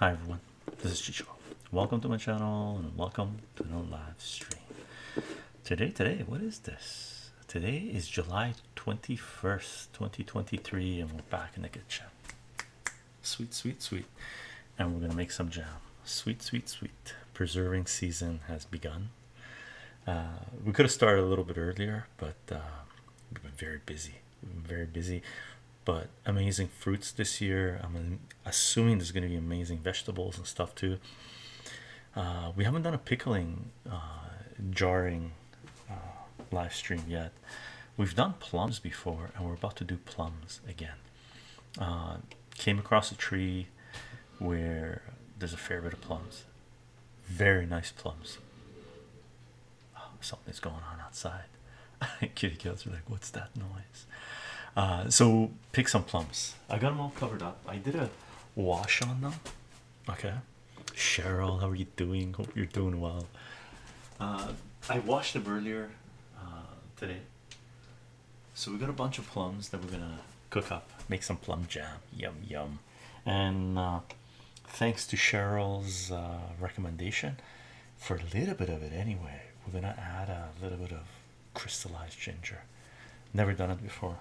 Hi everyone, this is Chycho. Welcome to my channel and welcome to the live stream. Today, what is this? Today is July 21st, 2023, and we're back in the kitchen. Sweet, sweet, sweet. And we're gonna make some jam. Sweet, sweet, sweet. Preserving season has begun. We could have started a little bit earlier, but we've been very busy. But amazing fruits this year. I'm assuming there's going to be amazing vegetables and stuff too. We haven't done a pickling jarring live stream yet. We've done plums before and we're about to do plums again. Came across a tree where there's a fair bit of plums, very nice plums. Oh, something's going on outside. Kitty cats are like, what's that noise? So pick some plums. I got them all covered up. I did a wash on them. Okay, Cheryl, how are you doing? Hope you're doing well. I washed them earlier today, so we got a bunch of plums that we're gonna cook up, make some plum jam. Yum yum. And thanks to Cheryl's recommendation, for a little bit of it anyway, we're gonna add a little bit of crystallized ginger. Never done it before.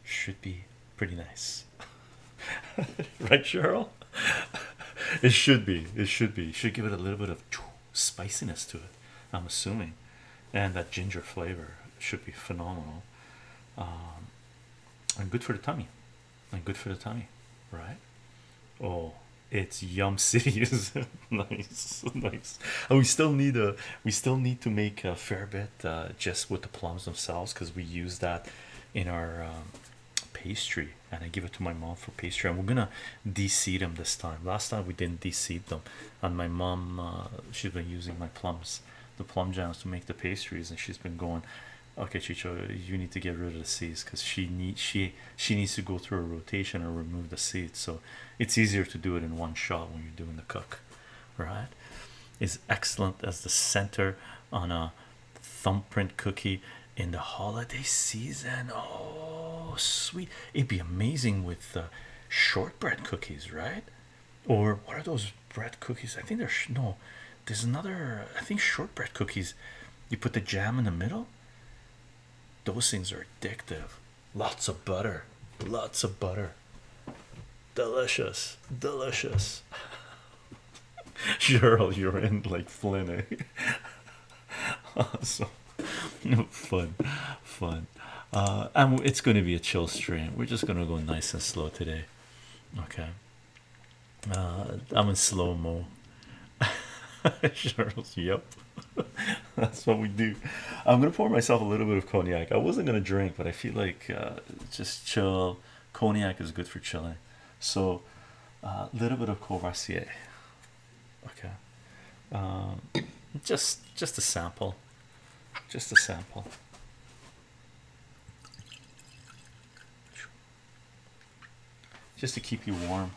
Should be pretty nice. Right, Cheryl? It should be. Should give it a little bit of spiciness to it, I'm assuming, and that ginger flavor should be phenomenal. And good for the tummy, right? Oh, it's Yum City, is it? Nice, nice. And we still need to make a fair bit just with the plums themselves, because we use that in our pastry, and I give it to my mom for pastry, and we're gonna de-seed them this time. Last time we didn't de-seed them, and my mom, she's been using my plums, the plum jams, to make the pastries, and she's been going, okay Chycho, you need to get rid of the seeds, because she needs to go through a rotation or remove the seeds, so it's easier to do it in one shot when you're doing the cook, right? Is excellent as the center on a thumbprint cookie in the holiday season. Oh sweet, it'd be amazing with shortbread cookies, right? Or what are those bread cookies? I think there's no, there's another, I think shortbread cookies, you put the jam in the middle. Those things are addictive. Lots of butter, delicious. Cheryl, you're in like Flynn, eh? Awesome. Fun. And it's going to be a chill stream. We're just going to go nice and slow today. Okay. I'm in slow mo. Cheryl's, yep. That's what we do. I'm gonna pour myself a little bit of cognac. I wasn't gonna drink, but I feel like just chill. Cognac is good for chilling. So a little bit of Courvoisier. Okay. Just a sample. Just to keep you warm.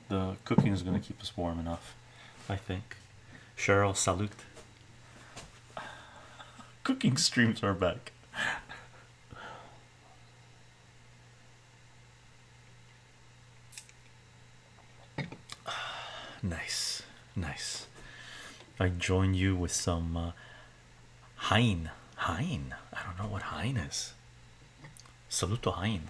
The cooking is going to keep us warm enough, I think. Cheryl, salute. Cooking streams are back. Nice. I join you with some Hein. I don't know what Hein is. Salute to Hein.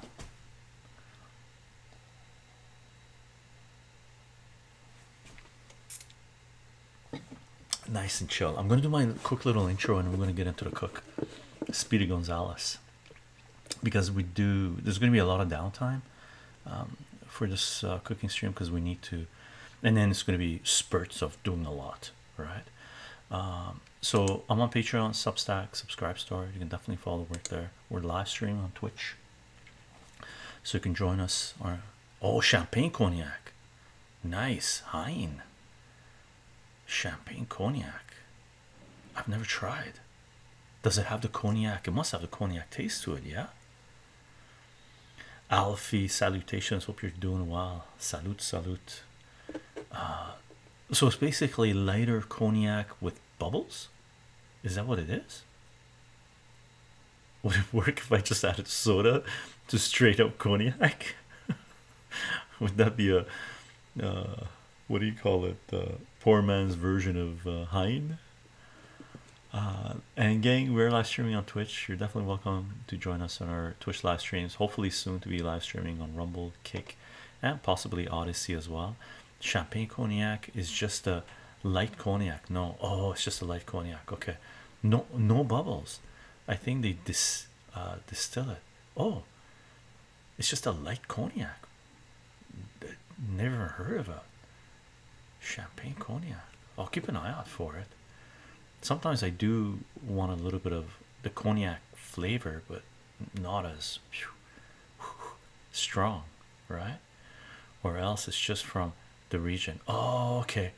Nice and chill. I'm gonna do my quick little intro and we're gonna get into the cook. Speedy Gonzalez, because there's gonna be a lot of downtime for this cooking stream, because we need to, and then it's gonna be spurts of doing a lot, right? So I'm on Patreon, Substack, Subscribe Star. You can definitely follow the work there. We're live streaming on Twitch, so you can join us. Or oh, champagne cognac, nice. Hein. Champagne cognac, I've never tried. Does it have the cognac? It must have the cognac taste to it. Yeah. Alfie, salutations, hope you're doing well. Salute. So it's basically lighter cognac with bubbles. Is that what it is? Would it work if I just added soda to straight up cognac? Would that be a what do you call it? Poor man's version of Hein. And gang, we're live streaming on Twitch. You're definitely welcome to join us on our Twitch live streams. Hopefully soon to be live streaming on Rumble, Kick, and possibly Odyssey as well. Champagne cognac is just a light cognac. No, oh, it's just a light cognac. Okay, no bubbles. I think they distill it. Oh, it's just a light cognac. Never heard of it. Champagne cognac. I'll keep an eye out for it. Sometimes I do want a little bit of the cognac flavor, but not as strong, right? Or else it's just from the region. Oh, okay.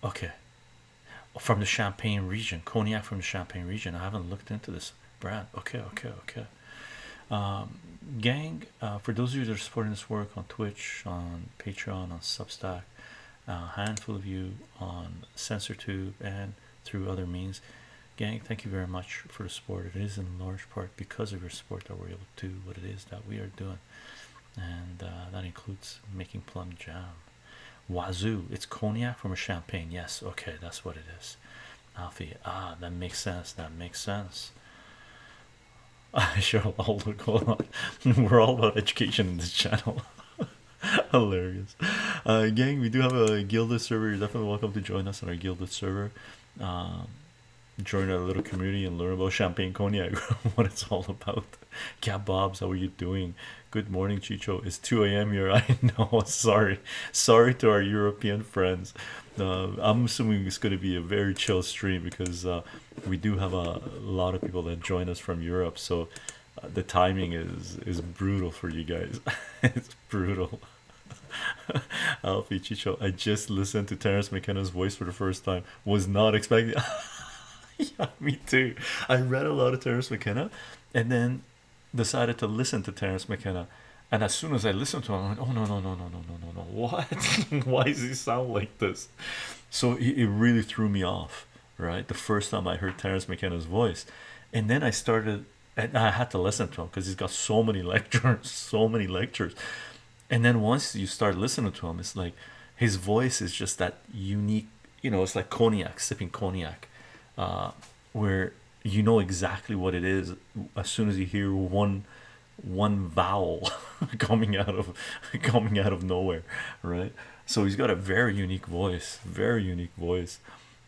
Okay. From the Champagne region, cognac from the Champagne region. I haven't looked into this brand. Okay, gang, for those of you that are supporting this work on Twitch, on Patreon, on Substack, a handful of you on CensorTube and through other means, gang, thank you very much for the support. It is in large part because of your support that we're able to do what it is that we are doing, and that includes making Plum jam. Wazoo, it's cognac from a champagne. Yes, okay, that's what it is. Alfie, that makes sense. Sure, hold on. We're all about education in this channel. Hilarious. Gang, we do have a gilded server. You're definitely welcome to join us on our gilded server. Join our little community and learn about champagne cognac, what it's all about. Cat Bobs, how are you doing? Good morning, Chycho. It's 2 a.m. here. I know. Sorry to our European friends. I'm assuming it's going to be a very chill stream because we do have a lot of people that join us from Europe, so the timing is brutal for you guys. It's brutal. Alfie, Chycho, I just listened to Terence McKenna's voice for the first time. Was not expecting. Yeah, me too. I read a lot of Terence McKenna and then decided to listen to Terence McKenna, and as soon as I listened to him, I went, oh no, what? Why does he sound like this? So it really threw me off, right, the first time I heard Terence McKenna's voice. And then I started, and I had to listen to him because he's got so many lectures. And then once you start listening to him, it's like his voice is just that unique, it's like cognac, sipping cognac, where you know exactly what it is as soon as you hear one vowel coming out of nowhere, right? So he's got a very unique voice.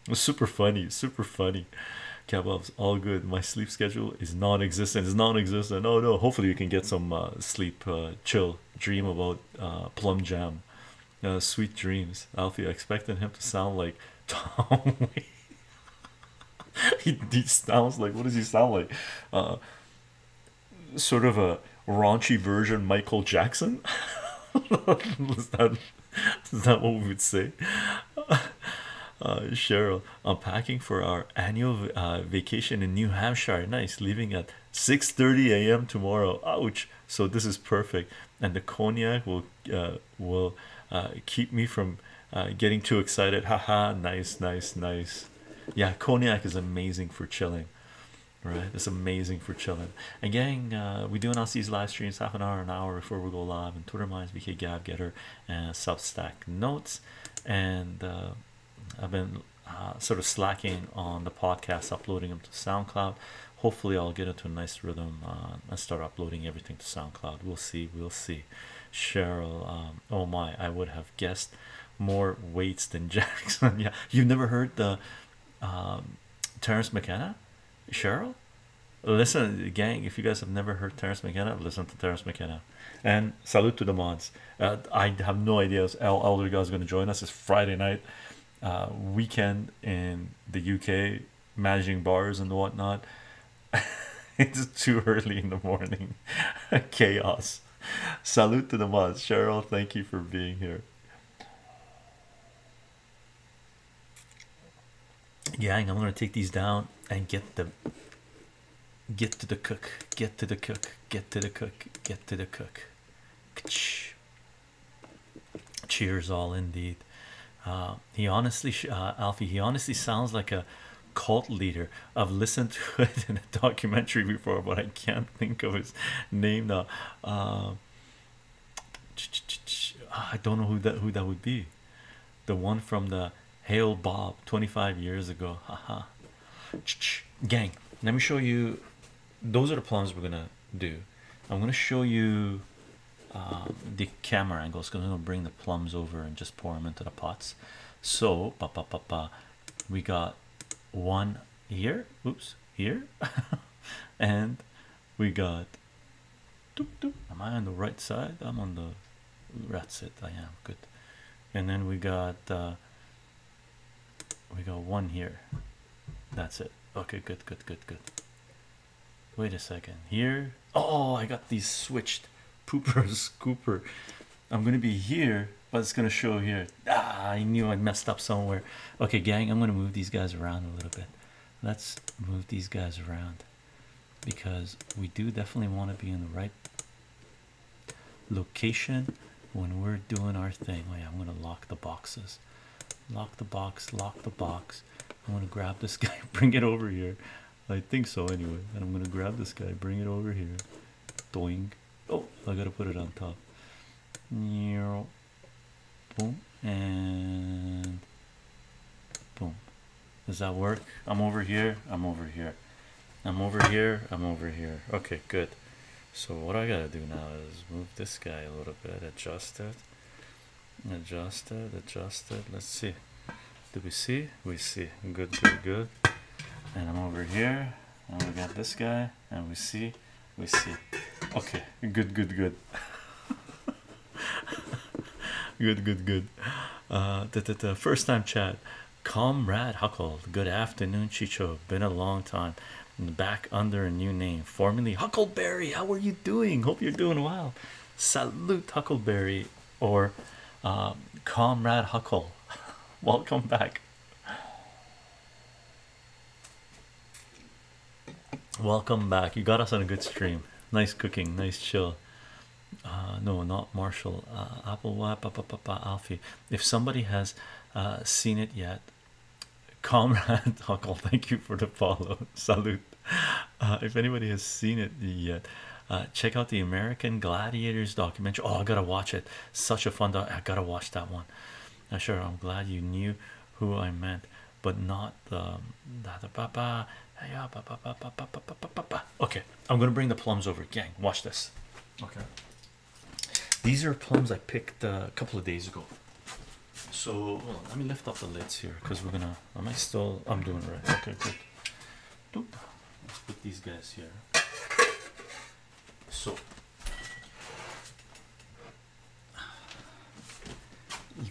It's super funny. Kebabs, all good. My sleep schedule is non-existent. Oh no, hopefully you can get some sleep. Chill, dream about Plum jam. Sweet dreams. Alfie, I expected him to sound like Tom Waits. He sounds like, what does he sound like? Sort of a raunchy version Michael Jackson. is that what we would say? Cheryl, I'm packing for our annual vacation in New Hampshire. Nice, leaving at 6:30 a.m. tomorrow. Ouch. So this is perfect, and the cognac will keep me from getting too excited. Haha, nice. Yeah, cognac is amazing for chilling, right? It's amazing for chilling. And gang, we do announce these live streams half an hour before we go live, and Twitter Minds, VK Gab Getter, and Substack Notes. And I've been sort of slacking on the podcast, uploading them to SoundCloud. Hopefully I'll get into a nice rhythm and start uploading everything to SoundCloud. We'll see. Cheryl, oh my, I would have guessed more weights than Jackson. Yeah, you've never heard the Terence McKenna, Cheryl? Listen, gang, if you guys have never heard Terence McKenna, listen to Terence McKenna. And salute to the mods. I have no idea if Elder God's going to join us. It's Friday night, weekend in the UK, managing bars and whatnot. It's too early in the morning. Chaos. Salute to the mods. Cheryl, thank you for being here. Gang, I'm gonna take these down and get to the cook. Cheers all indeed. He honestly Alfie, he honestly sounds like a cult leader. I've listened to it in a documentary before, but I can't think of his name now. I don't know who that would be. The one from the Hail Bob 25 years ago. Haha. Gang, let me show you. Those are the plums we're gonna do. I'm gonna show you the camera angles because I'm gonna bring the plums over and just pour them into the pots. So we got one here, oops, here, and we got am I on the right side? I'm on the, that's it, I am good. And then we got one here, that's it. Okay, good. Wait a second, here, oh, I got these switched poopers. Cooper, I'm gonna be here, but it's gonna show here. I knew I messed up somewhere. Okay, gang, I'm gonna move these guys around a little bit. Let's move these guys around because we do definitely want to be in the right location when we're doing our thing. Oh yeah, I'm gonna lock the boxes. Lock the box. I'm gonna grab this guy, bring it over here. I think so anyway. And I'm gonna grab this guy, bring it over here. Doing. Oh, I gotta put it on top. Boom and boom. Does that work? I'm over here. Okay, good. So what I gotta do now is move this guy a little bit, adjust it. Let's see. Do we see? We see. Good. And I'm over here, and we got this guy, and we see. Okay, good. Good. The first time chat. Comrade Huckle, good afternoon, Chycho. Been a long time. Back under a new name, formerly Huckleberry. How are you doing? Hope you're doing well. Salute, Huckleberry, or Comrade Huckle. Welcome back. Welcome back. You got us on a good stream. Nice cooking, nice chill. No, not Marshall. Apple Alfie. If somebody has seen it yet, Comrade Huckle, thank you for the follow. Salute. If anybody has seen it yet, check out the American Gladiators documentary. Oh, I gotta watch it. Such a fun I gotta watch that one. Sure, I'm glad you knew who I meant, but not the okay, I'm gonna bring the plums over. Gang, watch this. Okay, these are plums I picked a couple of days ago. So hold on, let me lift up the lids here because we're gonna, I'm doing it right. Okay, good. Let's put these guys here. So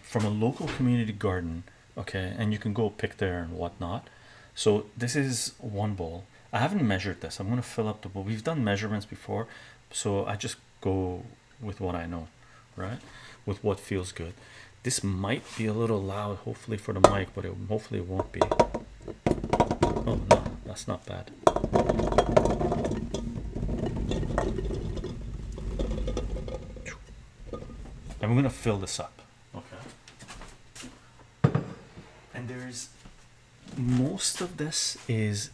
from a local community garden, okay, and you can go pick there and whatnot. So this is one bowl. I haven't measured this. I'm gonna fill up the bowl. We've done measurements before, so I just go with what I know, right? With what feels good. This might be a little loud, hopefully for the mic, but hopefully it won't be. Oh no, that's not bad. And we're gonna fill this up, okay? And there's most of this is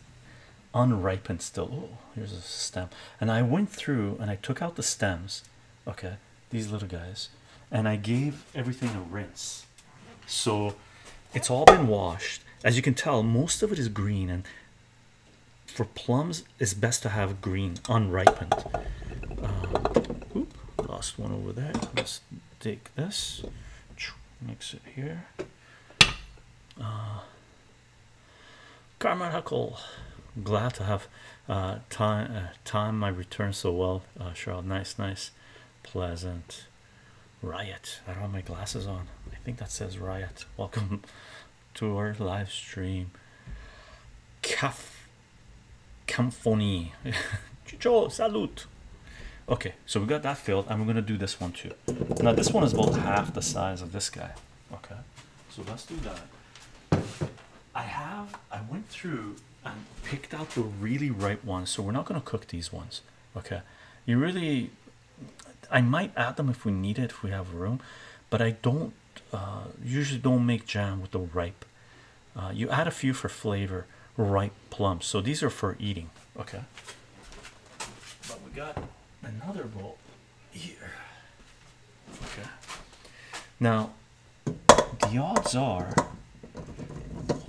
unripened still. Oh, here's a stem. And I went through and I took out the stems, okay, these little guys, and I gave everything a rinse. So it's all been washed. As you can tell, most of it is green, and for plums it's best to have green unripened. Lost one over there. Let's take this, mix it here. Carmen Huckle, glad to have time my return so well. Cheryl, nice, pleasant. Riot, I don't have my glasses on. I think that says Riot. Welcome to our live stream. Camphony. Chycho, salute. Okay, so we got that filled, and we're gonna do this one too. Now this one is about half the size of this guy. Okay, so let's do that. I went through and picked out the really ripe ones, so we're not gonna cook these ones. Okay, I might add them if we need it, if we have room, but I don't usually don't make jam with the ripe. You add a few for flavor, ripe plums. So these are for eating. Okay, but we got another bowl here. Okay, Now the odds are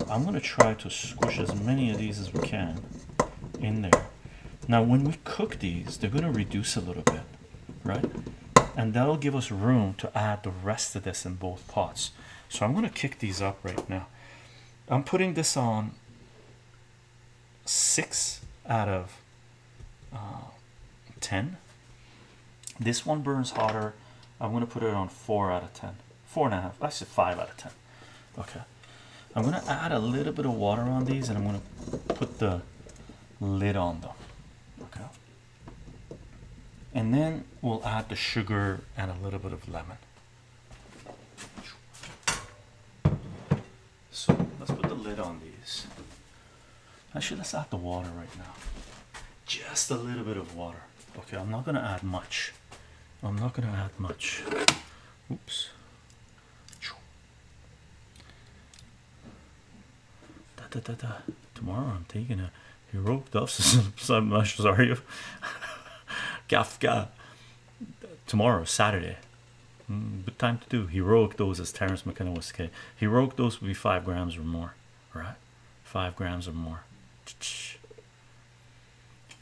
I'm going to try to squish as many of these as we can in there. Now when we cook these, they're going to reduce a little bit, right? And that'll give us room to add the rest of this in both pots. So I'm going to kick these up right now. I'm putting this on 6 out of 10. This one burns hotter. I'm going to put it on 4 out of 10. 4.5. I said 5 out of 10. Okay. I'm going to add a little bit of water on these, and I'm going to put the lid on them. Okay. And then we'll add the sugar and a little bit of lemon. So let's put the lid on these. Actually, let's add the water right now. Just a little bit of water. Okay, I'm not going to add much. I'm not going to add much. Oops. Tomorrow I'm taking a heroic dose. I'm not sorry. Kafka. Tomorrow, Saturday. Good time to do heroic dose, as Terrence McKenna was saying. Heroic dose would be 5 grams or more, right? 5 grams or more.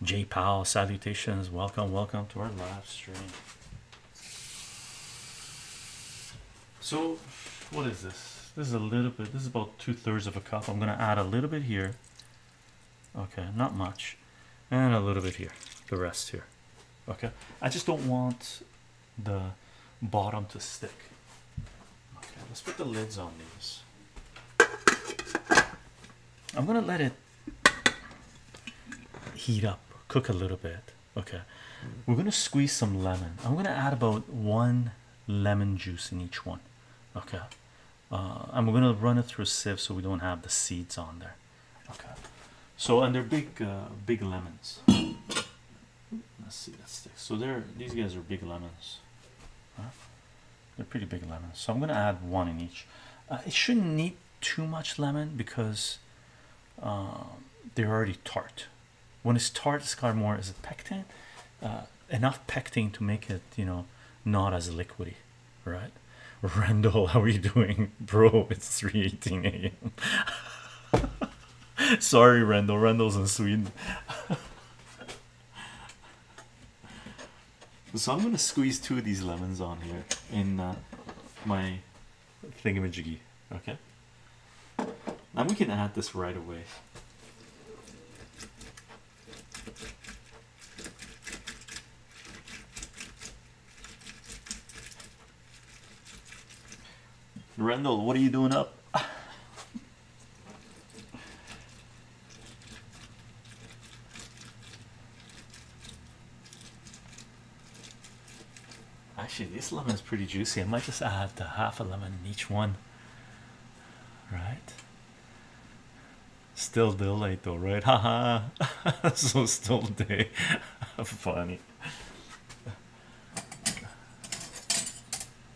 J Powell, salutations. Welcome to our live stream. So what is this? This is a little bit. This is about 2/3 of a cup. I'm going to add a little bit here. Okay, not much, and a little bit here. The rest here. Okay, I just don't want the bottom to stick. Okay, let's put the lids on these. I'm gonna let it heat up, cook a little bit. Okay, we're gonna squeeze some lemon. I'm gonna add about 1 lemon juice in each one. Okay, and we're gonna run it through a sieve so we don't have the seeds on there. Okay, so and they're big lemons. Let's see that sticks. So these guys are big lemons. Huh? They're pretty big lemons. So I'm gonna add 1 in each. It shouldn't need too much lemon because they're already tart. When it's tart, it's got more, is it pectin? Enough pectin to make it, you know, not as liquidy, right? Randall, how are you doing, bro? It's 3:18 a.m. Sorry, Randall. Randall's in Sweden. So I'm gonna squeeze 2 of these lemons on here in my thingamajiggy. Okay. Now we can add this right away. Randall, what are you doing up? Actually, this lemon is pretty juicy. I might just add half a lemon in each one. Right? Still late though, right? Haha. So still day. Funny.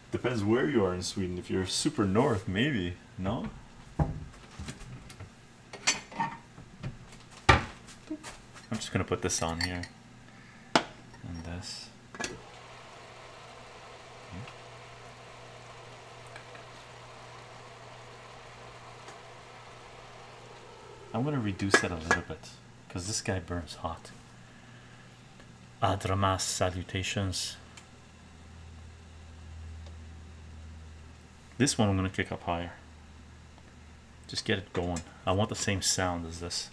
Depends where you are in Sweden. If you're super north, maybe. No? I'm just gonna put this on here. And this. I'm gonna reduce it a little bit because this guy burns hot. Adramas, salutations. This one I'm gonna kick up higher. Just get it going. I want the same sound as this.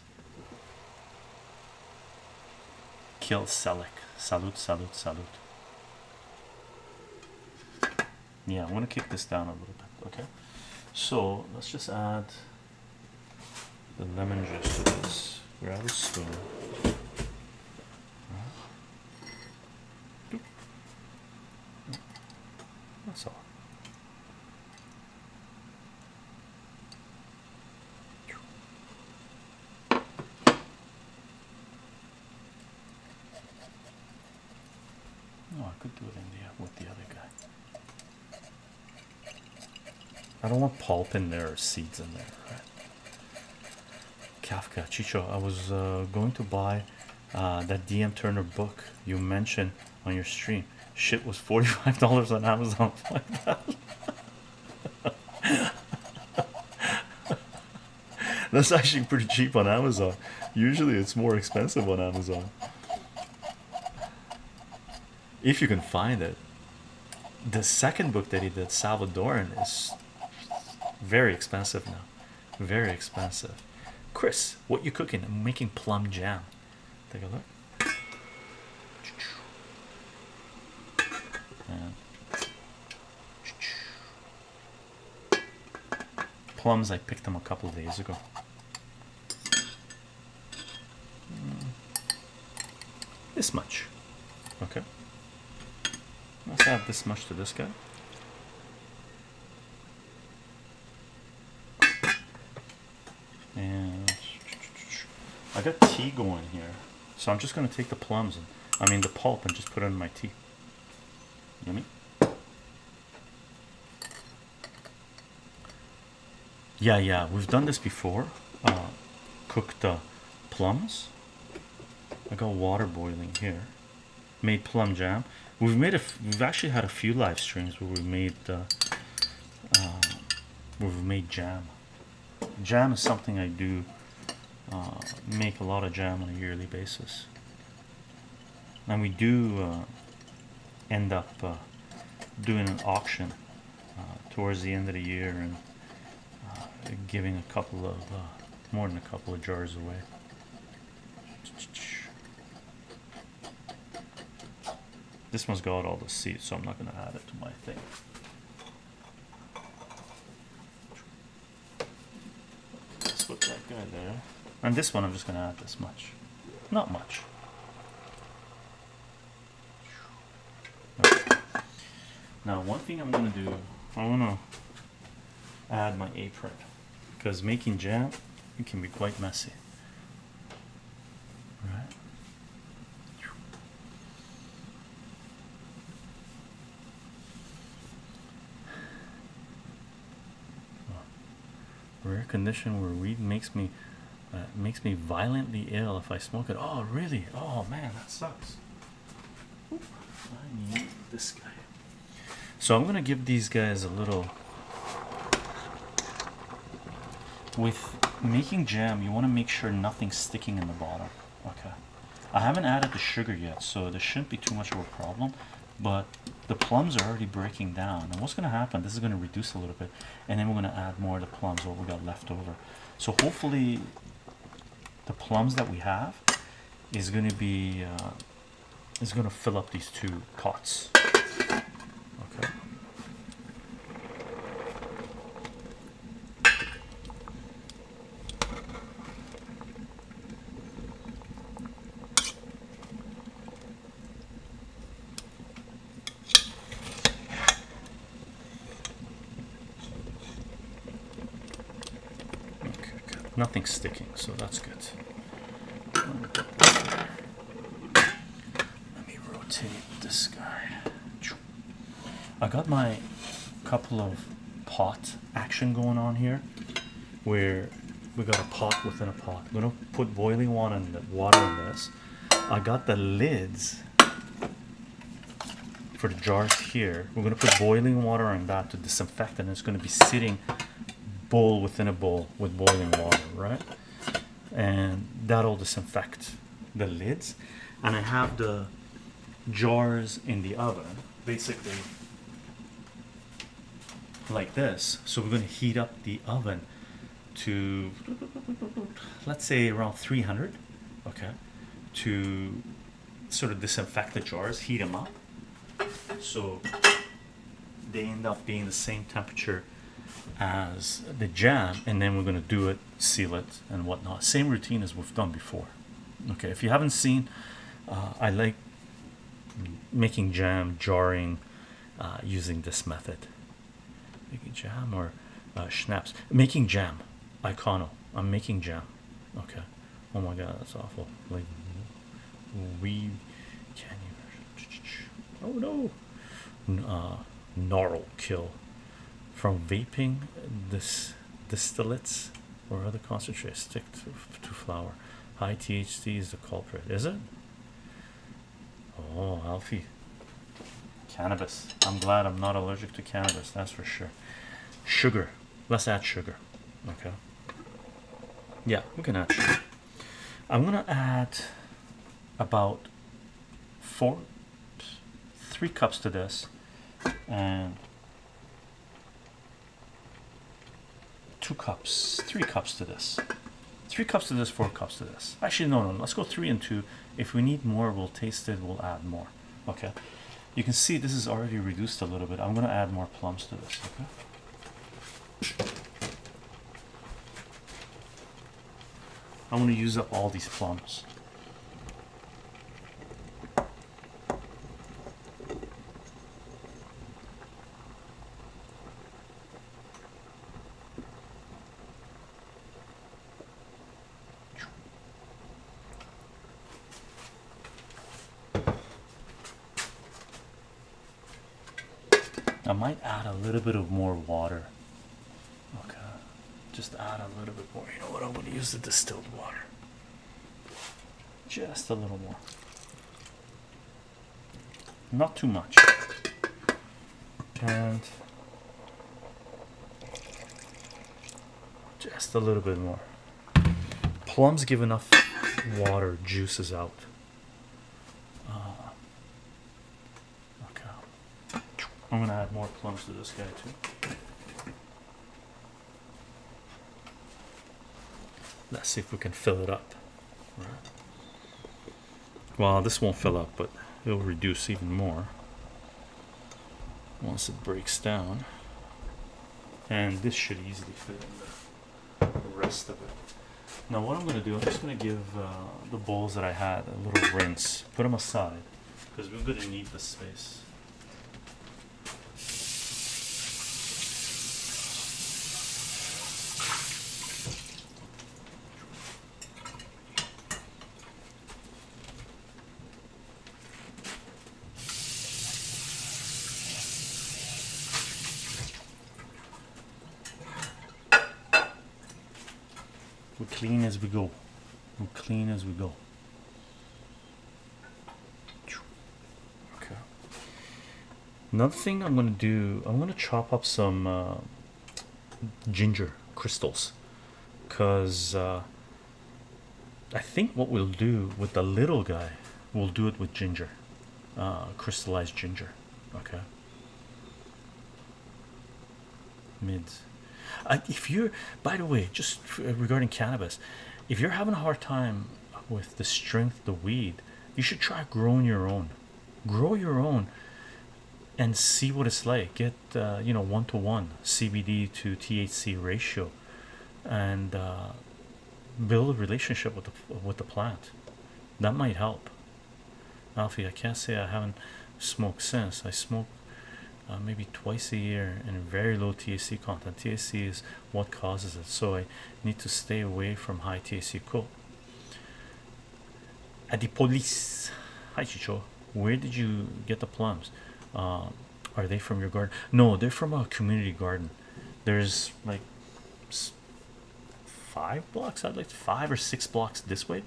Kill Selec. Salute, salute, salute. Yeah, I'm gonna kick this down a little bit. Okay. So let's just add the lemon juice to this. Grab a spoon. That's all. Oh, I could do it in with the other guy. I don't want pulp in there or seeds in there, right? Kafka, Chycho, I was going to buy that DM Turner book you mentioned on your stream. Shit was $45 on Amazon. That's actually pretty cheap on Amazon. Usually it's more expensive on Amazon if you can find it. The second book that he did, Salvadoran, is very expensive now. Very expensive. Chris, what you cooking? I'm making plum jam. Take a look. And plums, I picked them a couple of days ago. This much. Okay. Let's add this much to this guy. And I got tea going here, so I'm just going to take the plums and the pulp and just put it in my tea. Yummy. Yeah, we've done this before. Cooked plums. I got water boiling here. Made plum jam. We've actually had a few live streams where we've made jam. Jam is something I do. Make a lot of jam on a yearly basis, and we do end up doing an auction towards the end of the year and giving a couple of more than a couple of jars away. This one's got all the seeds, so I'm not going to add it to my thing. Let's put that guy there. And this one I'm just going to add this much. Not much. Okay. Now one thing I'm going to do, I want to add my apron, because making jam, it can be quite messy. Right? Rare condition where weed makes me violently ill if I smoke it. Oh really? Oh man, that sucks. Oop, I need this guy. So I'm gonna give these guys a little. With making jam, you want to make sure nothing's sticking in the bottom. Okay, I haven't added the sugar yet, so there shouldn't be too much of a problem, but the plums are already breaking down, and what's going to happen, this is going to reduce a little bit, and then we're going to add more of the plums, what we got left over. So hopefully the plums that we have is going to be is going to fill up these two pots. Okay. Nothing's sticking, so that's good. Let me rotate this guy. I got my couple of pot action going on here, where we got a pot within a pot. We're gonna put boiling water in this. I got the lids for the jars here. We're gonna put boiling water on that to disinfect, and it's gonna be sitting bowl within a bowl with boiling water, right? And that'll disinfect the lids. And I have the jars in the oven, basically like this. So we're going to heat up the oven to, let's say, around 300, okay, to sort of disinfect the jars, heat them up, so they end up being the same temperature as the jam, and then we're going to do it, seal it and whatnot. Same routine as we've done before. Okay, if you haven't seen, I like making jam, jarring, using this method. Making jam or schnapps. Making jam, Icono. I'm making jam. Okay. Oh my god, that's awful. Like, we can you? Oh no. Gnarl kill. From vaping, this distillates or other concentrates stick to flour. High THC is the culprit, is it? Oh, Alfie. Cannabis. I'm glad I'm not allergic to cannabis, that's for sure. Sugar. Let's add sugar. Okay. Yeah, we can add sugar. I'm gonna add about 3 cups to this, and 2 cups, 3 cups to this, 3 cups to this, 4 cups to this. Actually, no, let's go 3 and 2. If we need more, we'll taste it, we'll add more. Okay, you can see this is already reduced a little bit. I'm gonna add more plums to this. Okay, I'm gonna use up all these plums. I might add a little bit of more water. Okay, just add a little bit more. You know what? I'm going to use the distilled water. Just a little more. Not too much. And just a little bit more. Plums give enough water juices out. I'm gonna add more plums to this guy too. Let's see if we can fill it up. Right. Well, this won't fill up, but it'll reduce even more once it breaks down. And this should easily fit in the rest of it. Now what I'm gonna do, I'm just gonna give the bowls that I had a little rinse. Put them aside because we're gonna need the space. Clean as we go. We're clean as we go. Okay. Another thing I'm going to do, I'm going to chop up some ginger crystals, because I think what we'll do with the little guy, we'll do it with ginger, crystallized ginger. Okay. Mids. If you're, by the way, just regarding cannabis, if you're having a hard time with the strength of the weed, you should try growing your own. Grow your own and see what it's like. Get 1-to-1 CBD to THC ratio, and build a relationship with the plant. That might help. Alfie, I can't say I haven't smoked since. I smoke maybe twice a year, and very low THC content. THC is what causes it, so I need to stay away from high THC. Cool. Adipolis, hi chycho, where did you get the plums? Are they from your garden? No, they're from a community garden. There's like 5 blocks, I'd like 5 or 6 blocks this way.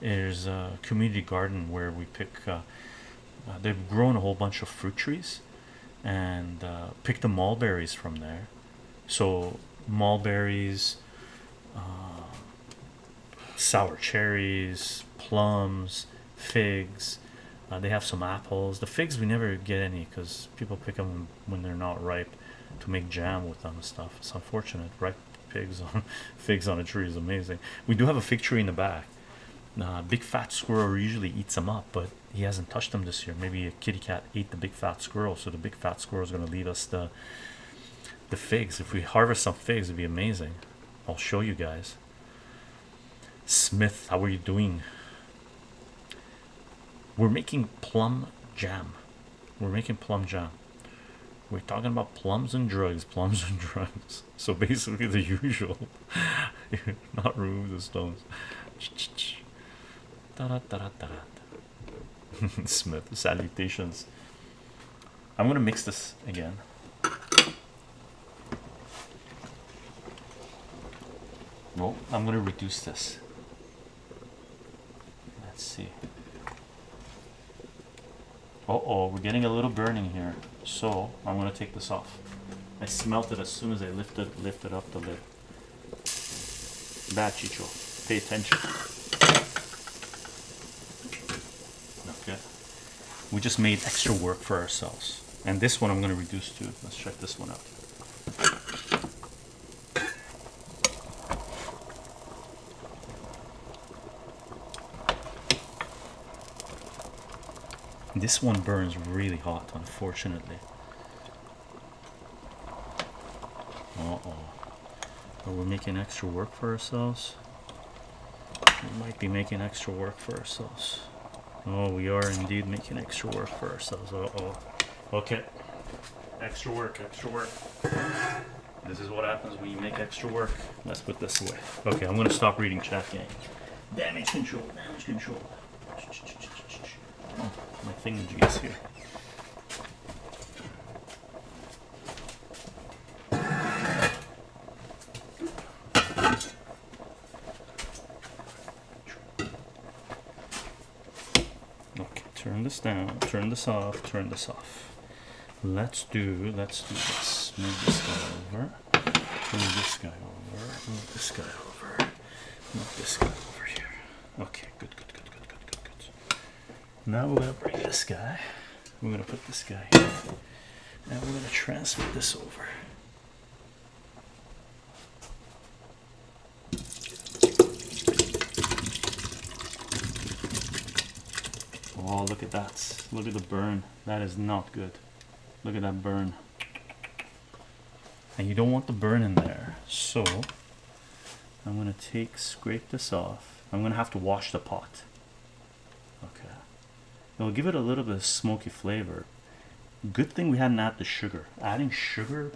There's a community garden where we pick they've grown a whole bunch of fruit trees, and pick the mulberries from there. So mulberries, sour cherries, plums, figs. They have some apples. The figs we never get any because people pick them when they're not ripe to make jam with them and stuff. It's unfortunate. Ripe figs on a tree is amazing. We do have a fig tree in the back. Big fat squirrel usually eats them up, but he hasn't touched them this year. Maybe a kitty cat ate the big fat squirrel, so the big fat squirrel is going to lead us the figs. If we harvest some figs, it'd be amazing. I'll show you guys. Smith, how are you doing? We're making plum jam. We're making plum jam. We're talking about plums and drugs. Plums and drugs. So basically the usual. Not remove the stones. Smith, salutations. I'm gonna mix this again. Well, I'm gonna reduce this. Let's see. Uh-oh, we're getting a little burning here, so I'm gonna take this off. I smelt it as soon as I lifted up the lid. bad, chycho. Pay attention. Okay. We just made extra work for ourselves. And this one I'm going to reduce to. Let's check this one out. This one burns really hot, unfortunately. Uh-oh. Are we making extra work for ourselves? We might be making extra work for ourselves. Oh, we are indeed making extra work for ourselves. Uh-oh. Okay. Extra work, extra work. This is what happens when you make extra work. Let's put this away. Okay, I'm going to stop reading chat, gang. Damage control, damage control. Oh, my thingamajig is here. Okay, turn this down, turn this off, turn this off. Let's do this. Move this guy over. Move this guy over. Move this guy over. Move this guy over here. Okay, good. Now we're going to bring this guy. We're going to put this guy here. And we're going to transfer this over. Oh, look at that. Look at the burn. That is not good. Look at that burn. And you don't want the burn in there. So I'm going to scrape this off. I'm going to have to wash the pot. Okay. It'll give it a little bit of smoky flavor. Good thing we hadn't added the sugar. Adding sugar,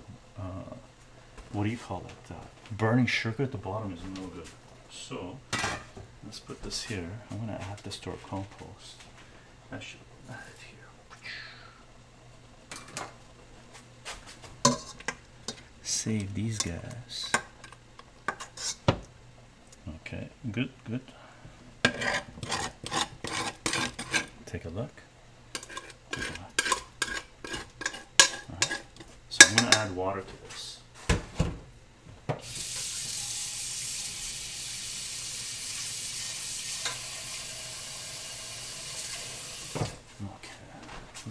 what do you call it? Burning sugar at the bottom is no good. So let's put this here. I'm going to add this to our compost. I should add it here. Save these guys. Okay, good. Take a look. Alright. So I'm going to add water to this. Okay,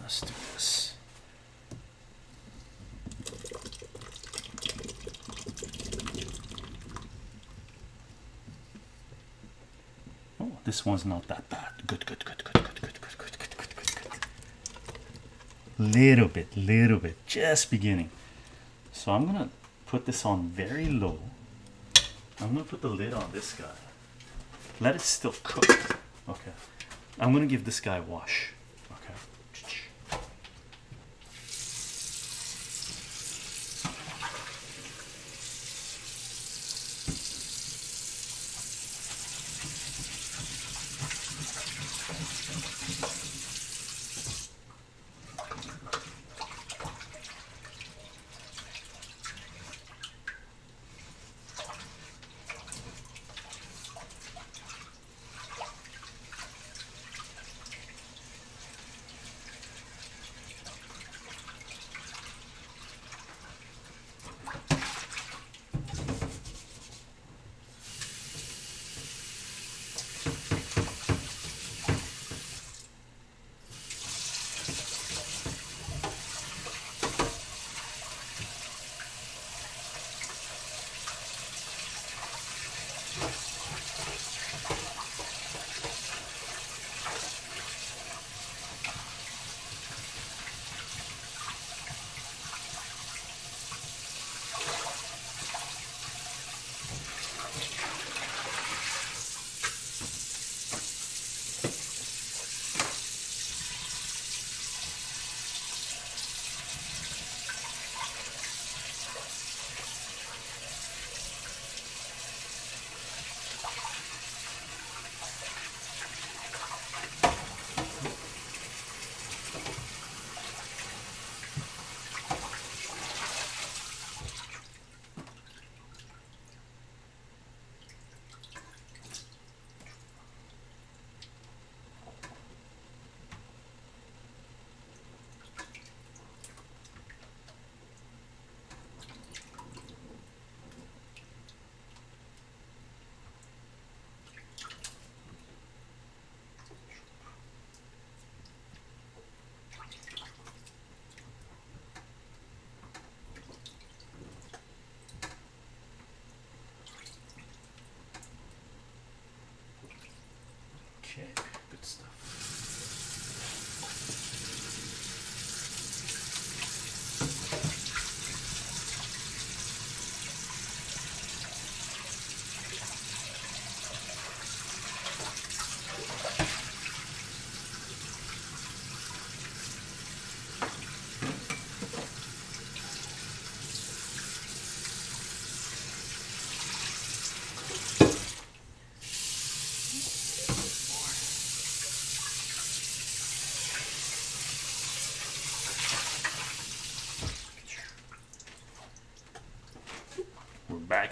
let's do this. Oh, this one's not that bad. Good. Little bit, just beginning. So I'm gonna put this on very low. I'm gonna put the lid on this guy. Let it still cook. Okay. I'm gonna give this guy a wash. Okay.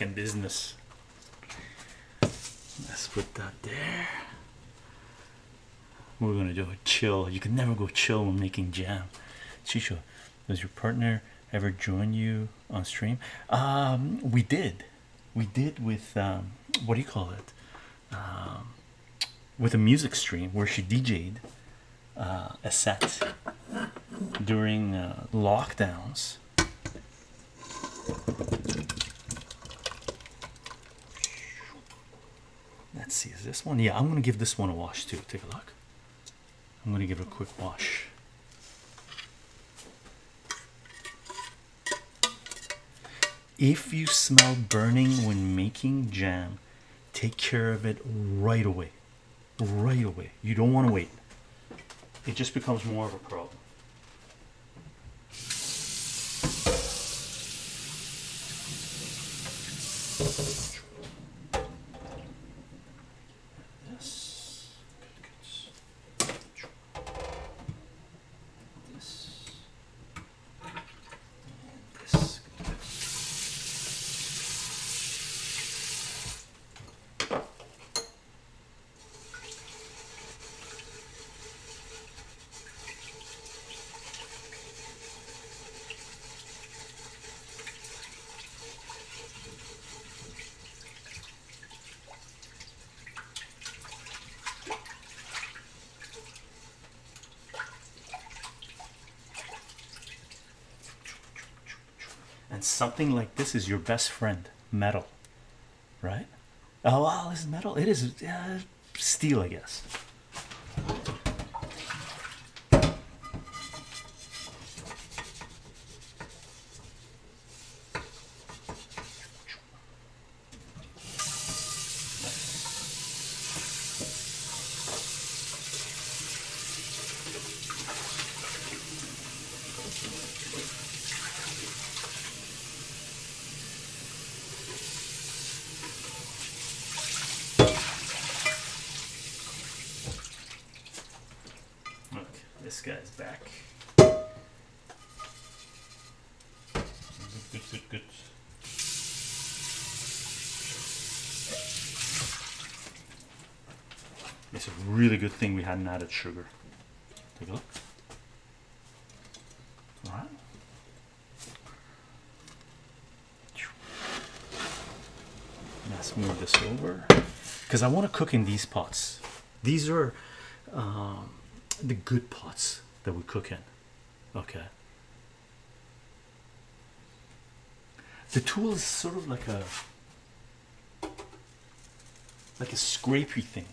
back in business. Let's put that there. We're gonna do a chill. You can never go chill when making jam. Chycho, does your partner ever join you on stream? We did with what do you call it? With a music stream where she DJ'd a set during lockdowns. Let's see, is this one? Yeah, I'm gonna give this one a wash too. Take a look. I'm gonna give it a quick wash. If you smell burning when making jam, take care of it right away. Right away. You don't want to wait. It just becomes more of a problem. And something like this is your best friend, metal, right? Oh wow, this is metal. It is steel, I guess. This guy's back. Good. It's a really good thing we hadn't added sugar. Take a look. All right. Let's move this over because I want to cook in these pots. These are the good pots that we cook in. Okay, the tool is sort of like a scrapey thing.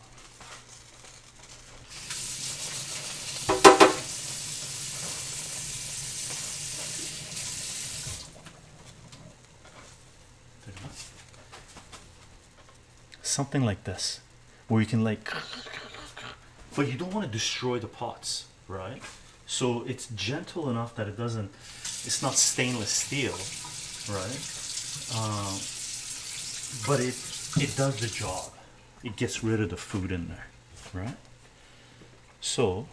Something like this where you can like, but you don't want to destroy the pots, right? So it's gentle enough that it doesn't, it's not stainless steel, right? But it does the job. It gets rid of the food in there, right? So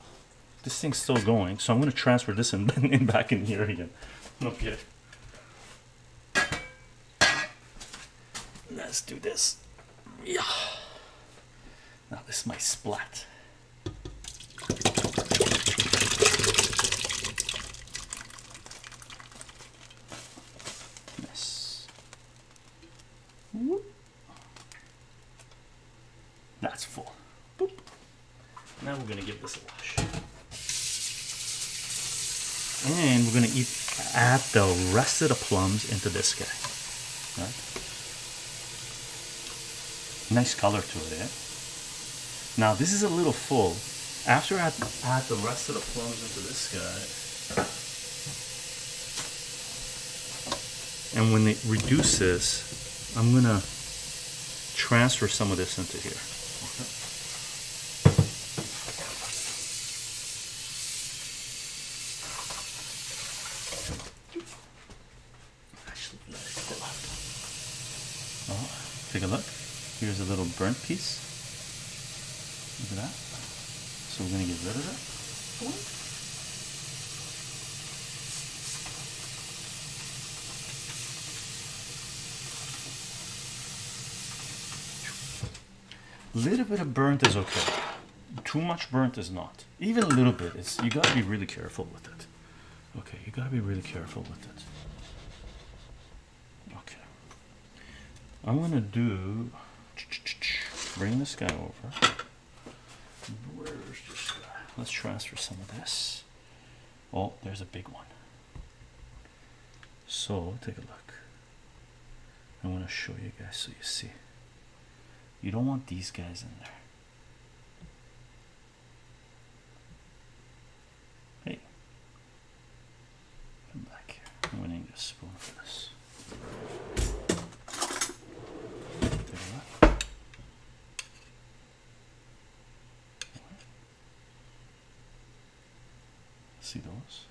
this thing's still going, so I'm going to transfer this in back in here again. Okay, let's do this. Yeah, now this might splat. That's full. Boop. Now we're going to give this a wash. And we're going to add the rest of the plums into this guy. Right? Nice color to it, eh? Now this is a little full. After I add the rest of the plums into this guy, and when it reduces, I'm going to transfer some of this into here. Actually, let it go up. Oh, take a look. Here's a little burnt piece. Look at that. So we're going to get rid of that. Little bit of burnt is okay. Too much burnt is not. Even a little bit, it's, you gotta be really careful with it. Okay, you gotta be really careful with it. Okay. I'm gonna do, bring this guy over. Where's this guy? Let's transfer some of this. Oh, there's a big one. So take a look. I want to show you guys so you see. You don't want these guys in there. Hey, come back here. I'm going to need a spoon for this. Take a look. See those?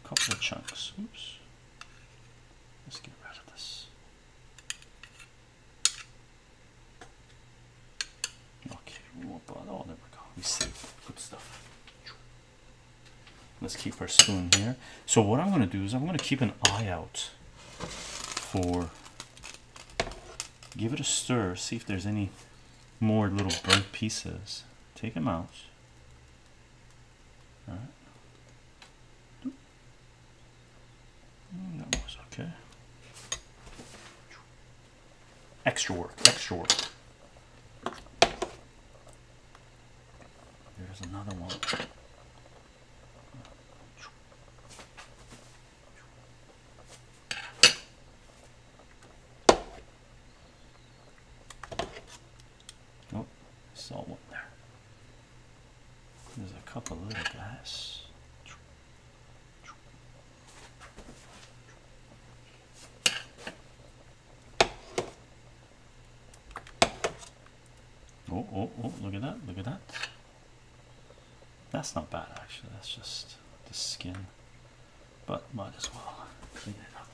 Couple of chunks. Oops. Let's get rid of this. Okay, we won't bother. Oh, there we go. We save good stuff. Let's keep our spoon here. So what I'm going to do is I'm going to keep an eye out for, give it a stir, see if there's any more little burnt pieces. Take them out. All right. That was okay. Extra work, extra work. There's another one. Oh, saw one there. There's a couple little guys. Oh, look at that, look at that. That's not bad actually, that's just the skin. But might as well clean it up.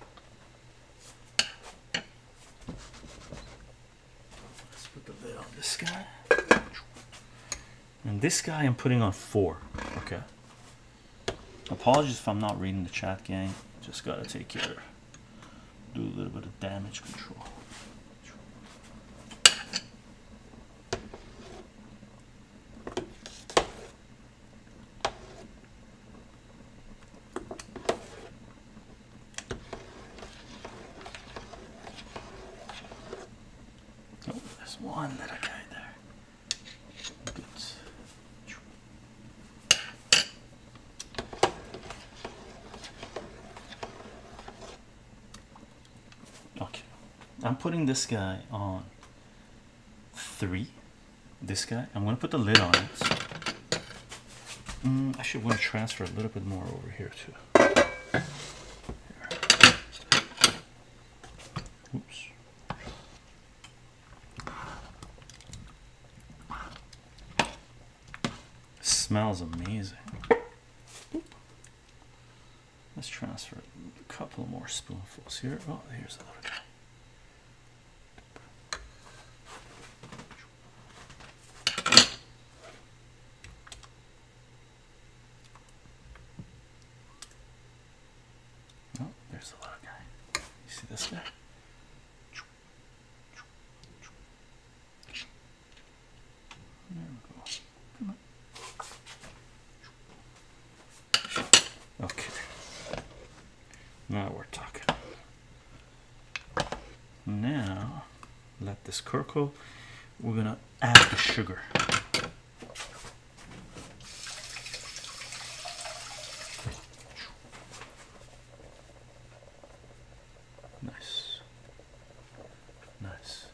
Let's put the lid on this guy. And this guy I'm putting on 4, okay? Apologies if I'm not reading the chat, gang. Just gotta take care, do a little bit of damage control. One little guy there. Good. Okay. I'm putting this guy on 3. This guy. I'm going to put the lid on it. I should want to transfer a little bit more over here too. Here. Oops. Smells amazing. Let's transfer a couple more spoonfuls here. Oh, here's the little guy. Oh, there's the little guy. You see this guy? There we go. Come on. Okay, now we're talking. Now let this cocoa, we're gonna add the sugar. Nice, nice.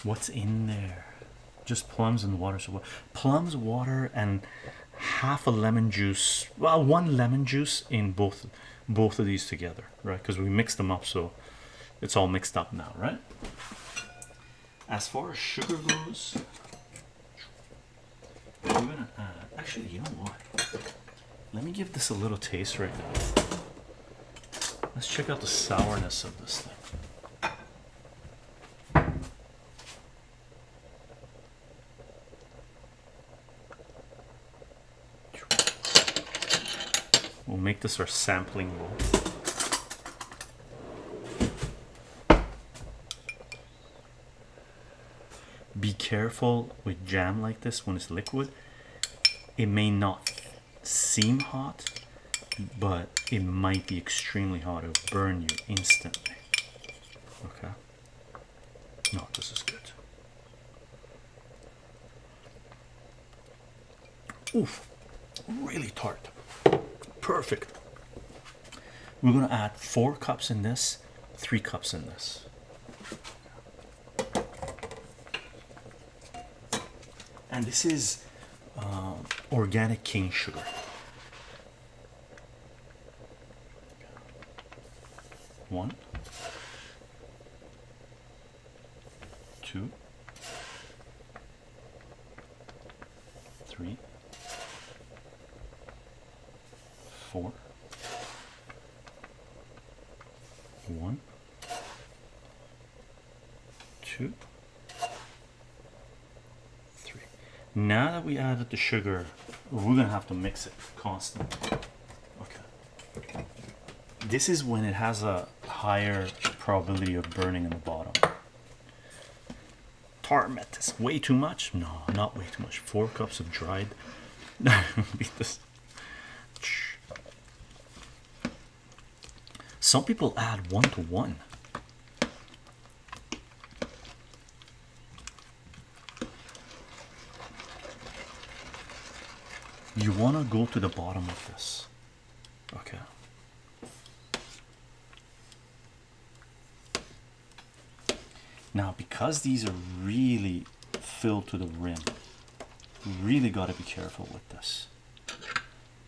What's in there? Just plums and water. So plums, water, and half a lemon juice, well, 1 lemon juice in both of these together, right? Because we mixed them up, so it's all mixed up now, right? As far as sugar goes, we're gonna add, actually, you know what, let me give this a little taste right now. Let's check out the sourness of this thing. We'll make this our sampling bowl. Be careful with jam like this when it's liquid. It may not seem hot, but it might be extremely hot. It'll burn you instantly. Okay. No, this is good. Oof, really tart. Perfect. We're gonna add 4 cups in this, 3 cups in this. And this is organic cane sugar. 1, 2, 3, 4, 1, 2, 3. Now that we added the sugar, we're gonna have to mix it constantly. Okay. This is when it has a higher probability of burning in the bottom. Tart met this way too much. No, not way too much. 4 cups of dried. Some people add 1 to 1. You want to go to the bottom of this. Okay. Now, because these are really filled to the rim, you really got to be careful with this,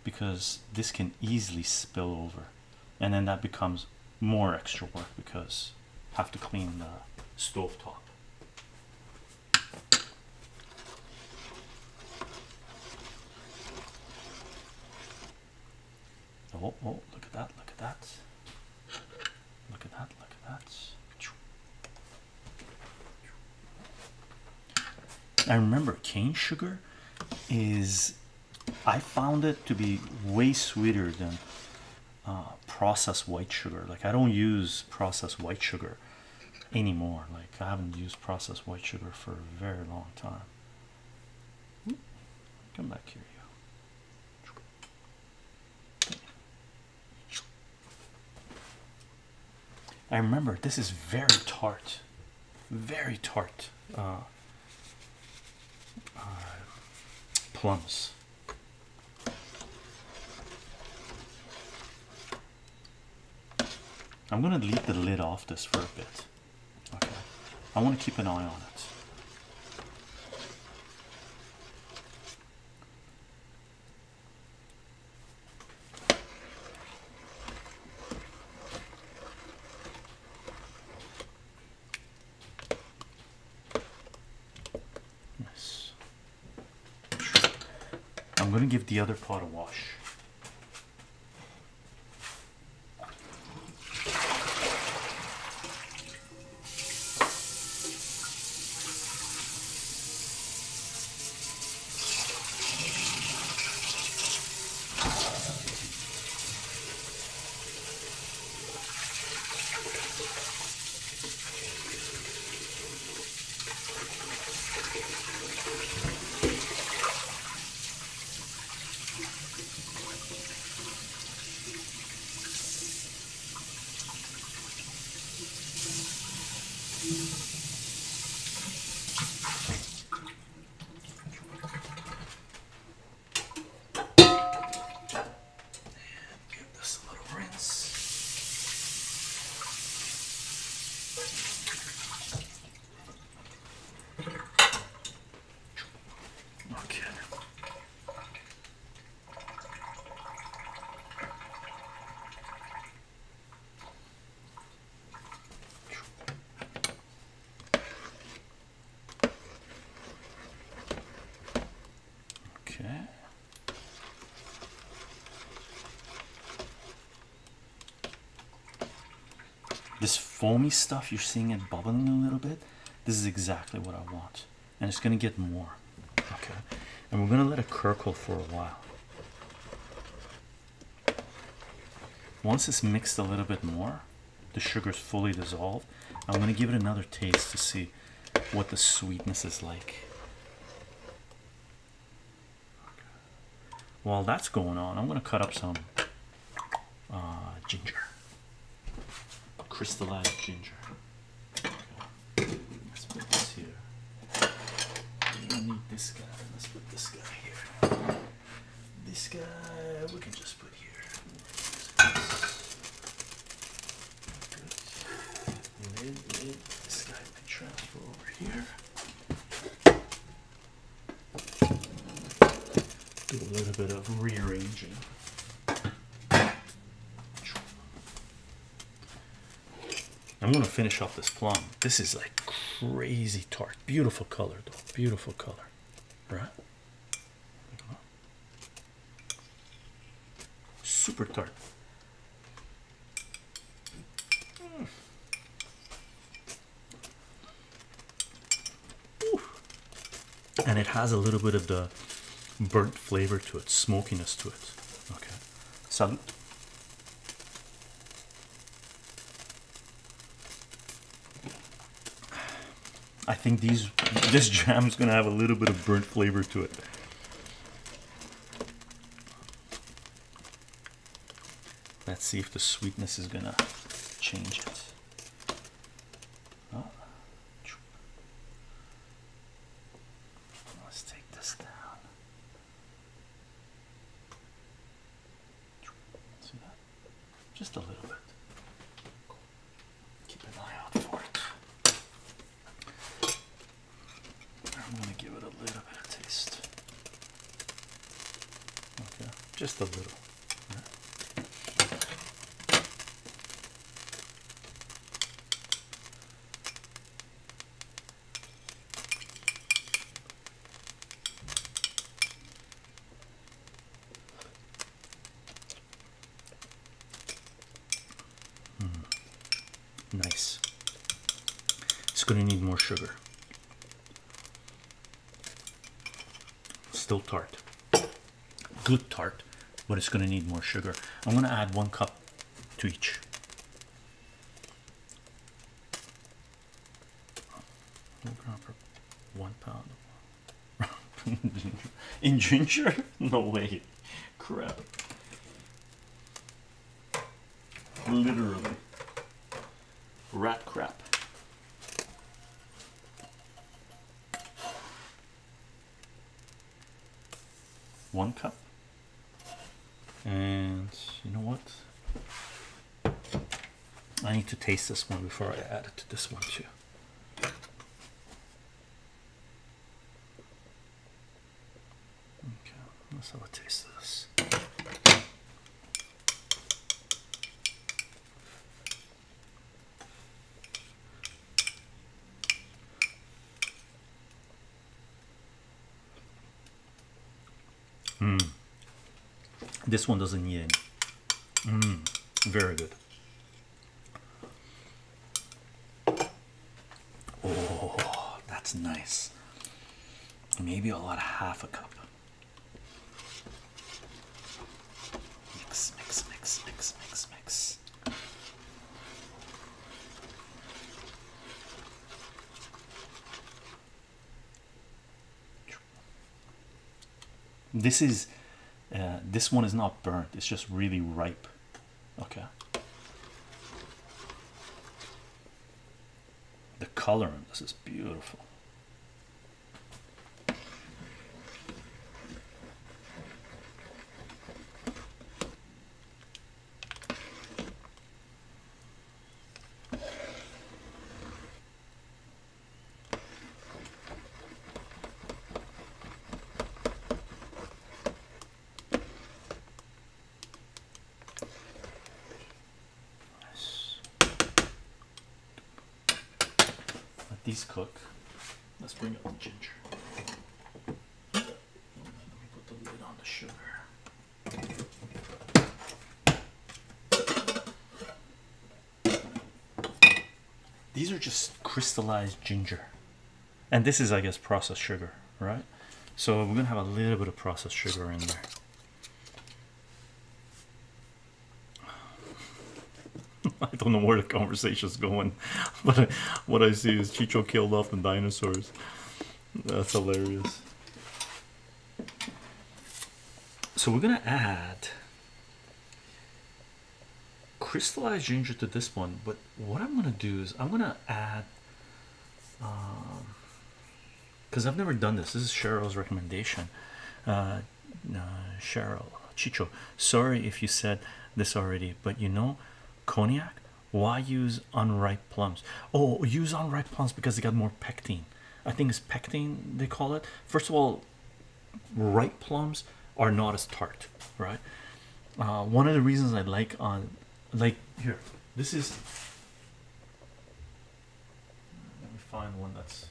because this can easily spill over, and then that becomes more extra work because you have to clean the stove top. Oh, look at that, look at that. Look at that, look at that. I remember cane sugar is, I found it to be way sweeter than processed white sugar. Like, I don't use processed white sugar anymore. Like, I haven't used processed white sugar for a very long time. Come back here, you. I remember this is very tart, very tart. Plums. I'm gonna leave the lid off this for a bit. Okay, I want to keep an eye on it. I'm going to give the other pot a wash. This foamy stuff you're seeing it bubbling a little bit, this is exactly what I want, and it's going to get more. Okay, and we're going to let it curdle for a while. Once it's mixed a little bit more, the sugar's fully dissolved, I'm going to give it another taste to see what the sweetness is like. While that's going on, I'm going to cut up some ginger, crystallized ginger. Okay. Let's put this here. We don't need this guy. Let's put this guy here. This guy we can just put here. Good. This guy can transfer over here. Do a little bit of rearranging. I'm going to finish off this plum. This is like crazy tart. Beautiful color though. Beautiful color. Right? Super tart. And it has a little bit of the burnt flavor to it, smokiness to it. Okay. Salud. I think this jam is gonna have a little bit of burnt flavor to it. Let's see if the sweetness is gonna change it. Oh. Let's take this down. See that? Just a little bit. Keep an eye out for it. I'm gonna give it a little bit of taste. Okay, just a little. Nice. It's going to need more sugar. Still tart. Good tart, but it's going to need more sugar. I'm going to add 1 cup to each. For 1 pound. In ginger? No way. Crap. Literally. Rat crap. One cup. And you know what? I need to taste this one before I add it to this one too. Okay, let's have a taste of this. This one doesn't need any. Very good. Oh, that's nice. Maybe I'll add half a cup. Mix, mix, mix, mix, mix, mix. This one is not burnt, it's just really ripe. Okay. The color in this is beautiful. These cook. Let's bring up the ginger. Let me put the lid on the sugar. These are just crystallized ginger, and this is, I guess, processed sugar, right? So we're gonna have a little bit of processed sugar in there. I don't know where the conversation's going, but what I see is Chycho killed off the dinosaurs. That's hilarious. So we're gonna add crystallized ginger to this one, but what I'm gonna do is I'm gonna add, because I've never done this. This is Cheryl's recommendation. Cheryl, Chycho, sorry if you said this already, but you know, cognac, why use unripe plums? Oh, use unripe plums because they got more pectin. I think it's pectin they call it. First of all, ripe plums are not as tart, right? One of the reasons I like here, this is, let me find one that's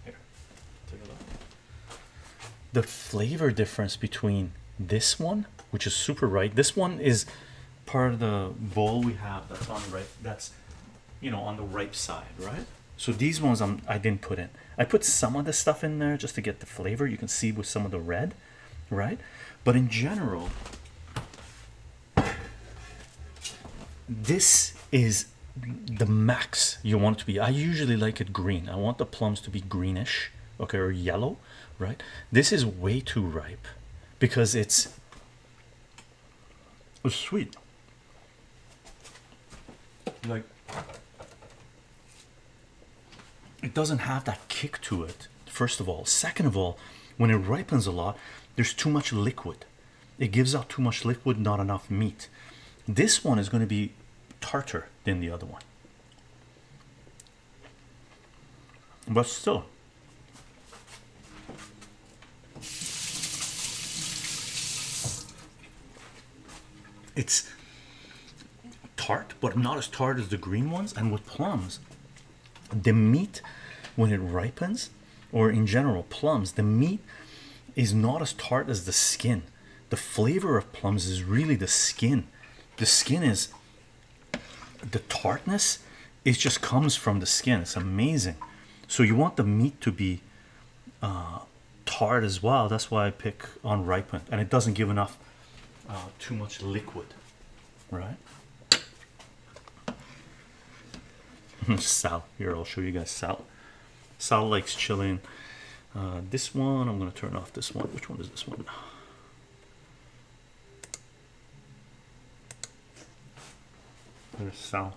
here. Take a look. The flavor difference between this one, which is super ripe, this one is part of the bowl we have that's on ripe, that's, you know, on the ripe side, right? So these ones I didn't put in. I put some of the stuff in there just to get the flavor. You can see with some of the red, right? But in general, this is the max you want it to be. I usually like it green. I want the plums to be greenish, okay, or yellow, right? This is way too ripe because it's sweet. Like, it doesn't have that kick to it, first of all. Second of all, when it ripens a lot, there's too much liquid. It gives out too much liquid, not enough meat. This one is going to be tartar than the other one, but still, it's tart, but not as tart as the green ones. And with plums, the meat, when it ripens, or in general plums, the meat is not as tart as the skin. The flavor of plums is really the skin. The skin is, the tartness, it just comes from the skin. It's amazing. So you want the meat to be tart as well. That's why I pick unripened, and it doesn't give enough too much liquid, right? Sal, here, I'll show you guys Sal. Sal likes chilling. This one, I'm going to turn off this one. Which one is this one? There's Sal.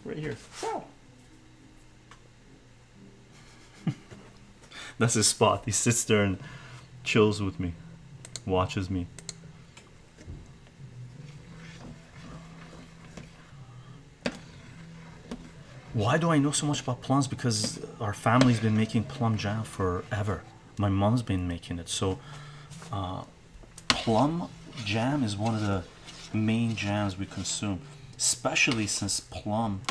Right here. Sal. That's his spot. He sits there and chills with me, watches me. Why do I know so much about plums? Because our family's been making plum jam forever. My mom's been making it. So plum jam is one of the main jams we consume, especially since plum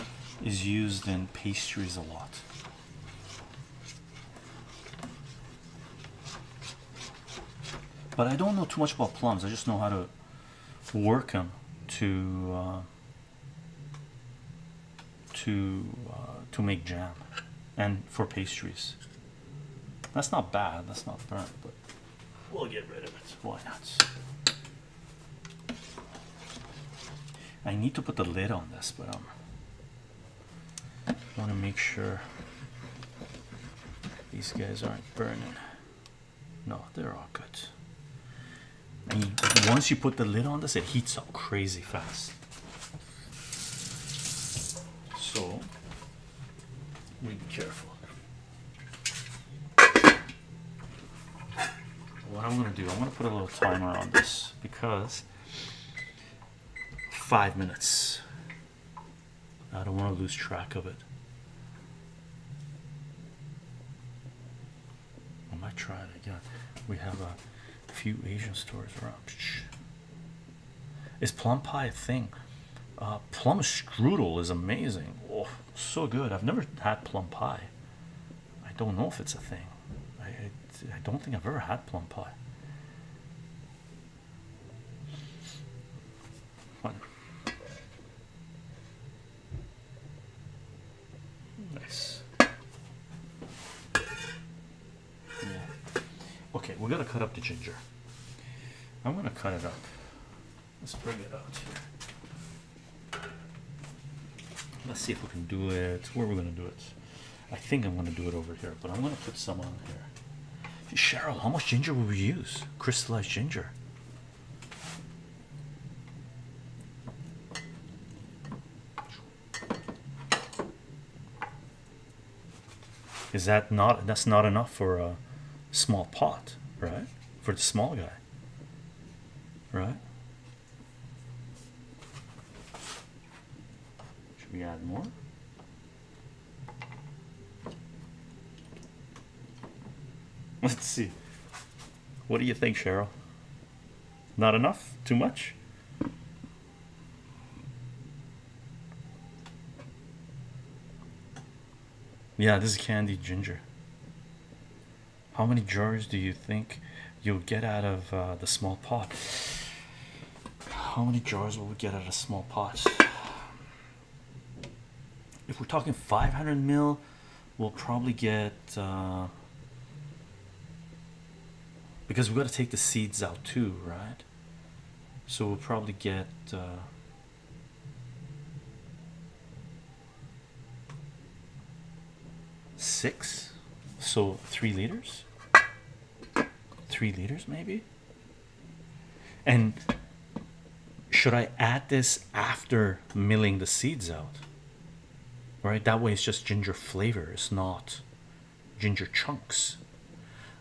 is used in pastries a lot. But I don't know too much about plums. I just know how to work them to make jam and for pastries. That's not bad, that's not burnt, but we'll get rid of it. Why not? I need to put the lid on this, but I want to make sure these guys aren't burning. No, they're all good. And once you put the lid on this, it heats up crazy fast. So be careful. What I'm going to do, I'm going to put a little timer on this because 5 minutes. I don't want to lose track of it. I might try it again. We have a few Asian stores around. Is plum pie a thing? Plum strudel is amazing. Oh, so good. I've never had plum pie. I don't know if it's a thing. I don't think I've ever had plum pie. Fun. Nice. Yeah. Okay, we're gonna cut up the ginger. I'm gonna cut it up. Let's bring it out here. Let's see if we can do it. Where we're gonna do it? I think I'm gonna do it over here, but I'm gonna put some on here. Cheryl, how much ginger will we use? Crystallized ginger. Is that not, that's not enough for a small pot, right? For the small guy, right? Should we add more? Let's see. What do you think, Cheryl? Not enough? Too much? Yeah, this is candied ginger. How many jars do you think you'll get out of the small pot? How many jars will we get out of a small pot? If we're talking 500 mil, we'll probably get because we've got to take the seeds out too, right? So we'll probably get 6, so 3 liters. 3 liters maybe. And should I add this after milling the seeds out? Right, that way it's just ginger flavor, it's not ginger chunks.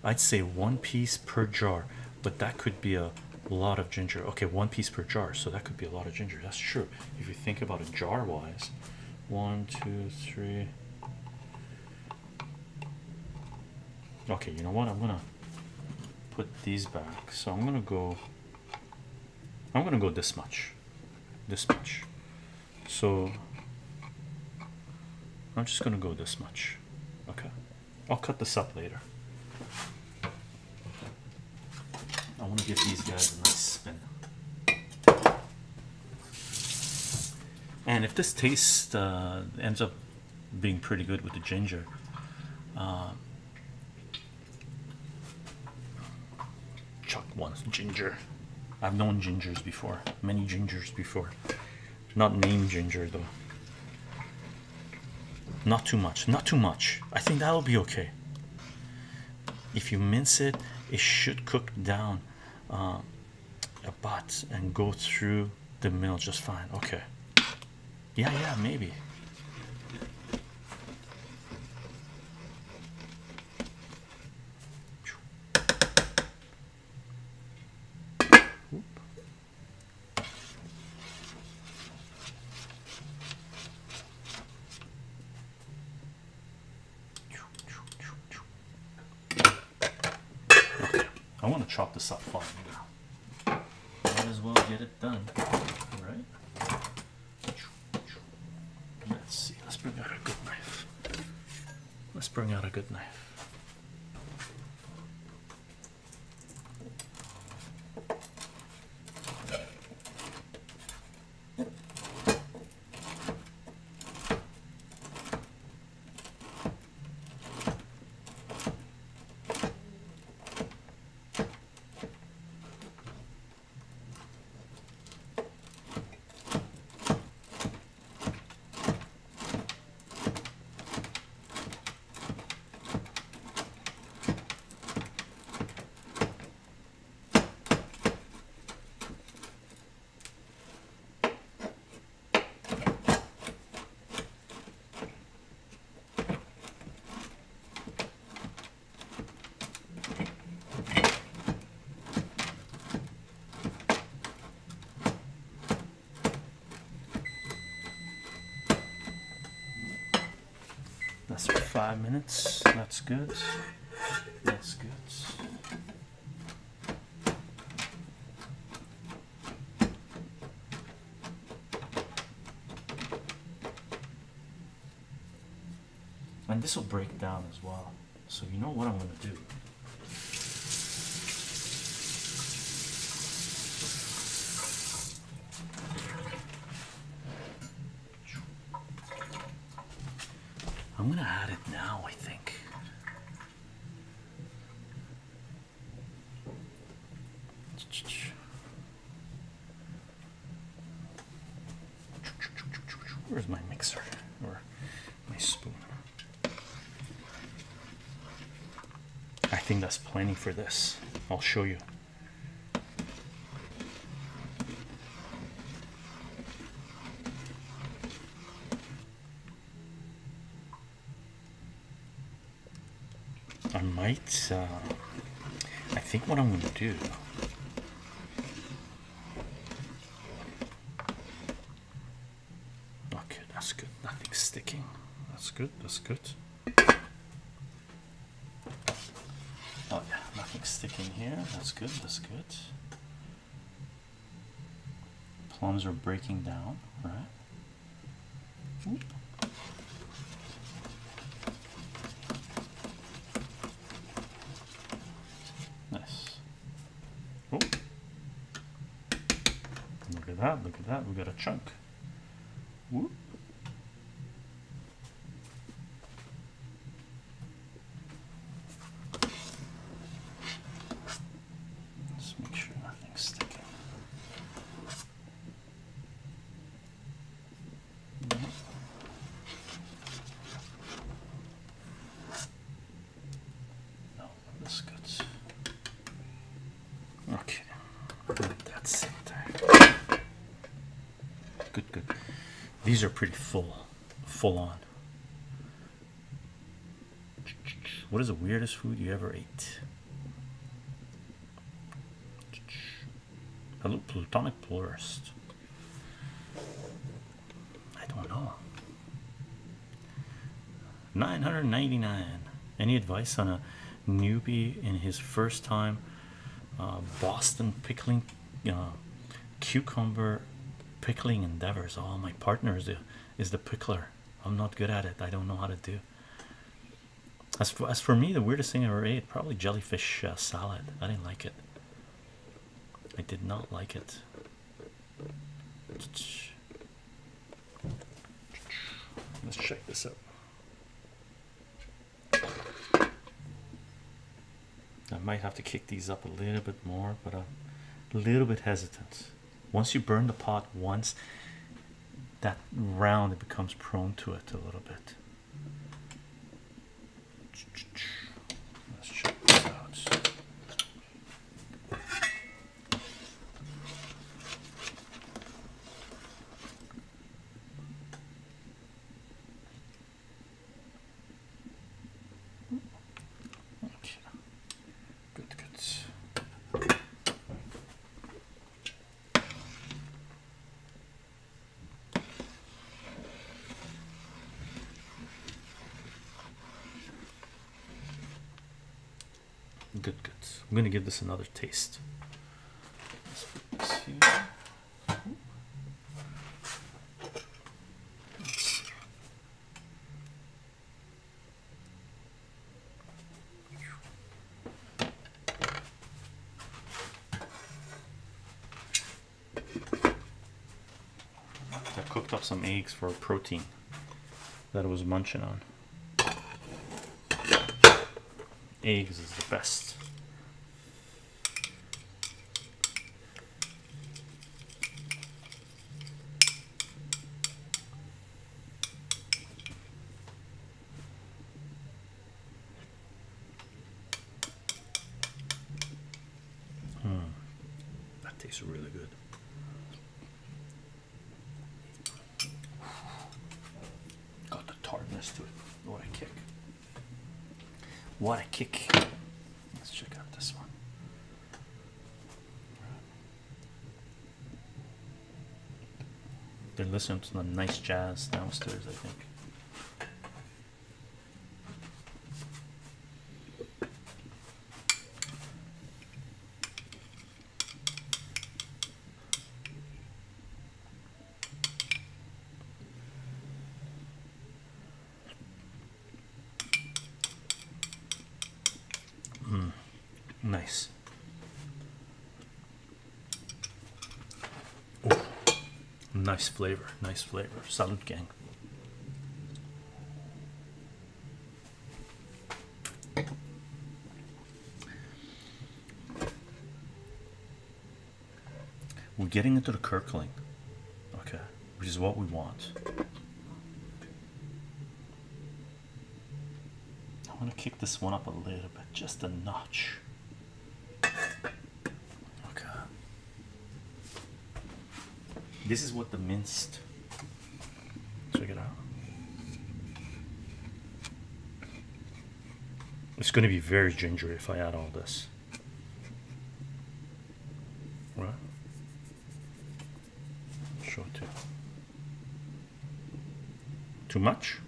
I'd say 1 piece per jar, but that could be a lot of ginger. Okay, 1 piece per jar, so that could be a lot of ginger. That's true. If you think about it jar wise, 1, 2, 3. Okay, you know what? I'm gonna put these back. So I'm gonna go this much. This much. So I'm just gonna go this much. Okay. I'll cut this up later. I want to give these guys a nice spin. And if this taste ends up being pretty good with the ginger, chuck one ginger. I've known gingers before, many gingers before. Not named ginger though. Not too much, not too much. I think that'll be okay. If you mince it, it should cook down a bit and go through the mill just fine. Okay. Yeah, maybe. I want to chop this up fine now. Might as well get it done, right? Let's see. Let's bring out a good knife. Let's bring out a good knife. That's for 5 minutes. That's good. That's good. And this will break down as well. So you know what I'm going to do. I'm gonna add it now, I think. Where's my mixer or my spoon? I think that's plenty for this. I'll show you. I might, I think what I'm going to do, okay, that's good, nothing's sticking, that's good, that's good. Oh yeah, nothing's sticking here, that's good, that's good. Plums are breaking down, right? Oop. Nice. Oh. Look at that, look at that, we got a chunk. Whoop. Let's make sure nothing's sticking. No, that's good. Okay, that's it there. Good, good. These are pretty full on. What is the weirdest food you ever ate? Hello, Plutonic Plurist. I don't know. 999. Any advice on a newbie in his first time Boston pickling, cucumber pickling endeavors? Oh, my partner is the pickler. I'm not good at it. I don't know how to do. As for me, the weirdest thing I ever ate, probably jellyfish salad. I didn't like it. I did not like it. Let's check this out. I might have to kick these up a little bit more, but I'm a little bit hesitant. Once you burn the pot once, that round it becomes prone to it a little bit. Let's check this out. Okay. Good, good. Good, good. I'm gonna give this another taste. Let's put this here. I cooked up some eggs for protein that I was munching on. Eggs is the best. That tastes really good. Got the tartness to it. What a kick. What a kick. Let's check out this one. They're listening to some nice jazz downstairs, I think. Nice. Ooh, nice flavor, nice flavor. Salute, gang. We're getting into the curdling, okay, which is what we want. gonna kick this one up a little bit, just a notch. Okay. This is what the minced. Check it out. It's going to be very gingery if I add all this. Right? Show it to you. Too much?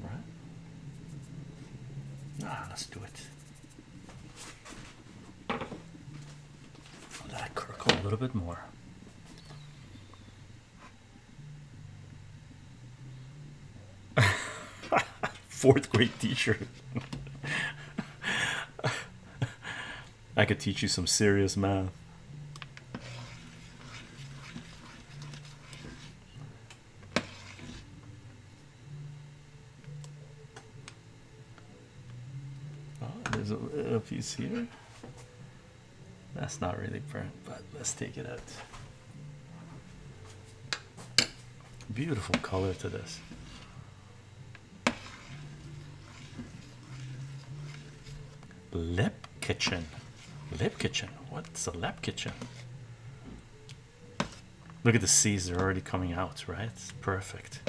Right? Ah, let's do it. Let it crackle a little bit more. Fourth grade teacher. I could teach you some serious math. Oh, there's a little piece here. That's not really burnt, but let's take it out. Beautiful color to this. Lip kitchen. Lip kitchen. What's a lip kitchen? Look at the seeds, they're already coming out, right? It's perfect.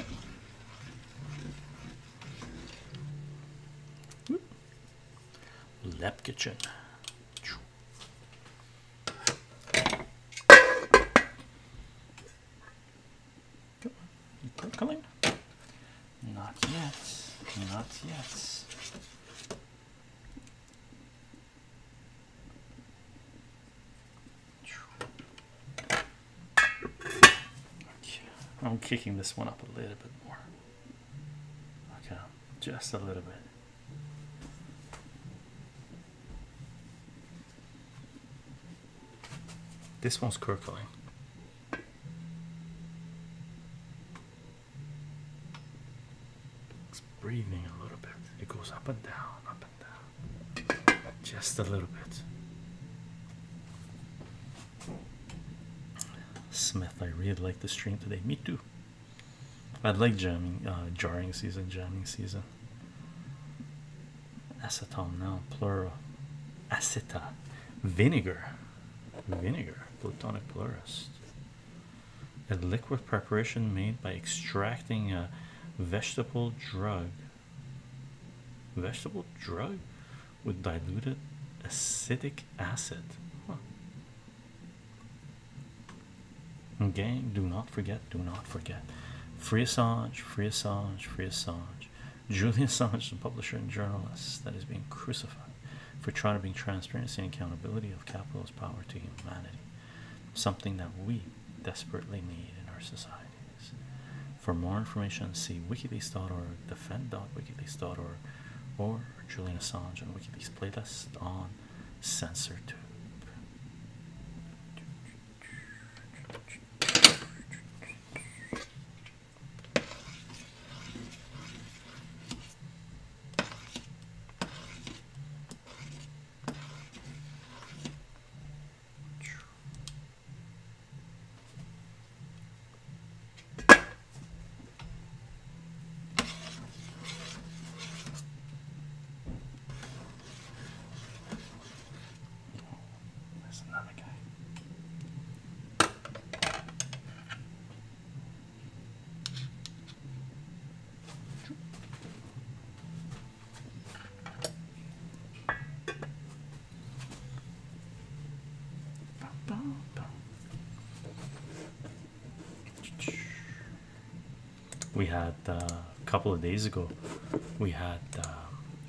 Lip kitchen. You percolating? Not yet. Not yet. I'm kicking this one up a little bit more. Okay, just a little bit. This one's crackling. It's breathing a little bit. It goes up and down, up and down. Just a little bit. Smith, I really like the stream today. Me too. I'd like jamming, jarring season, jamming season. Acetone now, plural. Aceta, vinegar, vinegar, plutonic plurist. A liquid preparation made by extracting a vegetable drug with diluted acetic acid. Gang, do not forget, do not forget. Free Assange, free Assange, free Assange. Julian Assange, the publisher and journalist that is being crucified for trying to bring transparency and accountability of capital's power to humanity. Something that we desperately need in our societies. For more information, see wikileaks.org, defend.wikileaks.org, or Julian Assange on WikiLeaks playlist on CensorTube. We had a couple of days ago, we had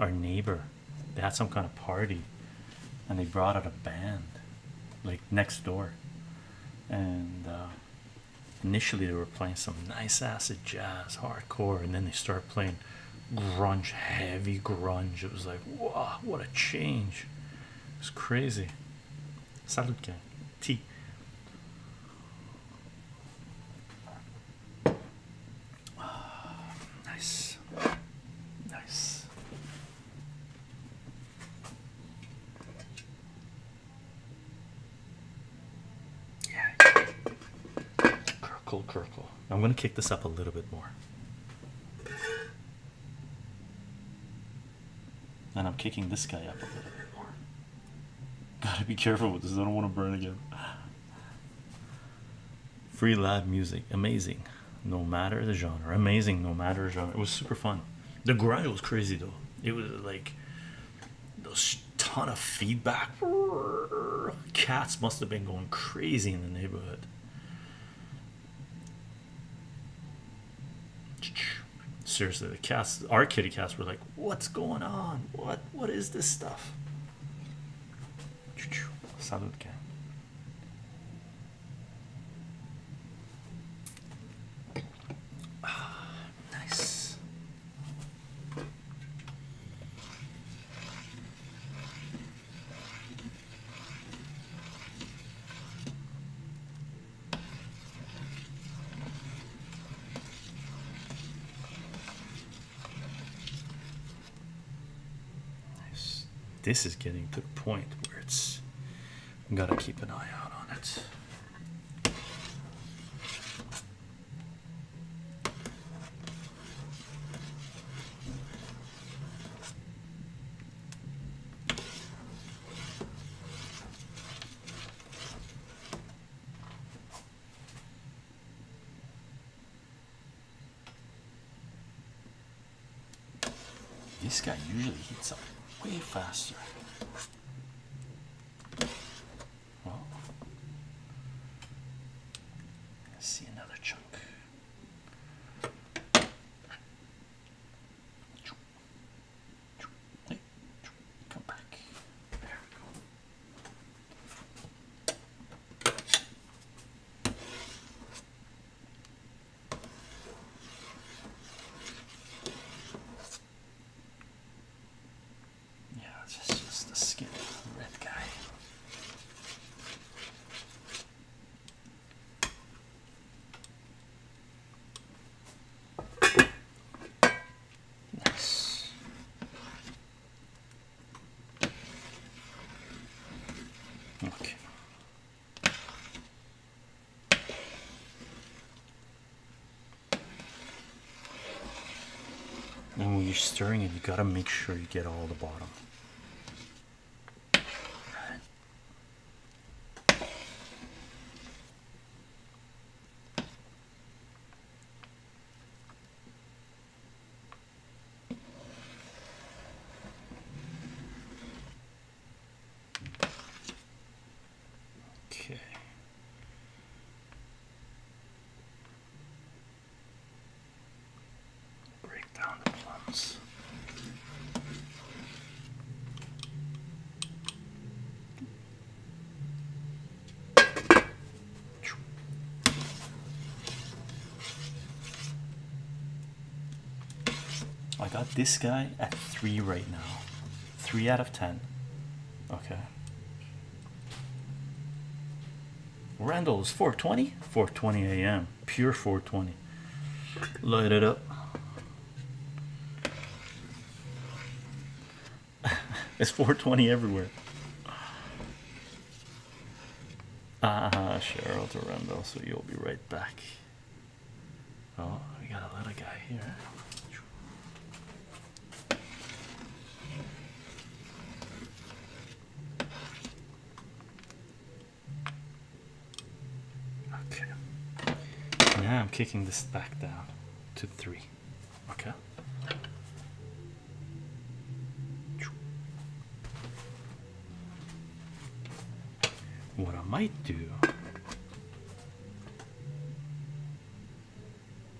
our neighbor, they had some kind of party and they brought out a band like next door, and initially they were playing some nice acid jazz, hardcore, and then they started playing grunge, heavy grunge. It was like, wow, what a change. It was crazy. Salud, gang. Tea. Nice. Nice. purple. I'm going to kick this up a little bit more. And I'm kicking this guy up a little bit more. Gotta be careful with this, I don't want to burn again. Free live music, amazing no matter the genre. Amazing no matter the genre. It was super fun. The grind was crazy though. It was like those ton of feedback. Cats must have been going crazy in the neighborhood. Seriously, the cats, our kitty cats, were like, what's going on? What is this stuff? Salute, gang. Nice. Nice. This is getting to the point where it's gotta keep an eye out on it. This guy usually heats up way faster. Well, let's see another chunk. Hey, come back. There we go. Just the skin, red guy. Nice. Okay. And when you're stirring it, you gotta make sure you get all the bottom. Okay. Break down the plums. I got this guy at 3 right now. 3 out of 10. Okay. Randall's 4:20? 4:20 a.m. Pure 4:20. Light it up. It's 4:20 everywhere. Cheryl to Randall, so you'll be right back. Oh, we got a little guy here. Okay. Now I'm kicking this back down to 3. Okay. What I might do,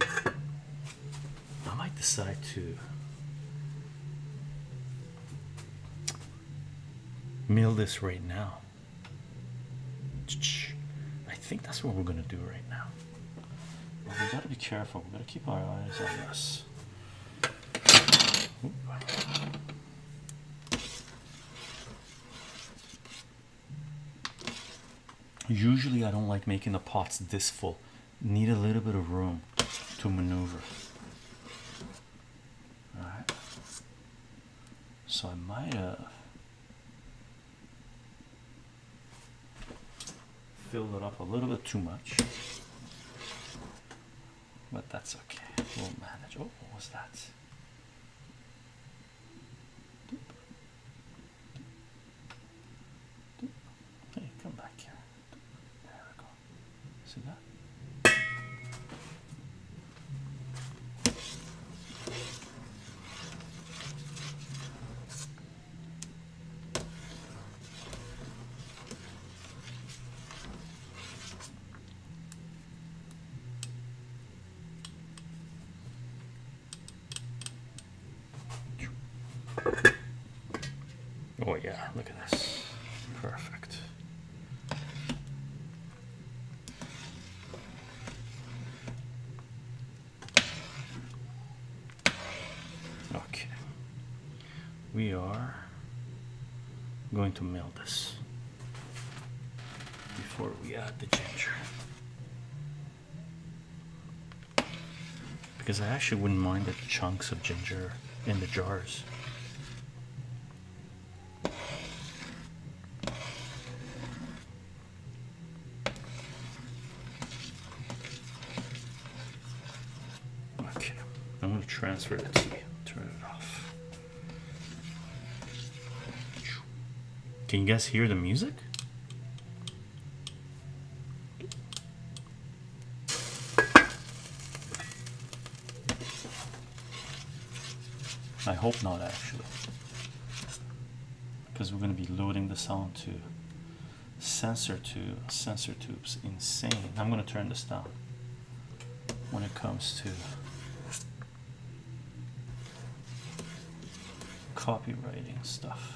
I might decide to mill this right now. I think that's what we're gonna do right now. But we gotta be careful. We gotta keep our eyes on this. Oop. Usually I don't like making the pots this full. Need a little bit of room to maneuver. Alright. So I might have filled it up a little bit too much. but that's okay. We'll manage. Oh, what was that? Hey, come back here. There we go. See that? Oh yeah, look at this. Perfect. Okay. We are going to melt this before we add the ginger. Because I actually wouldn't mind the chunks of ginger in the jars. Okay, I'm going to transfer the tea. Turn it off. Can you guys hear the music? I hope not, actually, because we're going to be loading the sound to sensor tubes. Insane. I'm going to turn this down when it comes to copywriting stuff.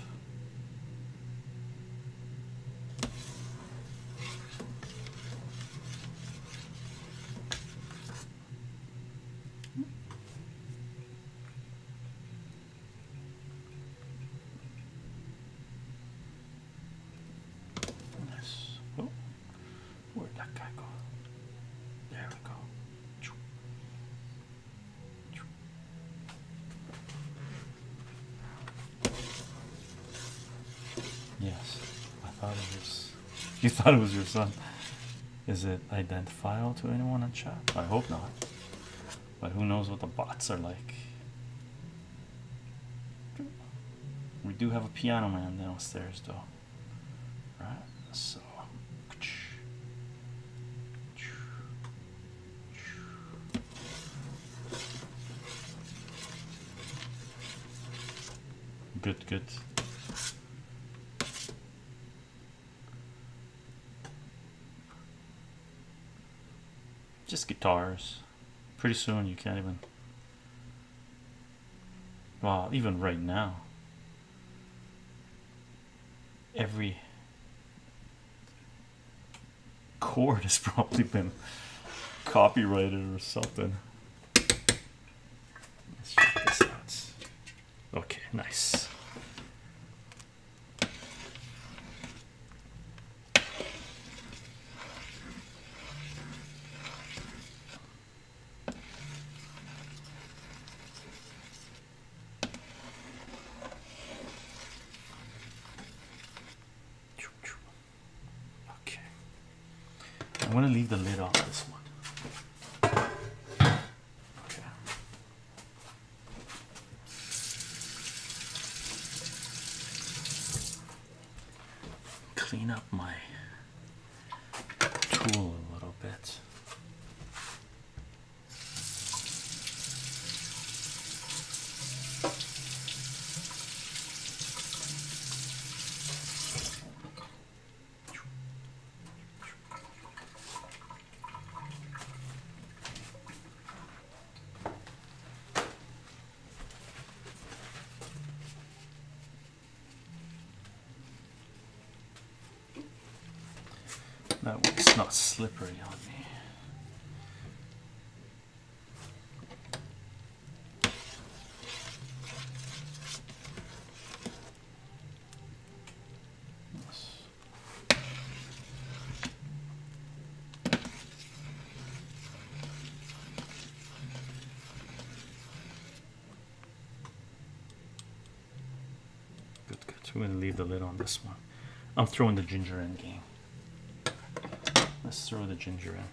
Yes, I thought it was. You thought it was your son. Is it identifiable to anyone in chat? I hope not. But who knows what the bots are like. We do have a piano man downstairs though. Right? So good, good. Just guitars. Pretty soon you can't even, well, even right now, every chord has probably been copyrighted or something. Let's check this out. Okay, nice. I'm going to leave the lid off this one. Okay. Clean up my tool a little bit. That way it's not slippery on me. Yes. Good, good. We're going to leave the lid on this one. I'm throwing the ginger in, gang. Let's throw the ginger in.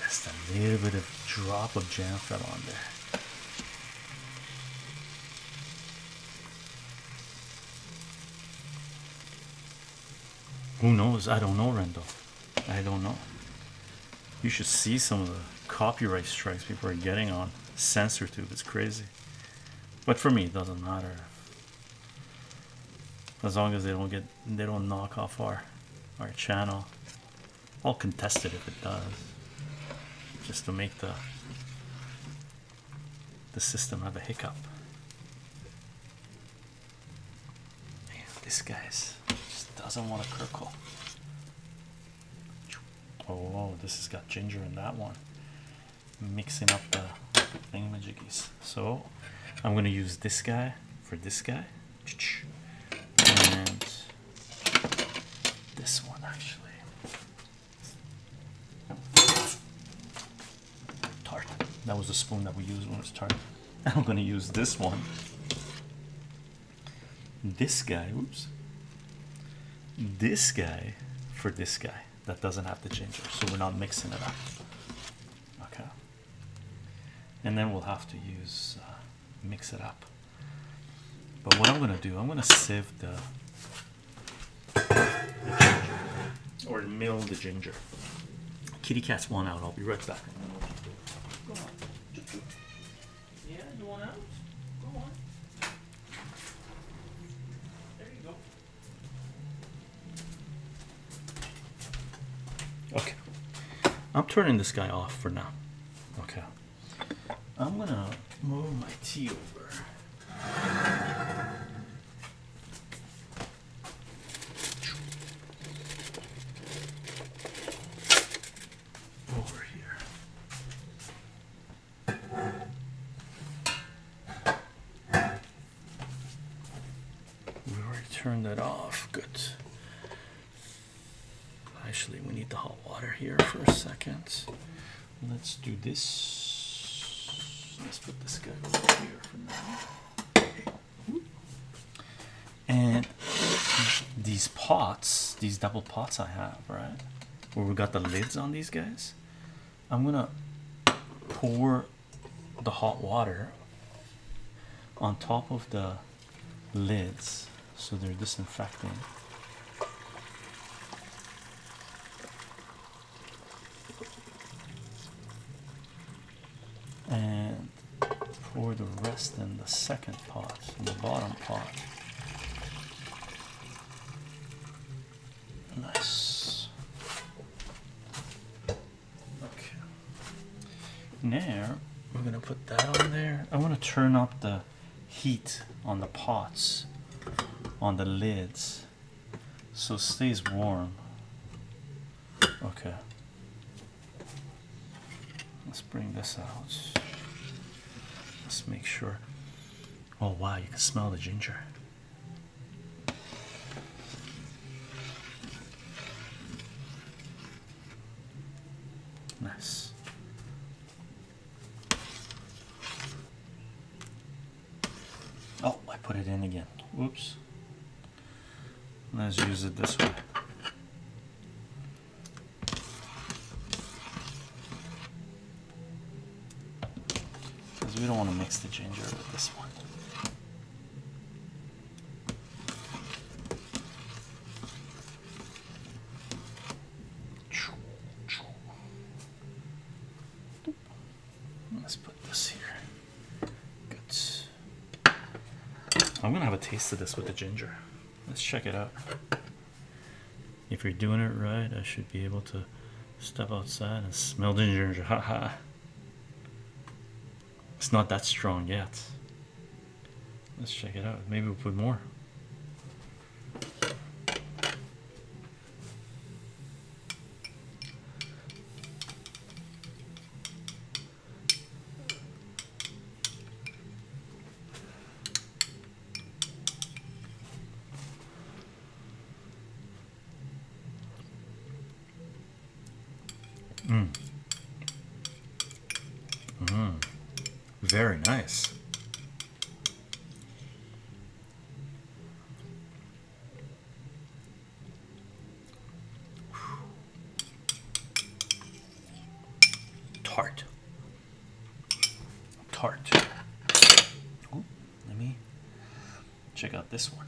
Just a little bit of drop of jam fell on there. Who knows? I don't know, Rendo. I don't know. You should see some of the copyright strikes people are getting on CensorTube. It's crazy. But for me, it doesn't matter. As long as they don't knock off our channel. I'll contest it if it does. Just to make the system have a hiccup. Man, this guy's just doesn't want to curdle. Oh, this has got ginger in that one. Mixing up the thingamajiggies. So I'm going to use this guy for this guy. And this one actually. Tart. That was the spoon that we used when it was tart. I'm going to use this one. This guy, oops. This guy for this guy that doesn't have the ginger, so we're not mixing it up. Okay. And then we'll have to use mix it up. But what I'm going to do, I'm going to sieve the ginger, or mill the ginger. Kitty cat's one out. I'll be right back. Go on. Yeah, you want out? Go on. There you go. Okay. I'm turning this guy off for now. Okay. I'm gonna move my tea over. Over here. We already turned that off. Good. Actually, we need the hot water here for a second. Let's do this. Let's put this guy over here for now. And these pots, these double pots I have, right, where we got the lids on these guys, I'm gonna pour the hot water on top of the lids so they're disinfecting. And pour the rest in the second pot, in the bottom pot. Nice. Okay. Now we're gonna put that on there. I want to turn up the heat on the pots, on the lids, so it stays warm. Okay. Let's bring this out. Let's make sure. Oh wow, you can smell the ginger. Nice. Oh, I put it in again. Whoops. Let's use it this way. We don't want to mix the ginger with this one. Let's put this here. Good. I'm gonna have a taste of this with the ginger. Let's check it out. If you're doing it right, I should be able to step outside and smell the ginger. Haha. It's not that strong yet. Let's check it out. Maybe we'll put more. Very nice. tart. Tart. Ooh, let me check out this one.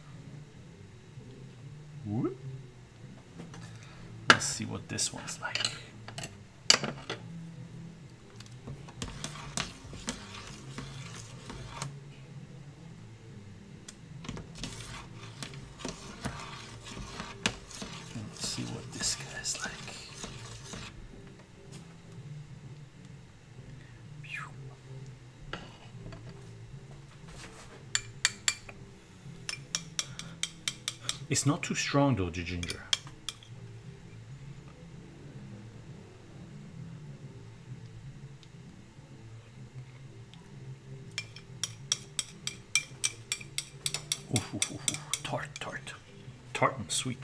Whoop. Let's see what this one's like. Let's see what this guy's like. It's not too strong though, the ginger. Oof, oof, oof, oof. Tart and sweet.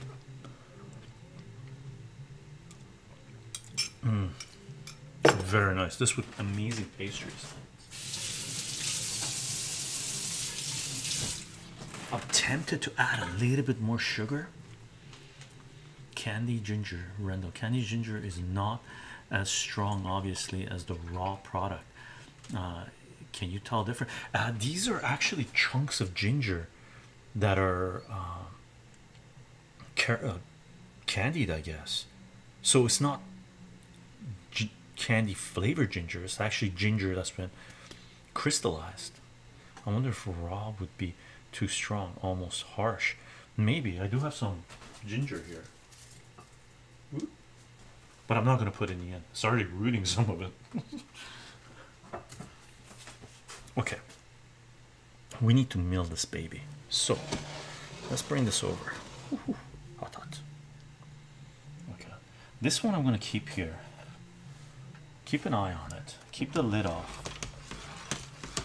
Very nice. This with amazing pastries. I'm tempted to add a little bit more sugar. Candy ginger, Rendell. Candy ginger is not as strong, obviously, as the raw product. Can you tell different? These are actually chunks of ginger that are candied, I guess. So it's not candy flavored ginger. It's actually ginger that's been crystallized. I wonder if raw would be too strong, almost harsh. Maybe. I do have some ginger here, but I'm not going to put any in. It's already rooting some of it. Okay, we need to mill this baby, so let's bring this over. Hot. Okay, this one I'm going to keep here. Keep an eye on it, keep the lid off.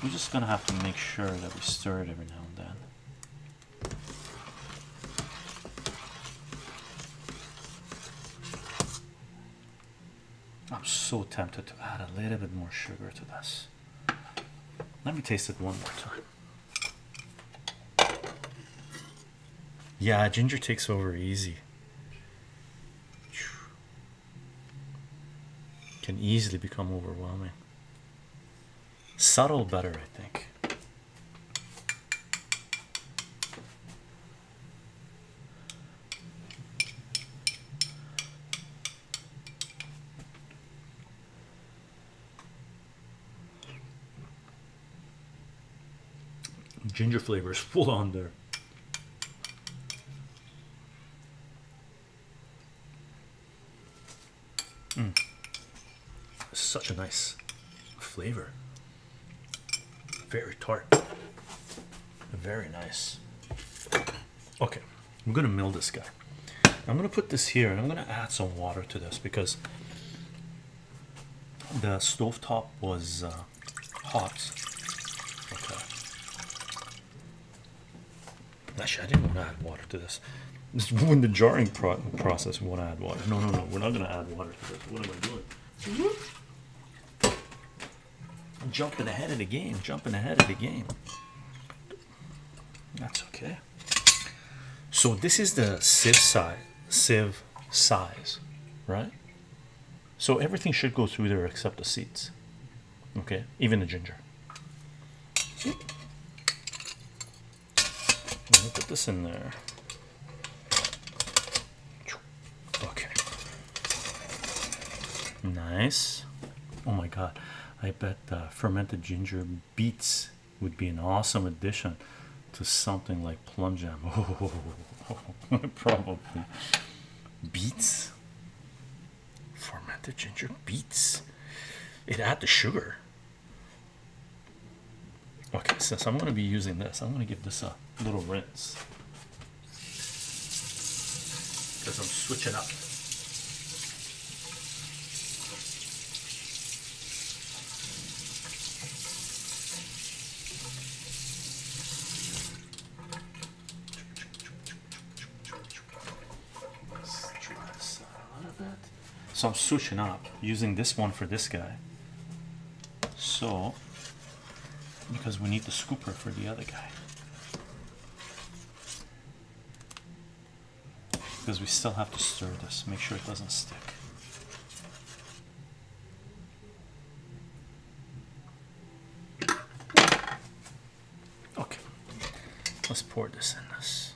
We're just gonna have to make sure that we stir it every now and then. I'm so tempted to add a little bit more sugar to this. Let me taste it one more time. Yeah, ginger takes over easy. Can easily become overwhelming. Subtle better, I think. Ginger flavor is full on there. Such a nice flavor. Very tart. Very nice. Okay, I'm gonna mill this guy. I'm gonna put this here and I'm gonna add some water to this because the stovetop was hot. Okay. Actually, I didn't want to add water to this. This is when the jarring process, we want to add water. No, we're not gonna add water to this. What am I doing? I'm jumping ahead of the game. That's okay. So this is the sieve size, right? So everything should go through there except the seeds. Okay, even the ginger. Let me put this in there. Okay. Nice. Oh my god. I bet fermented ginger beets would be an awesome addition to something like plum jam. Oh, probably. Beets? Fermented ginger beets? It add the sugar. Okay, since I'm going to be using this, I'm going to give this a little rinse. Because I'm switching up. So I'm switching up, using this one for this guy. So, because we need the scooper for the other guy. Because we still have to stir this, make sure it doesn't stick. Let's pour this in this.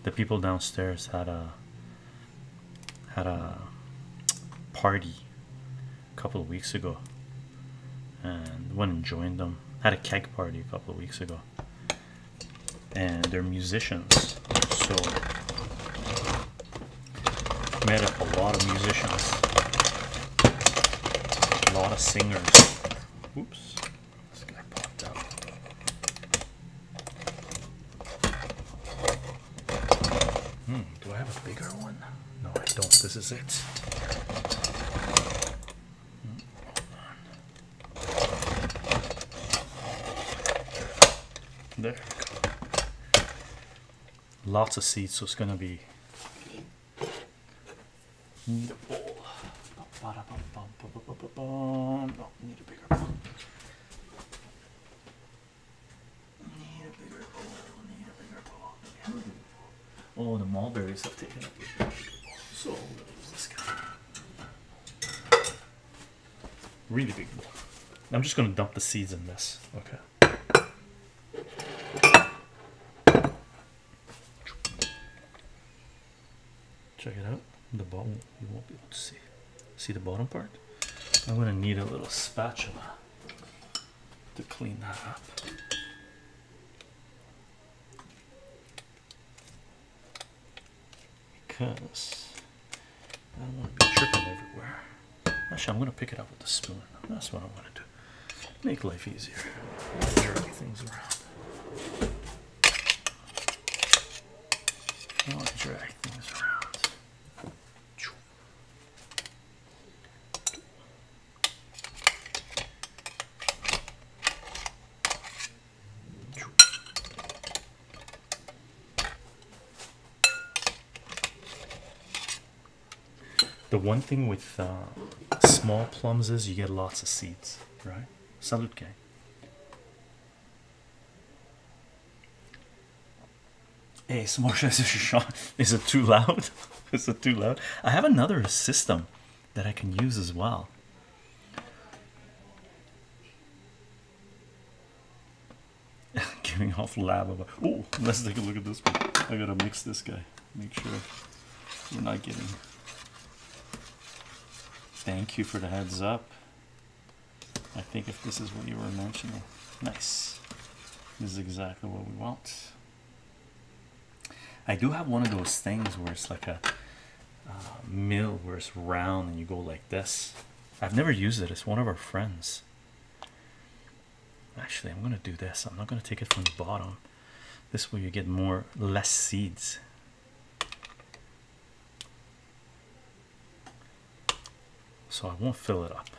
The people downstairs had a party a couple of weeks ago, and went and joined them. Had a keg party a couple of weeks ago, and they're musicians, so met up a lot of musicians, a lot of singers. Oops, this guy popped out. Do I have a bigger one? No, I don't. This is it. There we go. Lots of seeds, so it's gonna be. Need a bowl. No, need a bigger bowl. Need a bigger bowl. Need a bigger bowl. Oh, the mulberries have taken up. So I'm gonna use this guy. Really big bowl. I'm just gonna dump the seeds in this. Okay. Check it out. The bottom, you won't be able to see. See the bottom part? I'm gonna need a little spatula to clean that up. Because I don't want to be tripping everywhere. Actually, I'm gonna pick it up with a spoon. That's what I'm gonna do. Make life easier. Drag things around. I'll drag things around. The one thing with small plums is you get lots of seeds, right? Salute, gang. Hey, some more shot. Is it too loud? Is it too loud? I have another system that I can use as well. Giving off lava. Oh, let's take a look at this one. I gotta mix this guy. Make sure we're not getting. Thank you for the heads up. I think if this is what you were mentioning, nice. This is exactly what we want. I do have one of those things where it's like a mill where it's round and you go like this. I've never used it. It's one of our friends. Actually, I'm gonna do this. I'm not gonna take it from the bottom. This way you get less seeds. So I won't fill it up.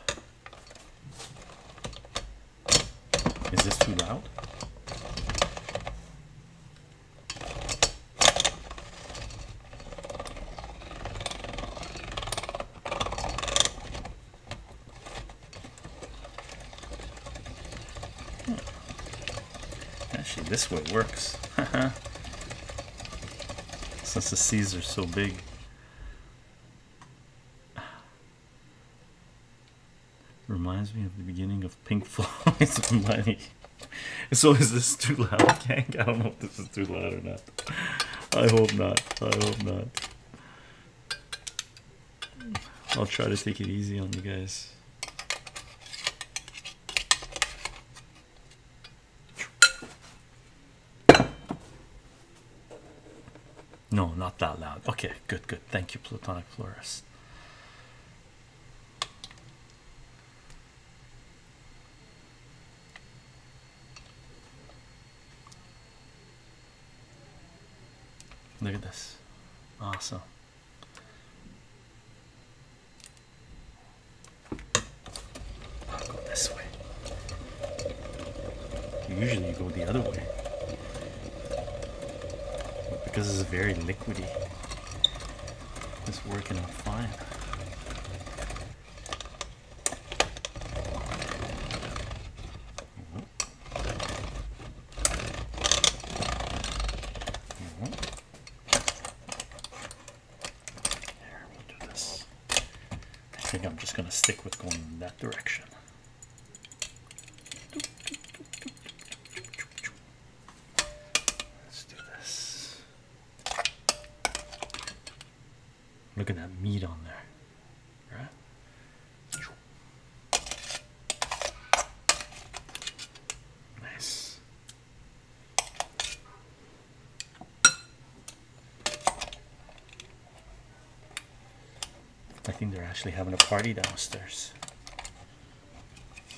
Is this too loud? Actually, this way works. Since the seeds are so big. Reminds me of the beginning of Pink Floyd's Money. So is this too loud, gang? I don't know if this is too loud or not. I hope not. I hope not. I'll try to take it easy on you guys. No, not that loud. Okay, good, good. Thank you, Platonic Florist. Look at this. Awesome. I'll go this way. Usually you go the other way. But because it's very liquidy, it's working out fine. think I'm just gonna stick with going in that direction. Let's do this. Look at that meat on there, right? Nice. I think they're actually having a party downstairs.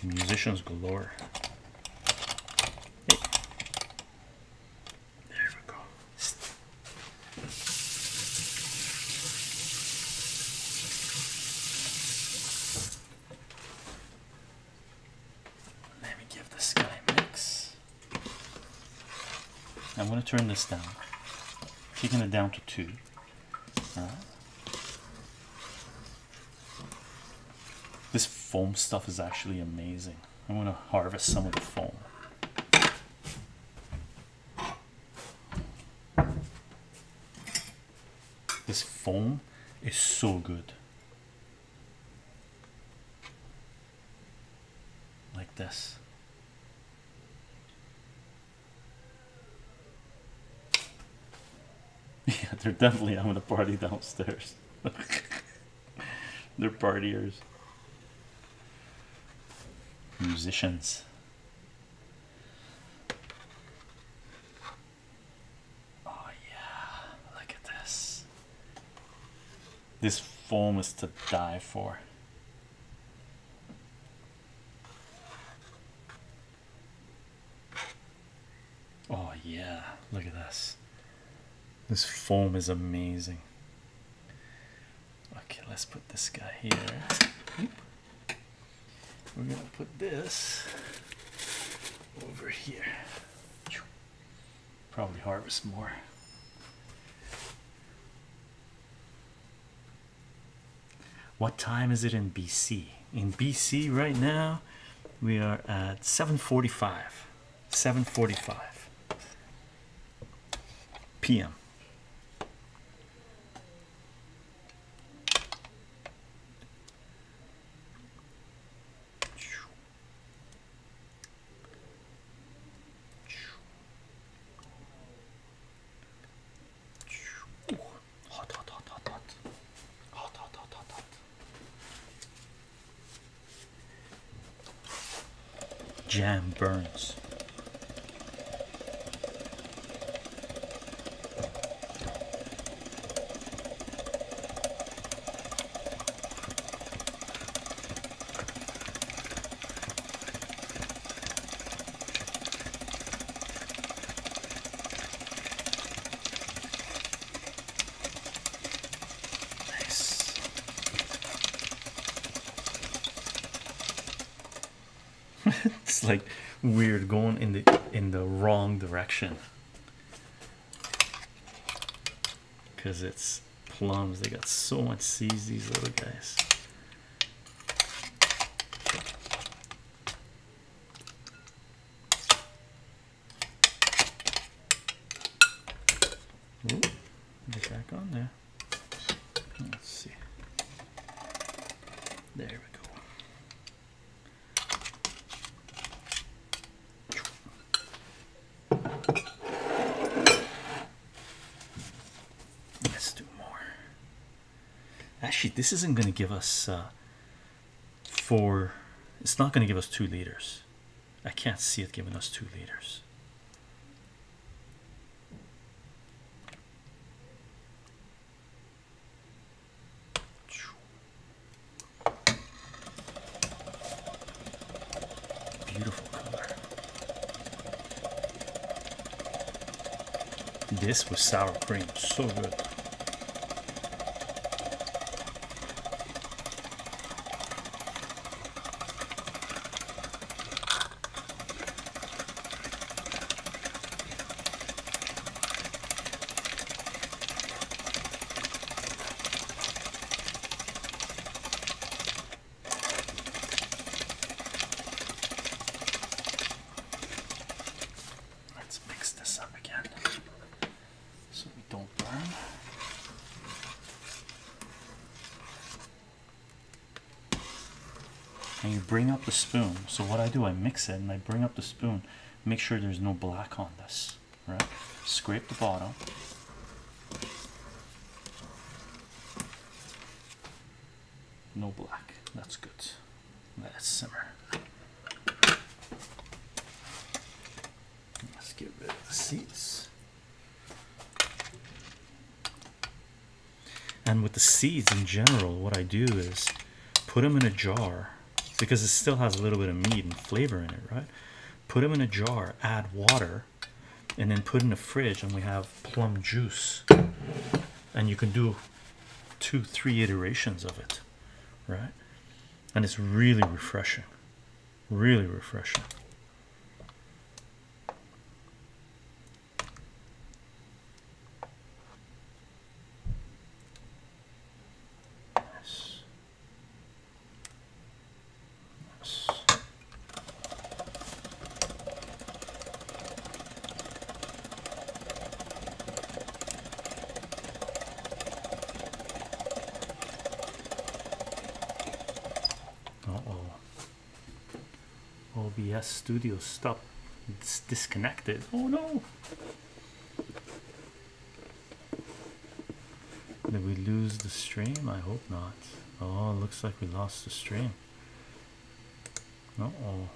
Musicians galore. Hey. There we go. Let me give this guy a mix. I'm going to turn this down. Taking it down to 2. This foam stuff is actually amazing. I'm going to harvest some of the foam. This foam is so good. Like this. Yeah, they're definitely having a party downstairs. They're partiers. Musicians. Oh yeah, look at this. This foam is to die for. Oh yeah, look at this. This foam is amazing. Okay, let's put this guy here. We're gonna put this over here. Probably harvest more. What time is it in BC? In BC right now we are at 7:45. 7:45 p.m. Jam burns. It's like weird going in the wrong direction because it's plums. They got so much seeds, these little guys. Ooh, get back on there. Let's see. There we go. Actually, this isn't going to give us it's not going to give us 2 liters. I can't see it giving us 2 liters. Beautiful color. This with sour cream, so good. and you bring up the spoon. So what I do, I mix it and I bring up the spoon, make sure there's no black on this, right? Scrape the bottom. No black. That's good. Let it simmer. Let's get rid of the seeds. And with the seeds in general, what I do is put them in a jar, because it still has a little bit of meat and flavor in it, right? Put them in a jar, add water, and then put in the fridge, and we have plum juice. And you can do 2-3 iterations of it, right? And it's really refreshing. Really refreshing. Nice. Nice. OBS Studio stop. It's disconnected. Oh no! Did we lose the stream? I hope not. Oh, looks like we lost the stream. Uh-oh.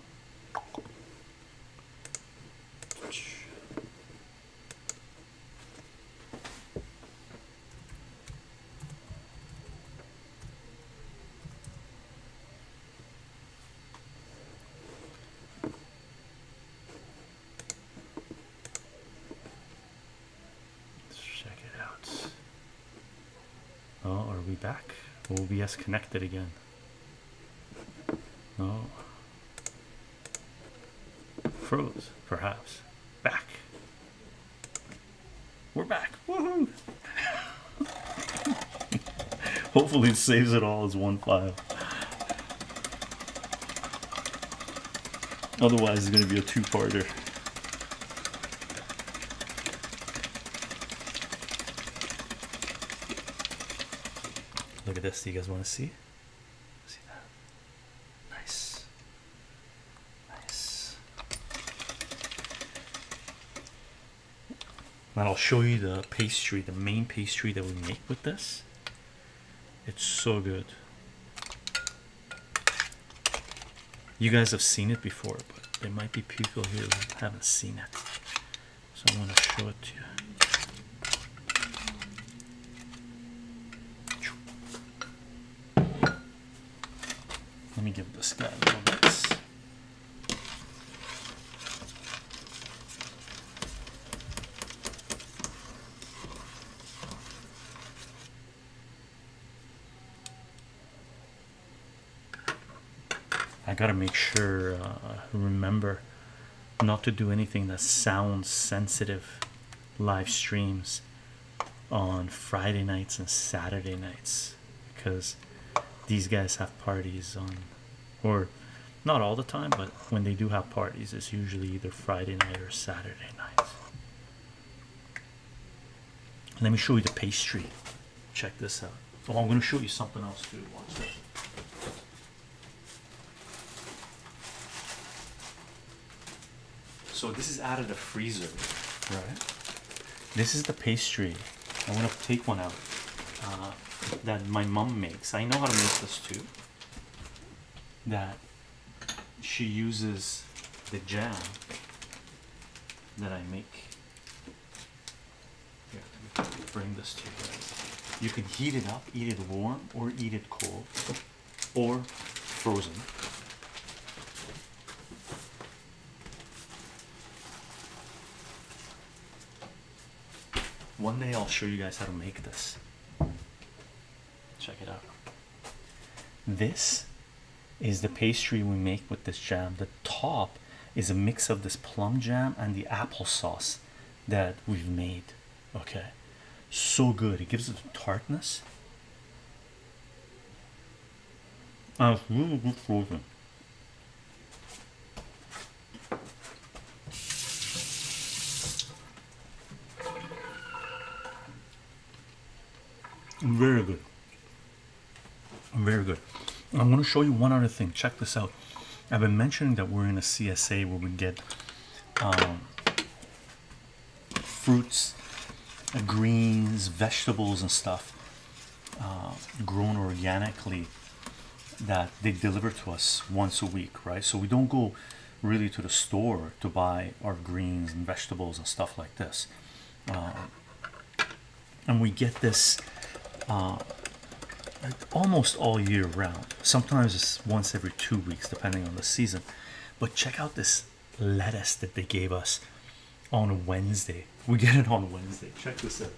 Back. OBS connected again. No. Froze, perhaps. Back. We're back. Woohoo! Hopefully it saves it all as one file. Otherwise it's going to be a two-parter. Look at this. Do you guys want to see? See that? Nice. Nice. And I'll show you the pastry, the main pastry that we make with this. It's so good. You guys have seen it before, but there might be people here who haven't seen it. So I'm going to show it to you. Let me give this guy a little bit. I gotta make sure, remember not to do anything that sounds sensitive live streams on Friday nights and Saturday nights, because these guys have parties on, or not all the time, but when they do have parties, it's usually either Friday night or Saturday night. Let me show you the pastry. Check this out. Oh, I'm going to show you something else too. Watch this. So this is out of the freezer, right? This is the pastry. I'm going to take one out. That my mom makes. I know how to make this too. That she uses the jam that I make. Here, let me bring this to you guys. You can heat it up, eat it warm, or eat it cold, or frozen. One day I'll show you guys how to make this. Check it out. This is the pastry we make with this jam. The top is a mix of this plum jam and the applesauce that we've made. Okay, so good. It gives it a tartness. It's really good frozen. Very good. Very good. I'm going to show you one other thing. Check this out. I've been mentioning that we're in a CSA where we get fruits, greens, vegetables, and stuff grown organically that they deliver to us once a week, right? So we don't go really to the store to buy our greens and vegetables and stuff like this, and we get this almost all year round. Sometimes it's once every 2 weeks depending on the season. But check out this lettuce that they gave us on a Wednesday. We get it on Wednesday. Check this out.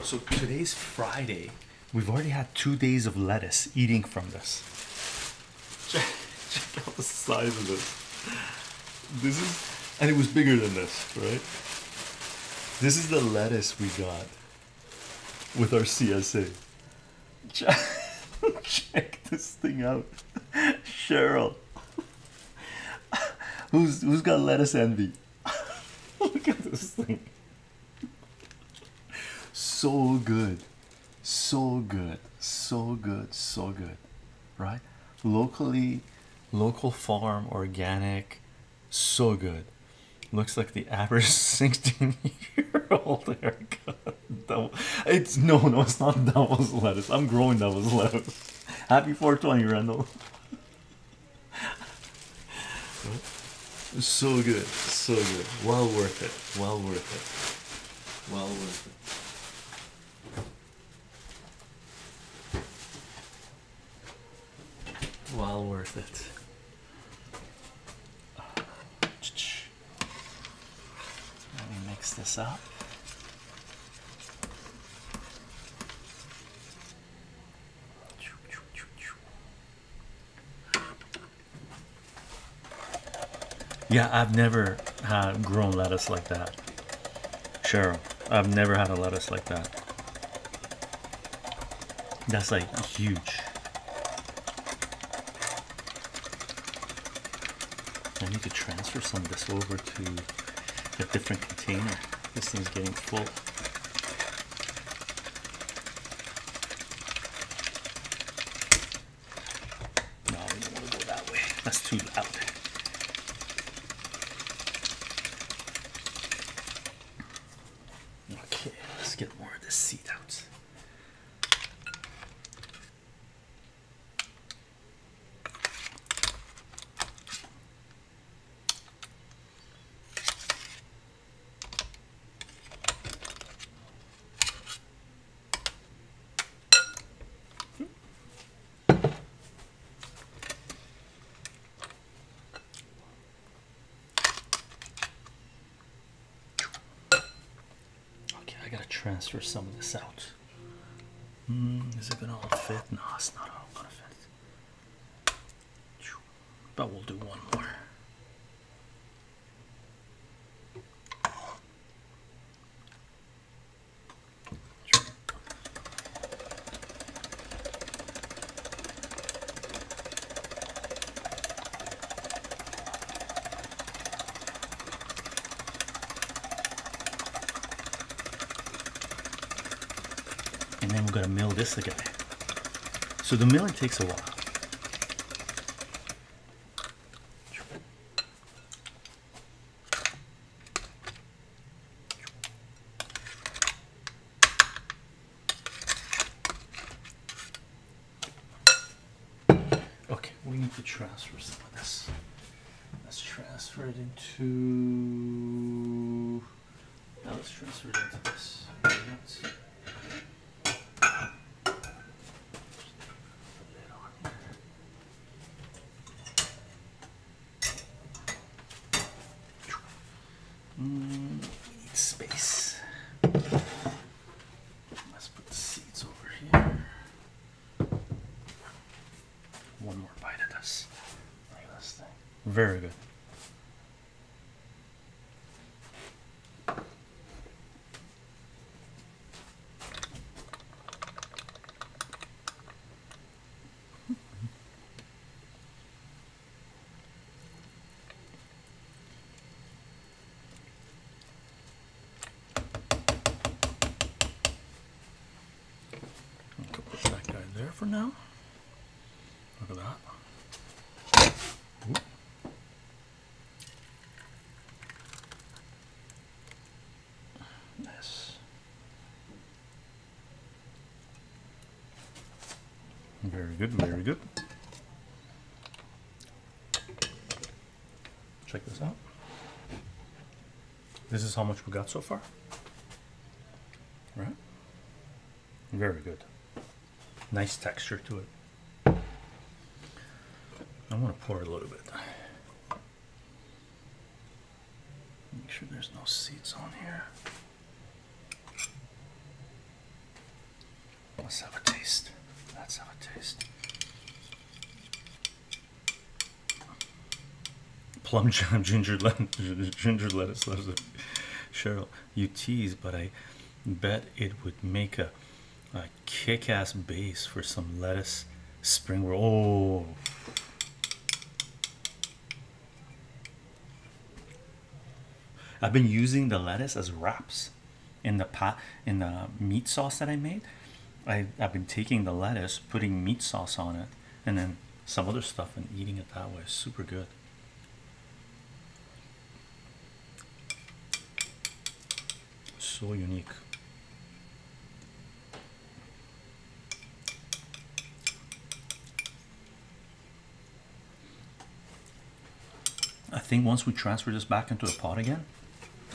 So today's Friday. We've already had 2 days of lettuce eating from this. Check out the size of this. This is, and it was bigger than this, right? This is the lettuce we got with our CSA. Check this thing out. Cheryl. Who's got lettuce envy? Look at this thing. So good. So good. So good. So good. Right? Local farm, organic, so good. Looks like the average 16-year-old haircut. It's no, it's not devil's lettuce. I'm growing devil's lettuce. Happy 420, Randall. So good, so good. Well worth it. Well worth it. Well worth it. Well worth it. Let me mix this up. Yeah, I've never had grown lettuce like that, Cheryl. I've never had a lettuce like that. That's like huge. I need to transfer some of this over to a different container. This thing's getting full. No, we don't want to go that way. That's too loud. Okay, let's get more of this seed out. Transfer some of this out. Is it gonna all fit? No, it's not all gonna fit. But we'll do one more. And then we're going to mill this again. So the milling takes a while. Okay, we need to transfer some of this. Let's transfer it into... Now let's transfer it into this. Need space. Let's put the seeds over here. One more bite of this. Look at this thing. Very good. for now. Look at that. Ooh. Nice. Very good, very good. Check this out. This is how much we got so far. Right? Very good. Nice texture to it. I want to pour a little bit. Make sure there's no seeds on here. Let's have a taste. Let's have a taste. Plum jam, ginger lettuce. Cheryl, you tease, but I bet it would make a kick-ass base for some lettuce spring roll. Oh. I've been using the lettuce as wraps in the meat sauce that I made. I've been taking the lettuce, putting meat sauce on it, and then some other stuff and eating it that way. Super good. So unique. I think once we transfer this back into the pot again,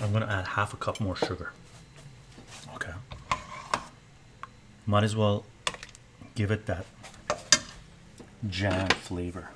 I'm gonna add half a cup more sugar. Okay. Might as well give it that jam flavor.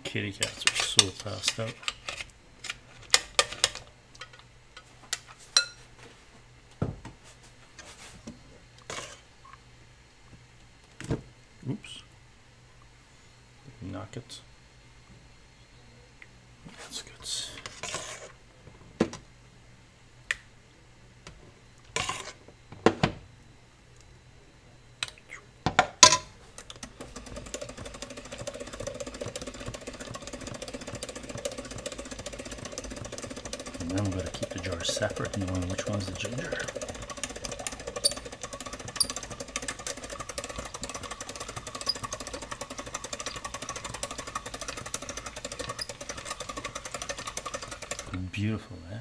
Kitty cats are so passed out. Oops. Knock it. That's good. And then we're going to keep the jars separate, knowing which one's the ginger. Beautiful, eh?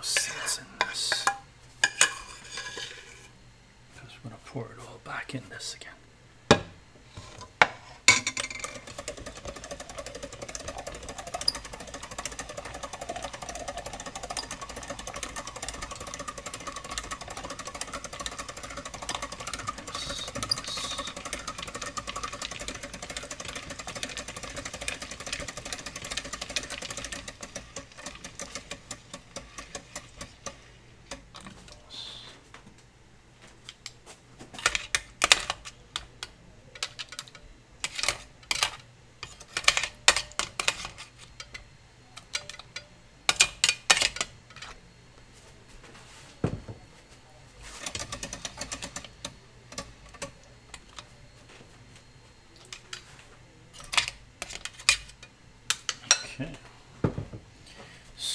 Seeds in this, because we're going to pour it all back in this again.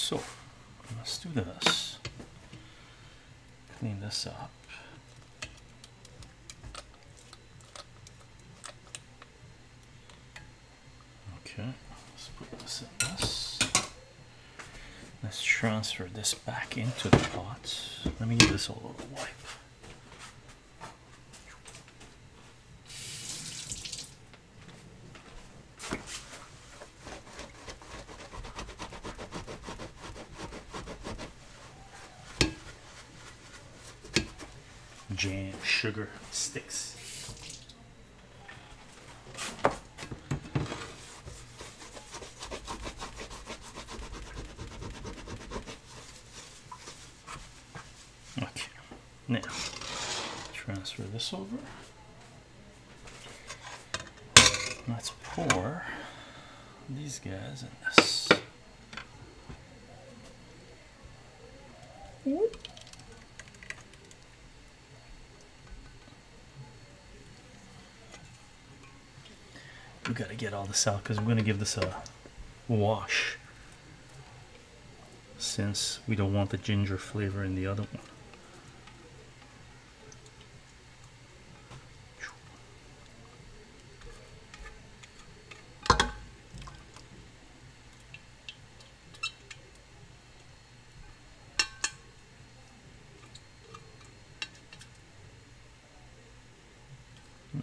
So let's do this. Clean this up. Okay, let's put this in this. Let's transfer this back into the pot. Let me give this a little wipe. Jam, sugar, sticks. Okay, now transfer this over. Let's pour these guys in this. We gotta get all this out because we're gonna give this a wash, since we don't want the ginger flavor in the other one.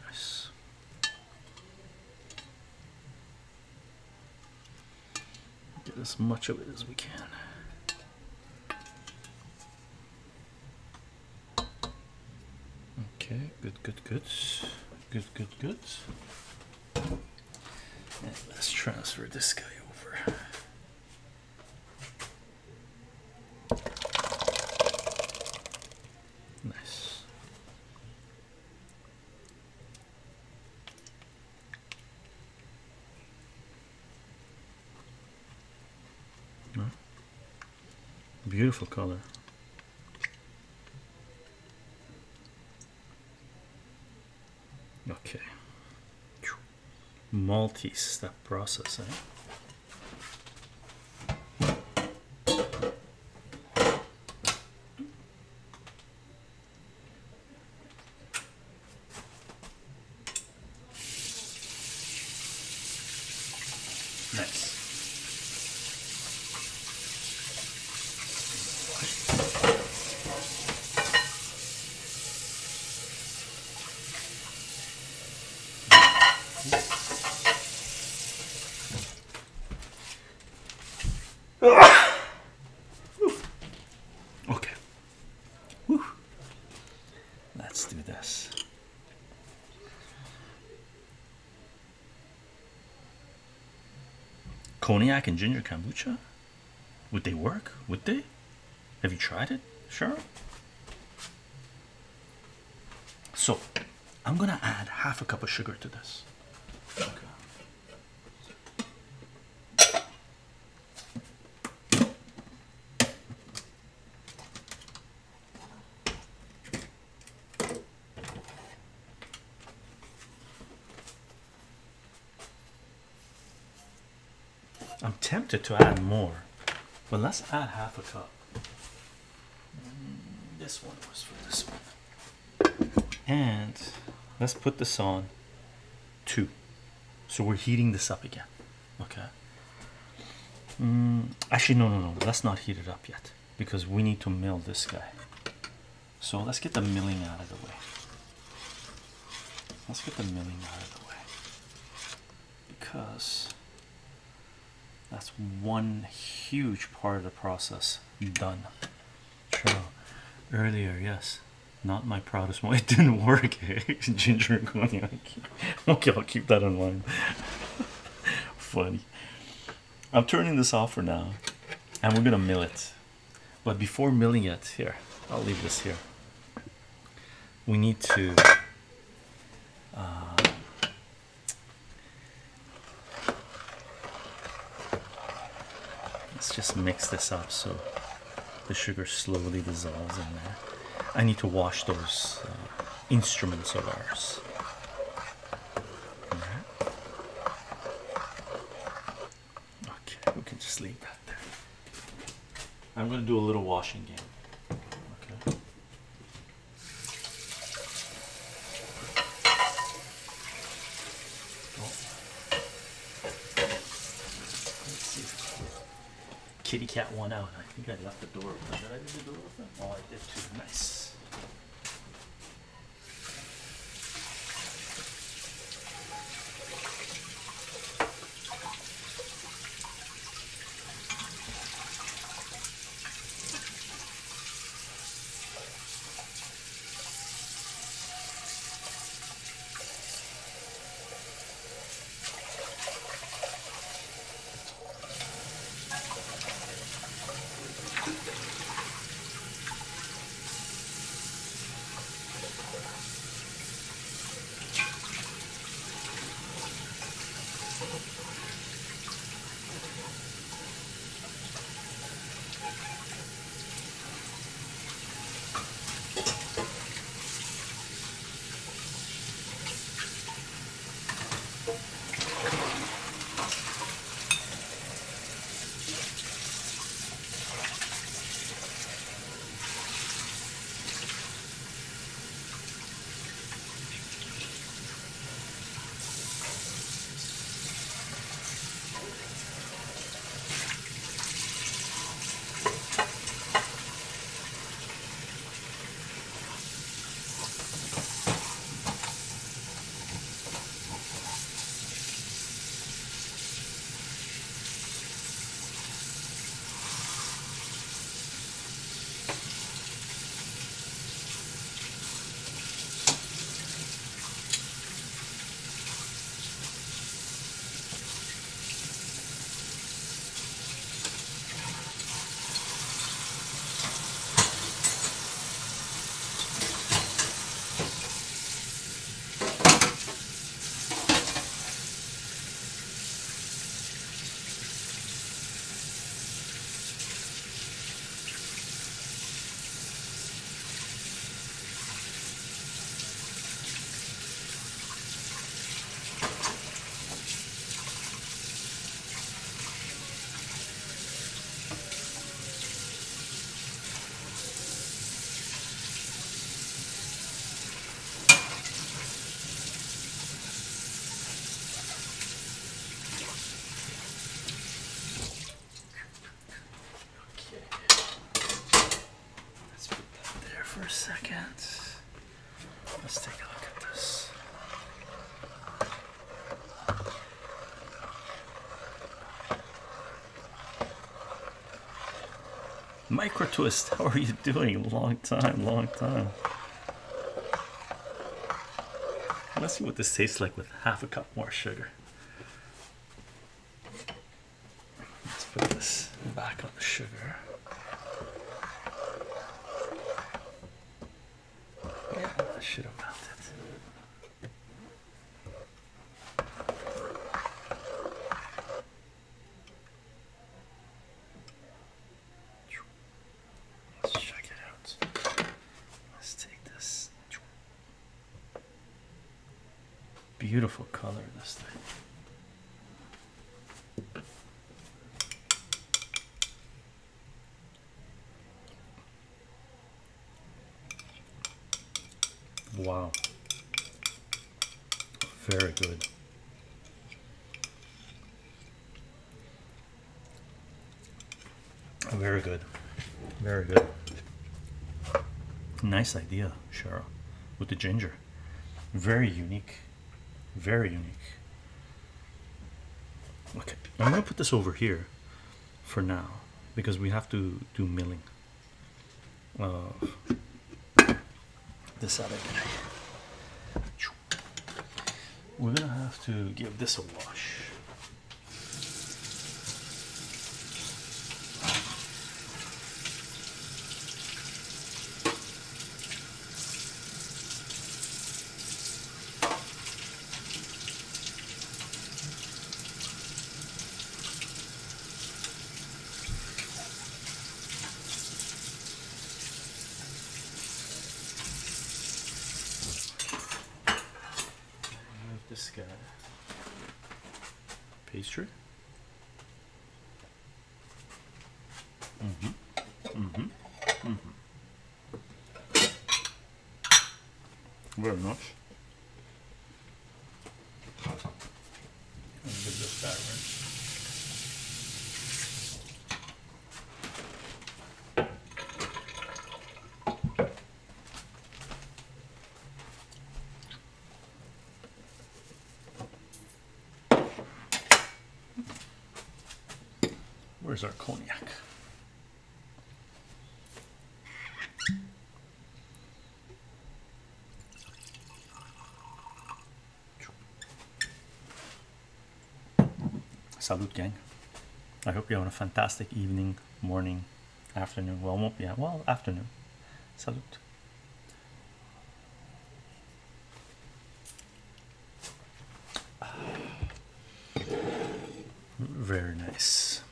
Nice. Get as much of it as we can. Okay, good. And let's transfer this guy over. Nice. Beautiful color. Okay. Multi-step process, eh? Nice. Okay. Whew. Let's do this. Cognac and ginger kombucha? Would they work? Would they? Have you tried it? Sure. So, I'm gonna add half a cup of sugar to this. Okay. I'm tempted to add more, but let's add half a cup. This one was for this one. And let's put this on 2. So we're heating this up again. Okay. Actually, no. Let's not heat it up yet because we need to mill this guy. So let's get the milling out of the way. Let's get the milling out of the way because that's one huge part of the process done. Sure. Earlier, yes, not my proudest moment. It didn't work. Ginger and cognac. Okay, I'll keep that in mind. Funny. I'm turning this off for now, and we're gonna mill it. But before milling it, here, I'll leave this here. We need to let's just mix this up so the sugar slowly dissolves in there. I need to wash those instruments of ours. Right. Okay, we can just leave that there. I'm gonna do a little washing game. Okay. Let's see. Kitty cat won out. I think I left the door open. Did I leave the door open? Oh, I did too. Nice. For a second, let's take a look at this. Micro twist, how are you doing? Long time, long time. Let's see what this tastes like with half a cup more sugar. Let's put this back on the sugar. Yeah, that should have melted. Let's check it out. Let's take this. Beautiful color, this thing. Wow, very good. Very good, very good. Nice idea, Cheryl, with the ginger. Very unique, very unique. Okay, I'm gonna put this over here for now because we have to do milling. This other guy. We're gonna have to give this a wash. This guy, pastry. Very nice. Let me give this guy a rinse. Where's our cognac? Salute, gang. I hope you're having a fantastic evening, morning, afternoon. Well, won't be, well, afternoon. Salute. Very nice.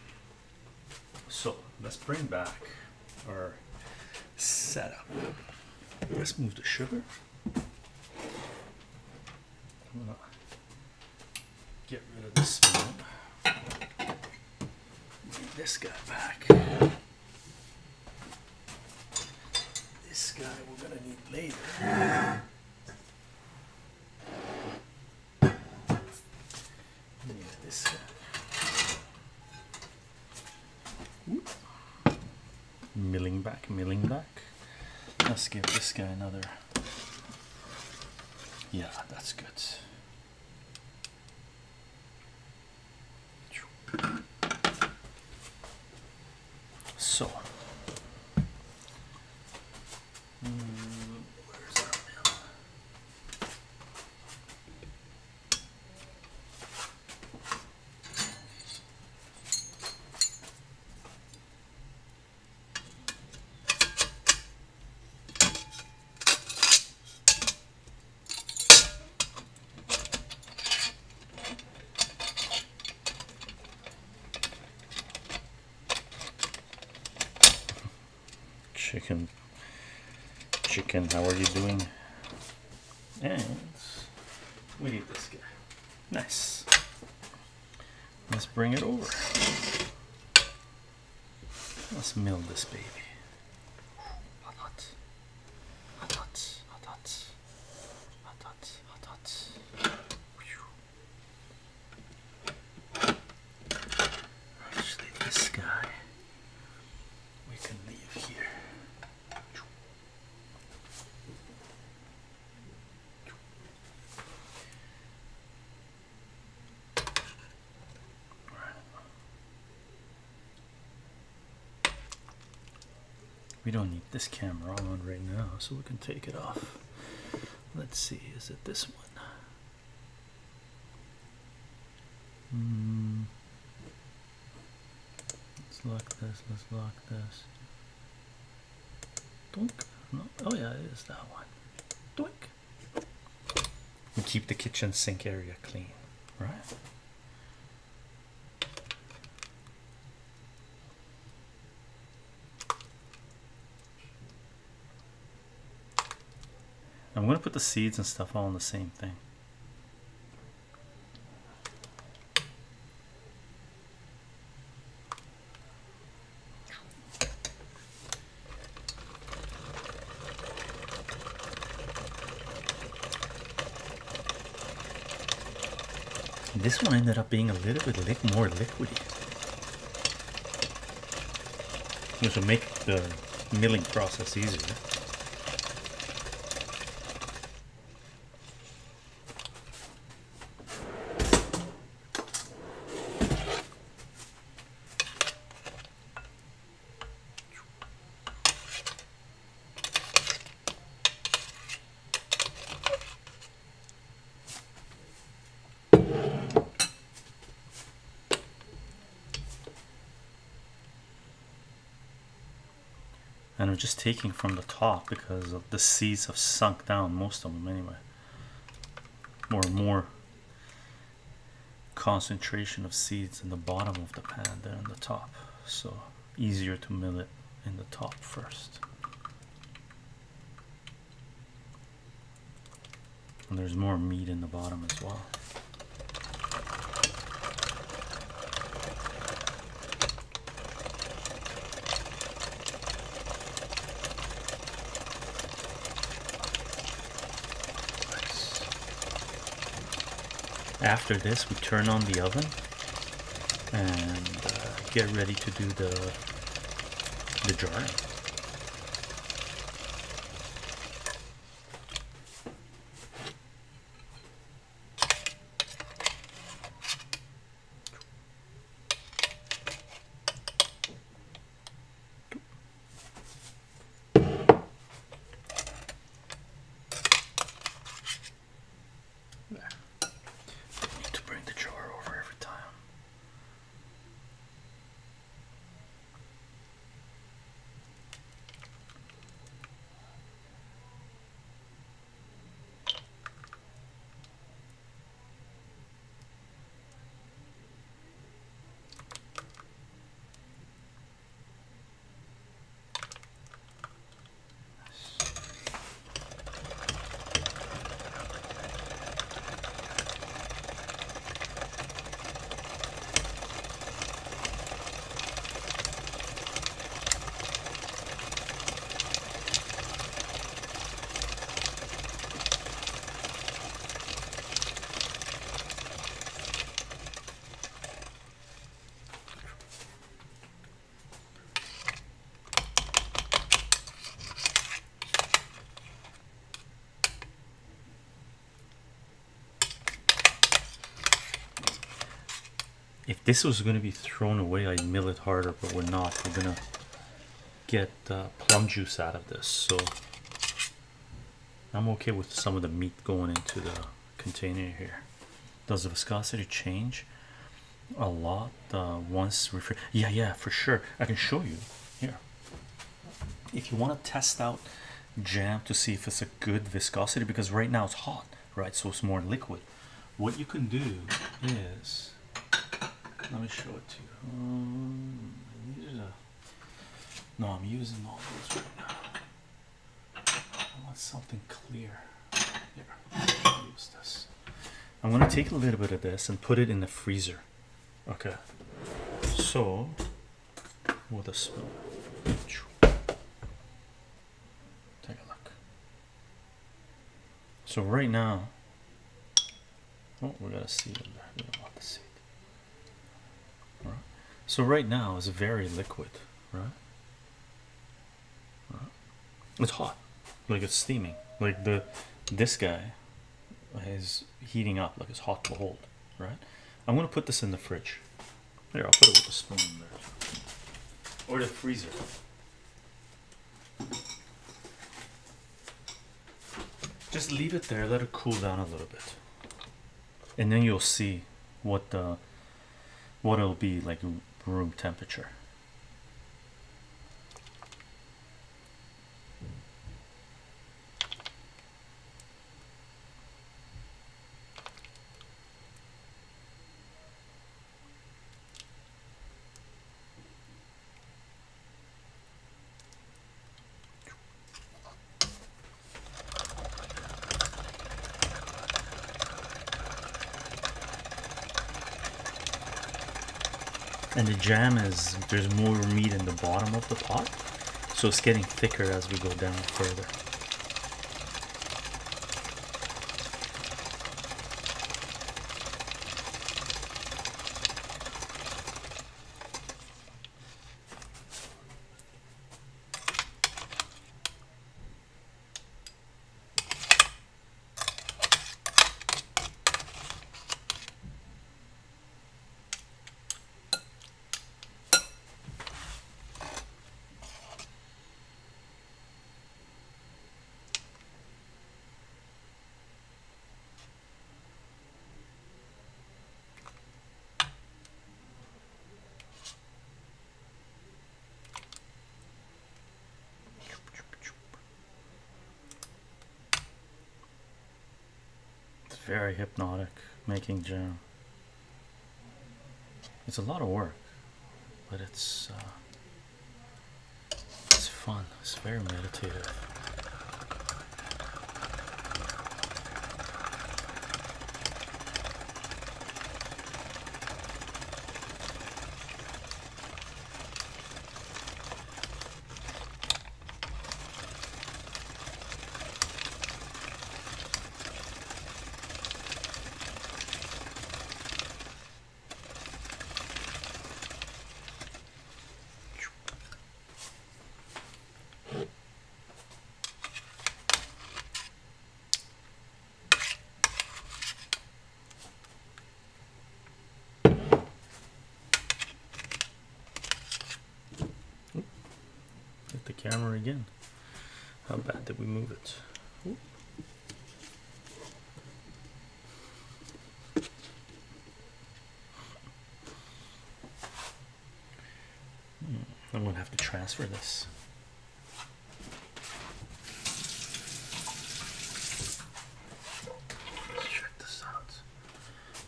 So let's bring back our setup. Let's move the sugar. I'm gonna get rid of this one. Bring this guy back. This guy we're gonna need later. Need this guy. Milling back, milling back. Let's give this guy another. Yeah, that's good. So, where's our mill? Chicken, how are you doing? And we need this guy. Nice. Let's bring it over. Let's mill this baby. Hot, hot. Hot, hot. Hot, hot. Hot, hot. Hot, hot. Actually, this guy we can leave here. We don't need this camera on right now, so we can take it off. Let's see, is it this one? Let's lock this, let's lock this. Doink. No. Oh yeah, it is that one. Doink. We keep the kitchen sink area clean, right? I'm going to put the seeds and stuff all in the same thing. This one ended up being a little bit more liquidy, which will make the milling process easier. And I'm just taking from the top because of the seeds have sunk down, most of them anyway. More concentration of seeds in the bottom of the pan than in the top, so easier to mill it in the top first. And there's more meat in the bottom as well. After this, we turn on the oven and get ready to do the jarring. If this was going to be thrown away, I'd mill it harder, but we're not. We're going to get plum juice out of this, so I'm okay with some of the meat going into the container here. Does the viscosity change a lot once yeah, for sure. I can show you here. If you want to test out jam to see if it's a good viscosity, because right now it's hot, right? So it's more liquid. What you can do is, let me show it to you. No, I'm using all those right now. I want something clear. Here, I'll use this. I'm going to take a little bit of this and put it in the freezer. Okay. So, with a spoon. Take a look. So right now, oh, we got a seed in there. We don't want the seed. Right. So right now it's very liquid, right? It's hot, like it's steaming. Like this guy is heating up, like it's hot to hold, right? I'm gonna put this in the fridge. Here, I'll put it with a spoon in there, or the freezer. Just leave it there, let it cool down a little bit, and then you'll see what it'll be like room temperature. And the jam is, there's more meat in the bottom of the pot, so it's getting thicker as we go down further. Very hypnotic making jam. It's a lot of work, but it's fun. It's very meditative. camera again. How bad did we move it? Ooh. I'm gonna have to transfer this. Let's check this out.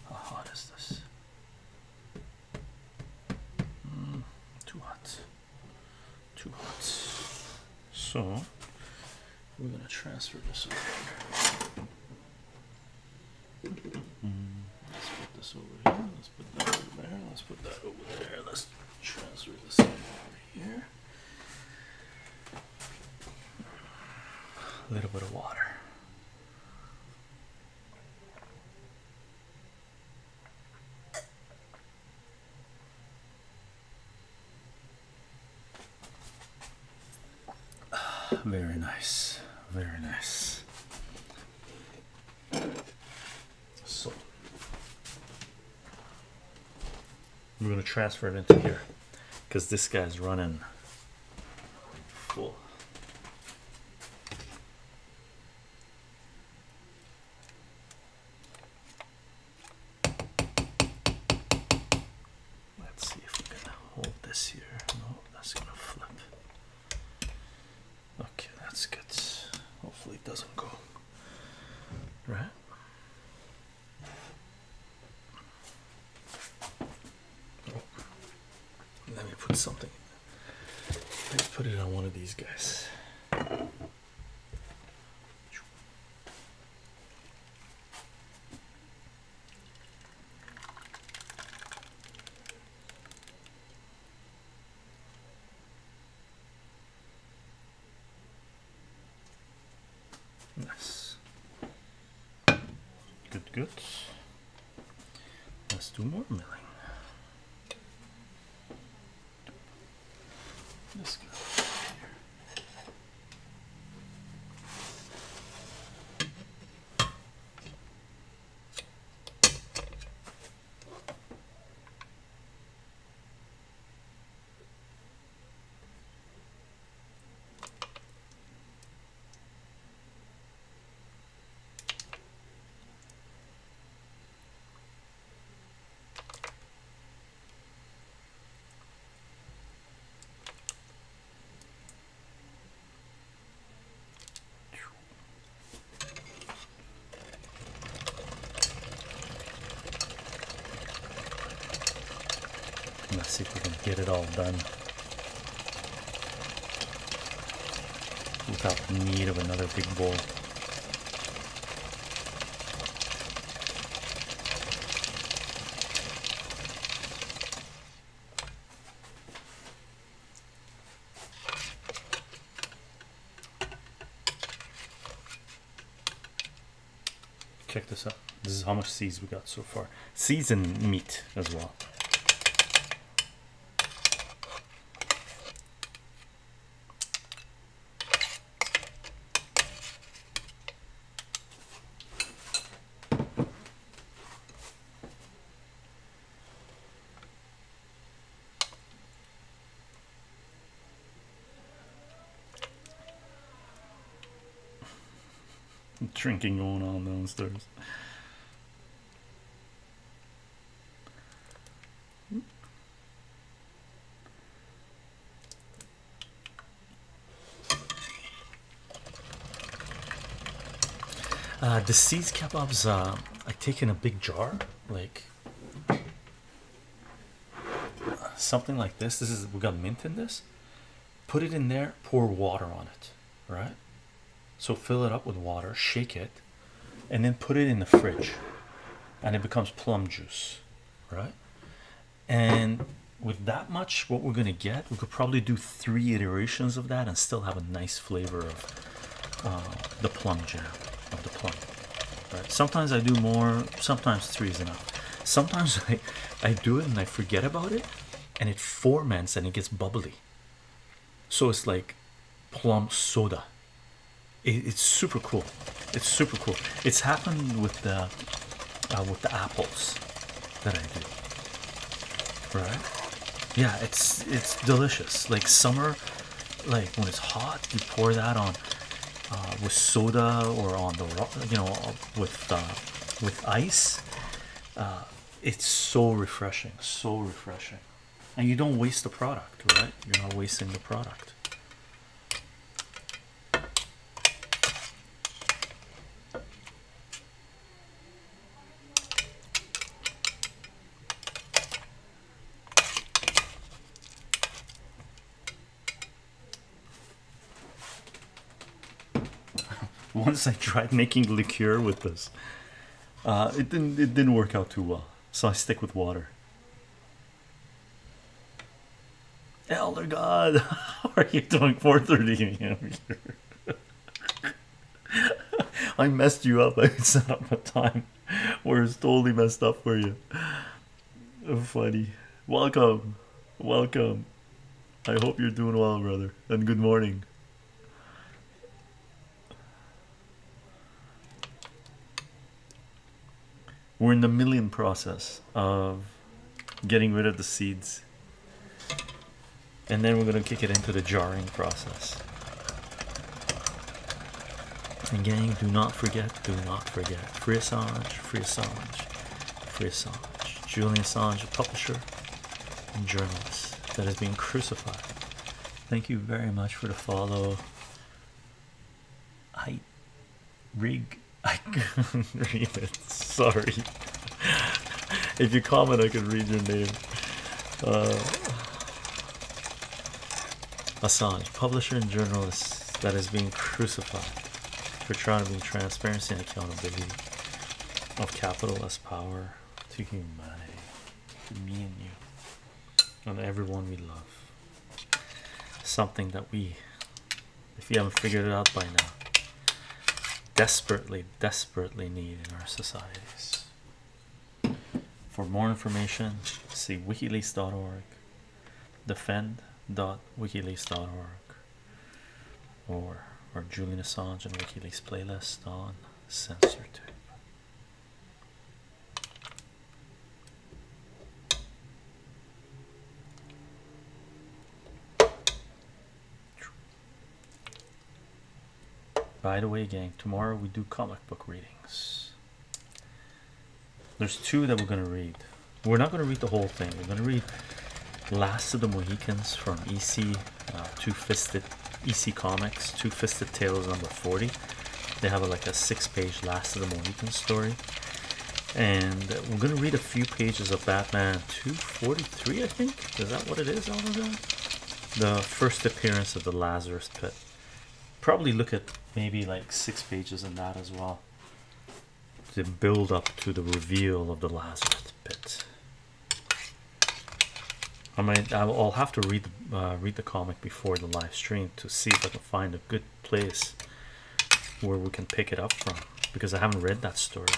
How hot is this? Too hot. Too hot. So we're gonna transfer this over here. Let's put this over here. Let's put that over there. Let's put that over there. Let's transfer this over here. A little bit of water. Very nice, very nice. So we're going to transfer it into here because this guy's running full. Let's see if we can hold this here. No, that's going to flip. Okay, that's good. Hopefully it doesn't go. Right? Oh. Let me put something. Let's put it on one of these guys. Nice. Good, good. Let's do more milling. This guy here. Let's see if we can get it all done without the need of another big bowl. Check this out. This is how much seeds we got so far. Seeds and meat as well. Drinking going on downstairs. The seeds kebabs, I take in a big jar, like something like this. This is, we got mint in this. Put it in there, pour water on it, right? So fill it up with water, shake it, and then put it in the fridge, and it becomes plum juice, right? And with that much, what we're gonna get, we could probably do 3 iterations of that and still have a nice flavor of the plum jam, of the plum, right? Sometimes I do more, sometimes 3 is enough. Sometimes I do it and I forget about it, and it ferments and it gets bubbly. So it's like plum soda. It's super cool. It's super cool. It's happened with the apples that I do. Right? Yeah, it's delicious. Like summer like when it's hot, you pour that on with soda or on the with ice. It's so refreshing, so refreshing, and you don't waste the product, right? You're not wasting the product. Once I tried making liqueur with this, it didn't work out too well, so I stick with water. Elder God, how are you doing? 4:30 a.m. here. I messed you up. I set up a time where it's totally messed up for you. Funny. Welcome, welcome. I hope you're doing well, brother, and good morning. We're in the milling process of getting rid of the seeds, and then we're going to kick it into the jarring process. And gang, do not forget, free Assange, free Assange, free Assange. Julian Assange, a publisher and journalist that is being crucified. Thank you very much for the follow. I couldn't read it, sorry. If you comment, I can read your name. Assange, publisher and journalist that is being crucified for trying to bring transparency and accountability of capital as power to humanity, to me and you, and everyone we love. Something that we, if you haven't figured it out by now, desperately need in our societies. For more information, see wikileaks.org, defend.wikileaks.org, or Julian Assange and WikiLeaks playlist on censorship. By the way, gang, tomorrow we do comic book readings. There's two that we're going to read. We're not going to read the whole thing. We're going to read Last of the Mohicans from EC, Two-Fisted EC Comics, Two-Fisted Tales number 40. They have like a 6-page Last of the Mohicans story. And we're going to read a few pages of Batman 243, I think. Is that what it is, Alvin? The first appearance of the Lazarus Pit. Probably look at maybe like 6 pages in that as well, to build up to the reveal of the Lazarus Pit. I'll have to read the comic before the live stream to see if I can find a good place where we can pick it up from, because I haven't read that story.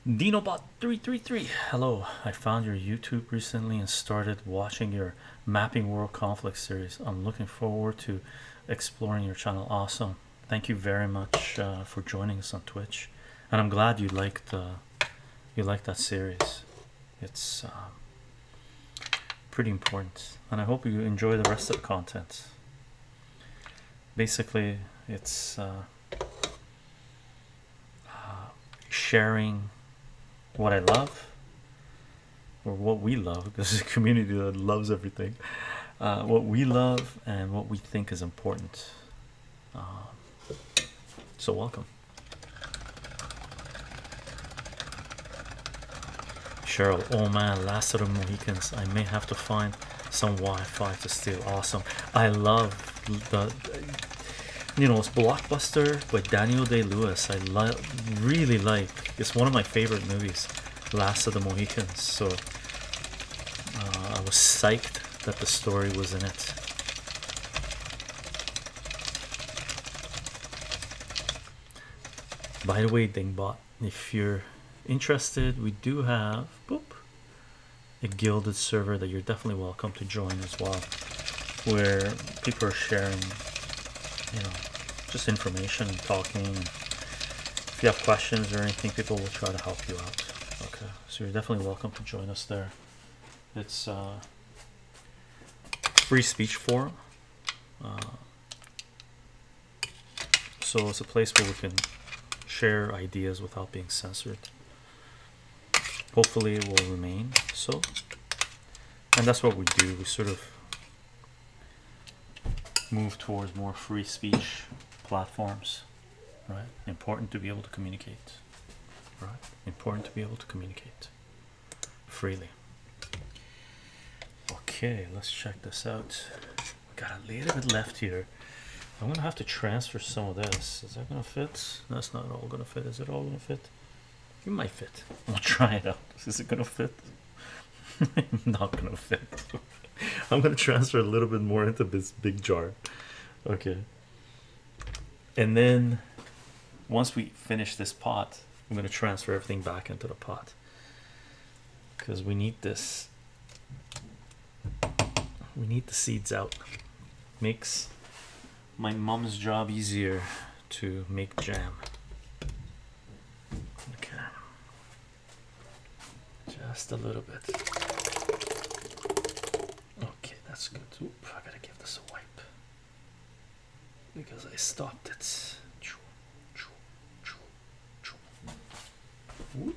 DinoBot333, hello. I found your YouTube recently and started watching your Mapping World Conflict series. I'm looking forward to exploring your channel. Awesome. Thank you very much for joining us on Twitch, and I'm glad you liked that series. It's pretty important, and I hope you enjoy the rest of the content. Basically, it's sharing what I love, or what we love, because it's a community that loves everything, what we love and what we think is important. So welcome. Cheryl, oh man, Last of the Mohicans, I may have to find some Wi-Fi to steal. Awesome. I love the, you know, it's Blockbuster by Daniel Day-Lewis. I really like, it's one of my favorite movies, Last of the Mohicans. So I was psyched that the story was in it. By the way, Dingbot, if you're interested, we do have a gilded server that you're definitely welcome to join as well, where people are sharing, you know, just information and talking. If you have questions or anything, people will try to help you out. Okay, so you're definitely welcome to join us there. It's free speech forum, so it's a place where we can share ideas without being censored. Hopefully it will remain so, and that's what we do. We sort of move towards more free speech platforms, right? Important to be able to communicate, right? Important to be able to communicate freely. Okay, let's check this out. We got a little bit left here. I'm gonna have to transfer some of this. Is that gonna fit? That's not all gonna fit. Is it all gonna fit? It might fit. We'll try it out. Is it gonna fit? Not gonna fit. I'm gonna transfer a little bit more into this big jar. Okay. And then once we finish this pot, I'm gonna transfer everything back into the pot because we need this. We need the seeds out. Makes my mom's job easier to make jam. Okay. Just a little bit. Okay, that's good. Oop, I gotta give this a wipe because I stopped it. Oop.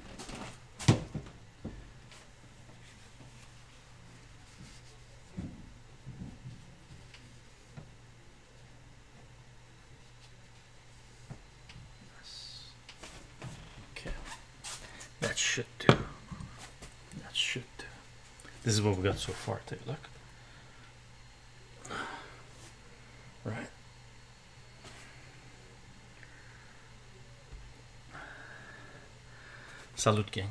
Okay, that should do. That should do. This is what we got so far. Take a look. Right. Salute, gang.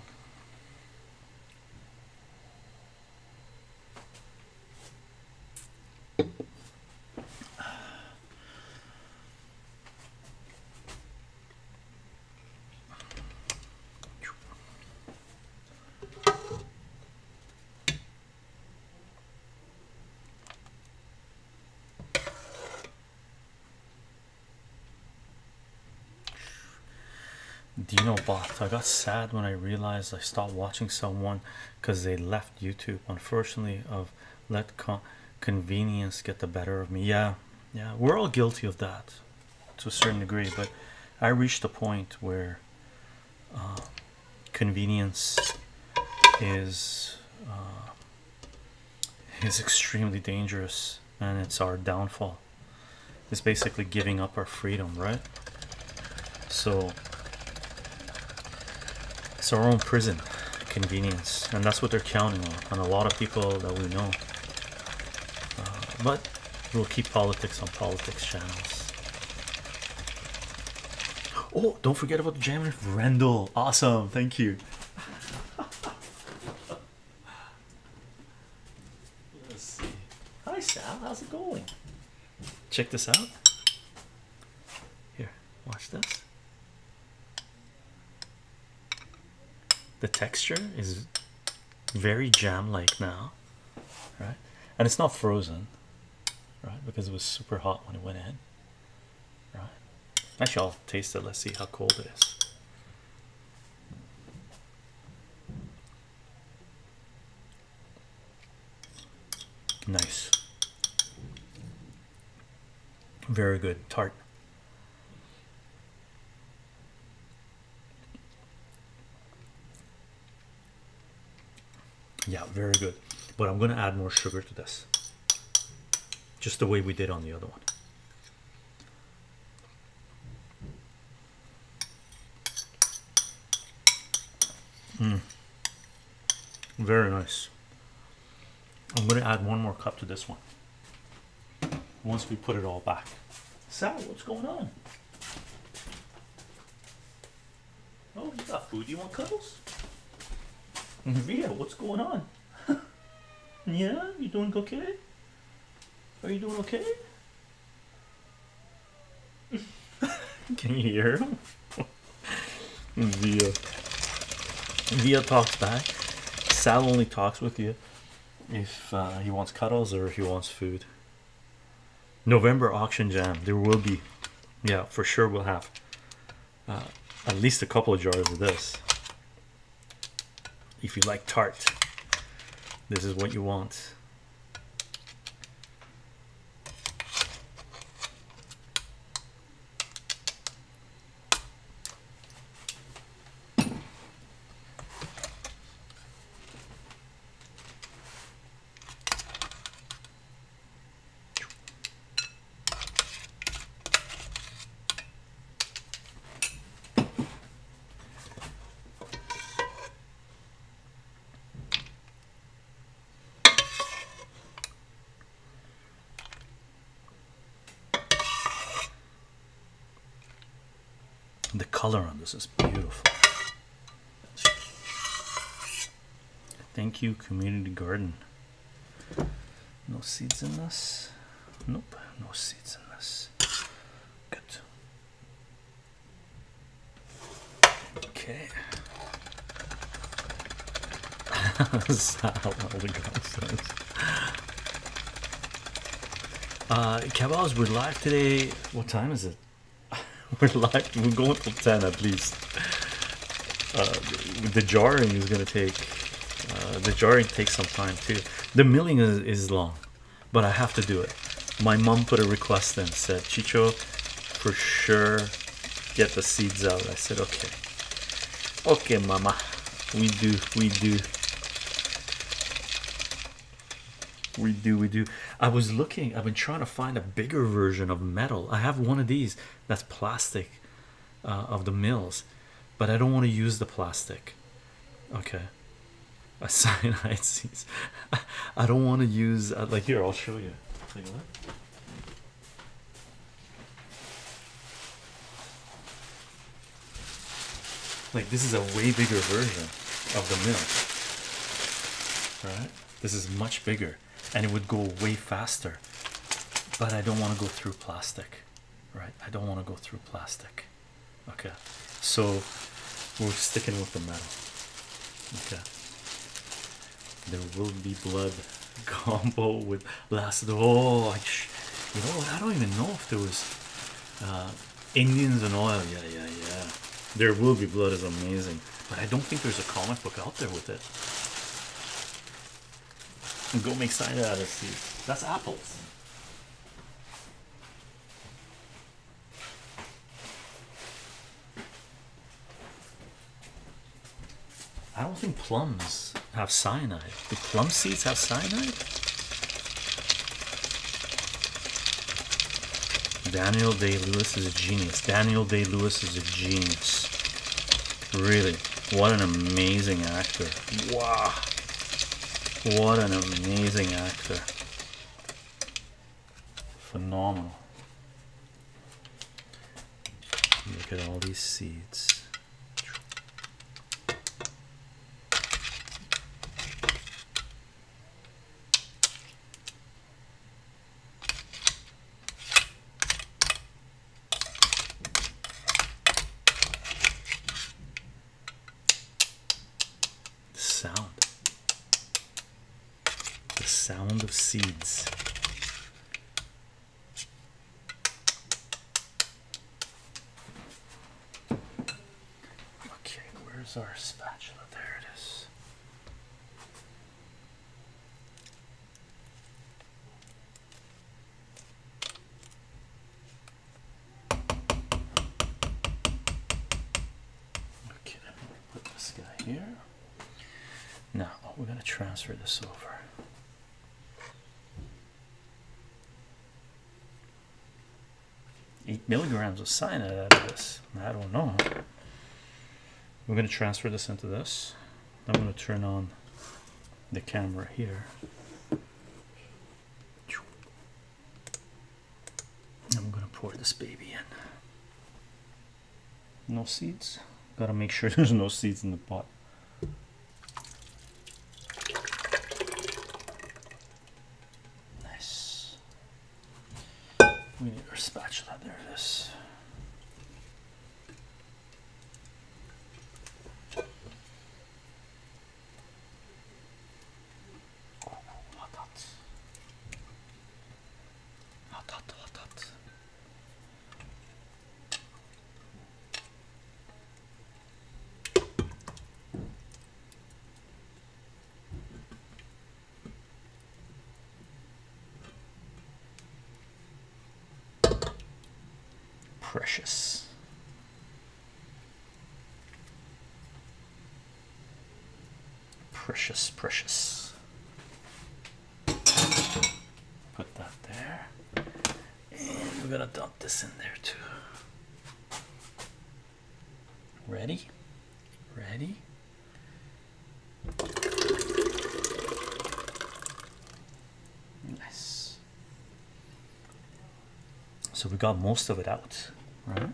Dino bot. I got sad when I realized I stopped watching someone because they left YouTube. Unfortunately, I've let convenience get the better of me. Yeah, we're all guilty of that to a certain degree, but I reached a point where convenience is extremely dangerous, and it's our downfall. It's basically giving up our freedom, right? So it's our own prison, convenience, and that's what they're counting on a lot of people that we know. But we'll keep politics on politics channels. Oh, don't forget about the jammer. Rendell, awesome, thank you. Let's see. Hi Sal, how's it going? Check this out. Here, watch this. The texture is very jam-like now, right? And it's not frozen, right? Because it was super hot when it went in, right? Actually, I'll taste it. Let's see how cold it is. Nice. Very good. Tart. Yeah, very good. But I'm going to add more sugar to this, just the way we did on the other one. Very nice. I'm going to add one more cup to this one once we put it all back. Sal, what's going on? Oh, you got food. You want cuddles? Via, what's going on? Yeah, you doing okay? Are you doing okay? Can you hear him? Via talks back. Sal only talks with you if he wants cuddles or if he wants food. November auction jam, there will be, yeah, for sure we'll have at least a couple of jars of this. If you like tart, this is what you want. The color on this is beautiful. Thank you, community garden. No seeds in this. Nope, no seeds in this. Good. Okay. Cabals, we're live today. What time is it? We're live. We're going till 10 at least. The jarring is gonna take. The jarring takes some time too. The milling is long, but I have to do it. My mom put a request in, said, "Chycho, for sure, get the seeds out." I said, "Okay, okay, mama, we do." I've been trying to find a bigger version of metal. I have one of these that's plastic, of the mills, but I don't want to use the plastic. Okay, a cyanide seeds. I don't want to use like here. I'll show you. Take a look. Like this is a way bigger version of the mill. Right? This is much bigger, and it would go way faster. But I don't want to go through plastic. Right? I don't want to go through plastic. Okay, so we're sticking with the metal. Okay. There will be blood combo with last. Oh, you know what? I don't even know if there was Indians and oil. Yeah. There will be blood is amazing, but I don't think there's a comic book out there with it. And go make cider out of seeds. That's apples. I don't think plums have cyanide. Do plum seeds have cyanide? Daniel Day-Lewis is a genius. Daniel Day-Lewis is a genius. Really, what an amazing actor. Wow. What an amazing actor. Phenomenal. Look at all these seeds. The sound of seeds. Okay, where's our spatula? There it is. Okay, I'm gonna put this guy here. Now we're going to transfer this over. $8 milligrams of cyanide out of this. I don't know. We're going to transfer this into this. I'm going to turn on the camera here. I'm going to pour this baby in. No seeds. Got to make sure there's no seeds in the pot. We need our spatula. There it is. Oh, hot. precious. Precious, precious. Put that there. And we're gonna dump this in there too. Ready? Ready? Nice. So we got most of it out, right?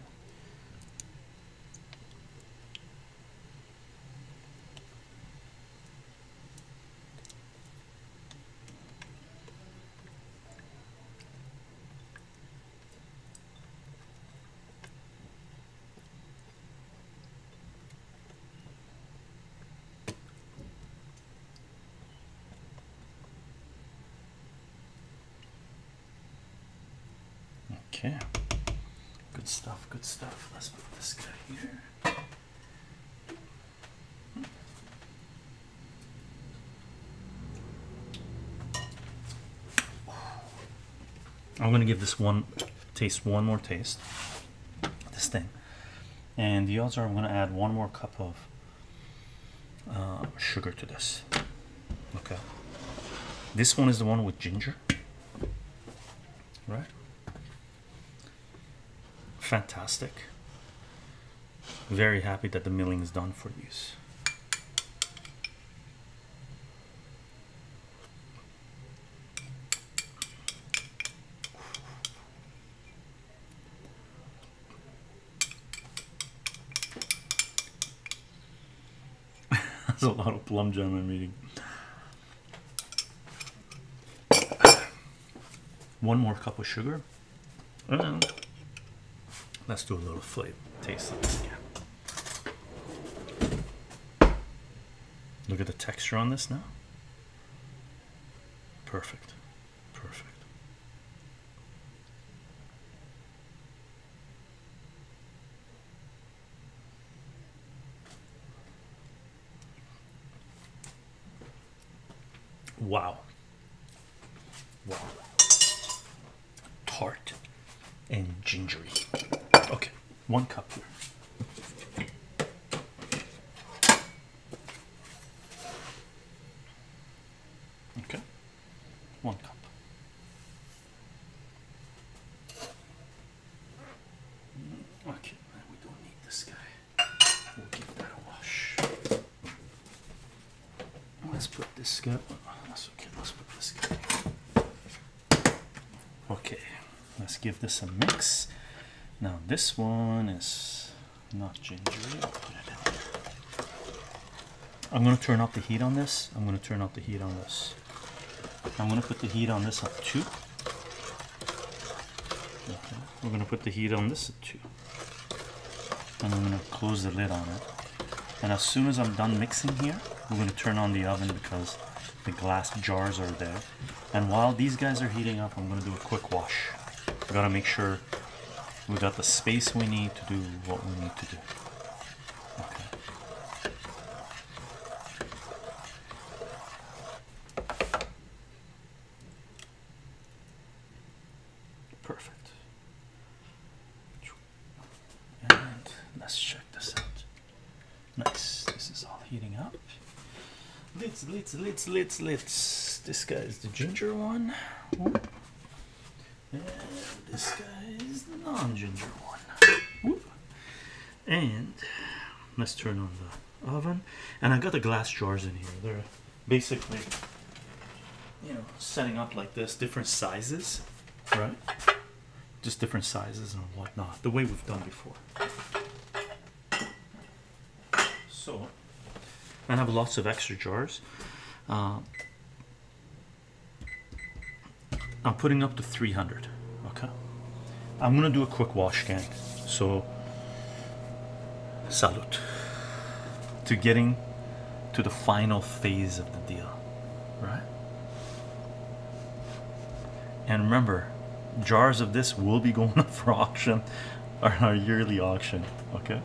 Okay, good stuff, good stuff. Let's put this guy here. I'm gonna give this one more taste, this thing, and the odds are I'm gonna add one more cup of sugar to this. Okay, this one is the one with ginger, right? Fantastic. Very happy that the milling is done for these. That's a lot of plum jam I'm eating. One more cup of sugar, and let's do a little flavor taste of this again. Look at the texture on this now. Perfect, perfect. Wow. Wow. Tart and gingery. Okay, 1 cup here. Okay, 1 cup. Okay, we don't need this guy. We'll give that a wash. Let's put this guy. That's okay. Let's put this guy. Okay, let's give this a mix. Now this one is not gingery. I'll put it in there. I'm going to turn up the heat on this. I'm going to turn up the heat on this. I'm going to put the heat on this at 2. Okay. We're going to put the heat on this at 2. And I'm going to close the lid on it. And as soon as I'm done mixing here, we're going to turn on the oven because the glass jars are there. And while these guys are heating up, I'm going to do a quick wash. We got to make sure we got the space we need to do what we need to do. Okay. Perfect. And let's check this out. Nice. This is all heating up. Lids. This guy is the ginger one. And this guy is the non-ginger one. Whoop. And let's turn on the oven. And I got the glass jars in here. They're basically, you know, setting up like this, different sizes, right? Just different sizes and whatnot, the way we've done before. So, I have lots of extra jars. I'm putting up to 300. Okay, I'm gonna do a quick wash, gang. So salute to getting to the final phase of the deal, right? And remember, jars of this will be going up for auction, our yearly auction. Okay,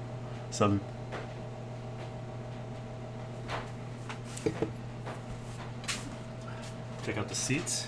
salute. Check out the seats.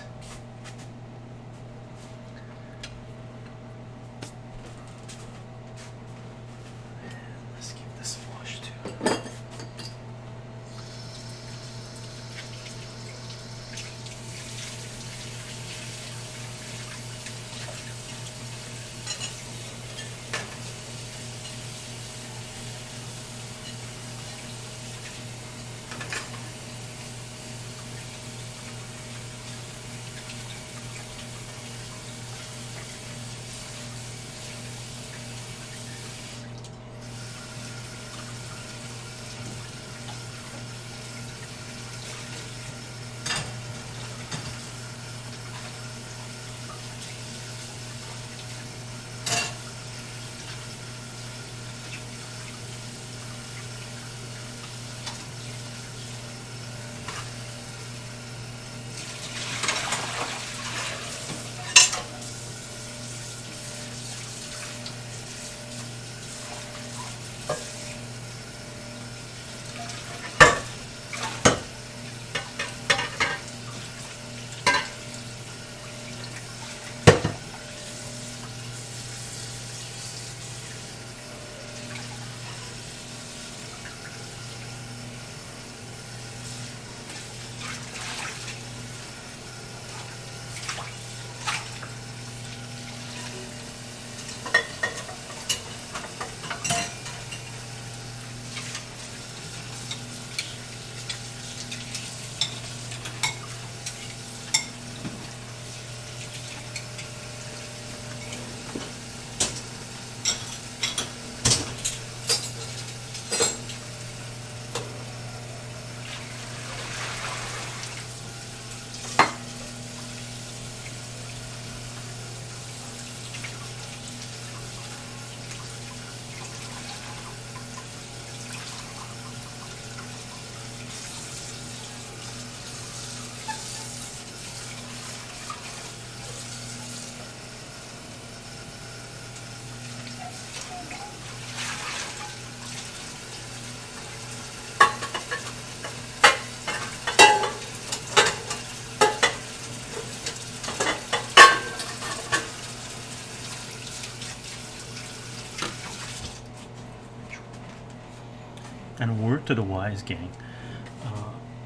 to the wise, gang.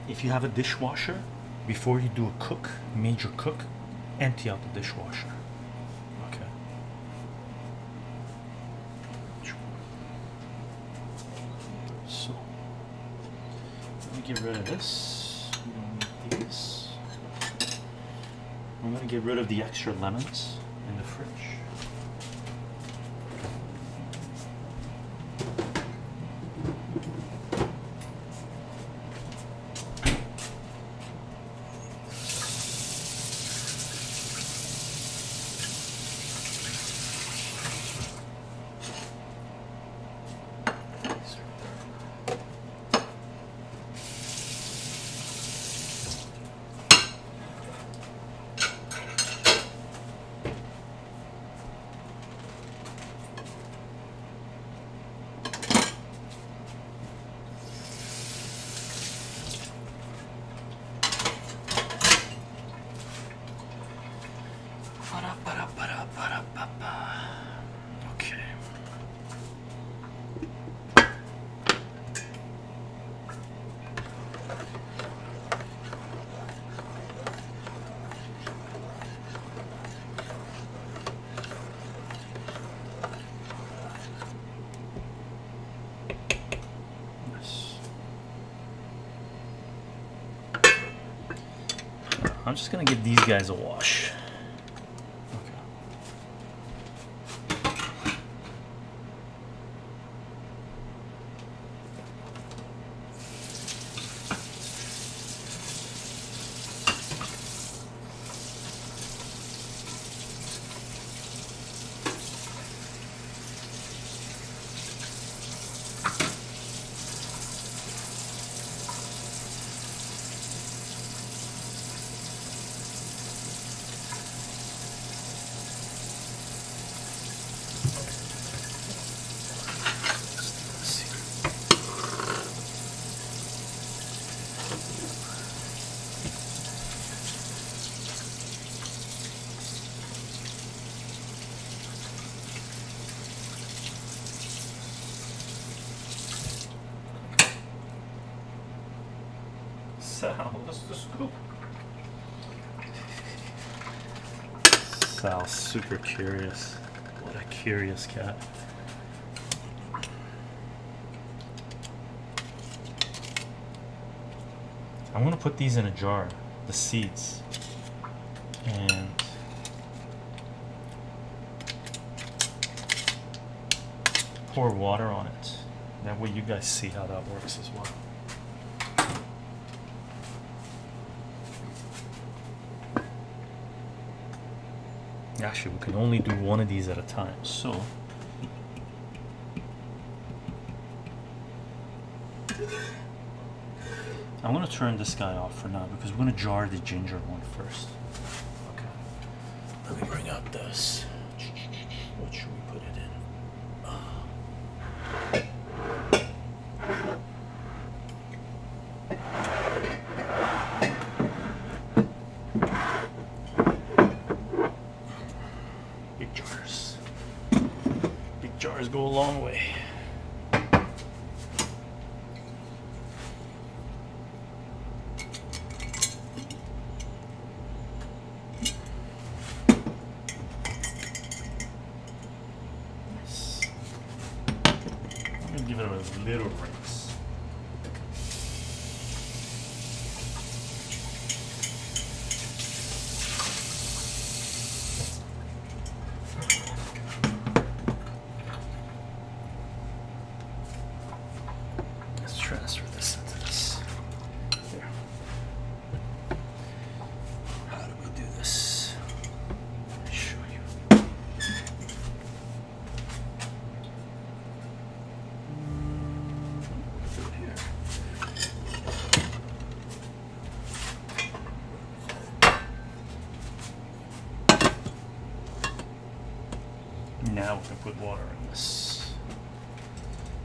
If you have a dishwasher, before you do a cook, major cook, empty out the dishwasher. Okay. So let me get rid of this. We don't need these. I'm going to get rid of the extra lemons in the fridge. Okay. Nice. I'm just gonna give these guys a wash. Sal, what's the scoop? Sal's super curious. What a curious cat. I'm gonna put these in a jar, the seeds, and pour water on it. That way you guys see how that works as well. Actually, we can only do one of these at a time, so I'm going to turn this guy off for now because we're going to jar the ginger one first. Okay, let me bring out this. What should we put it in? Go a long way. Nice. I'm gonna give it a little rinse. Transfer this into this. There. How do we do this? Let me show you. Do it here. Now we can put water in this.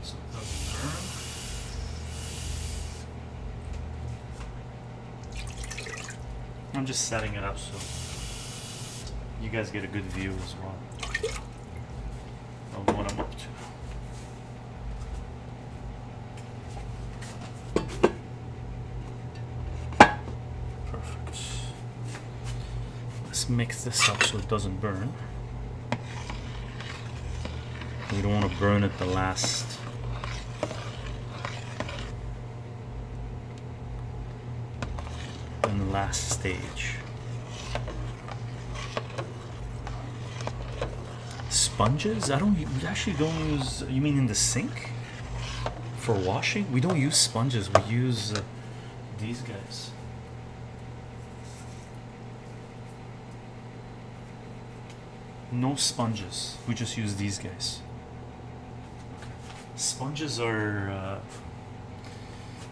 So it doesn't burn. I'm just setting it up so you guys get a good view as well of what I'm up to. let's mix this up so it doesn't burn. We don't want to burn it the last stage. Sponges? We actually don't use. You mean in the sink for washing? We don't use sponges. We use these guys. No sponges. We just use these guys. Sponges are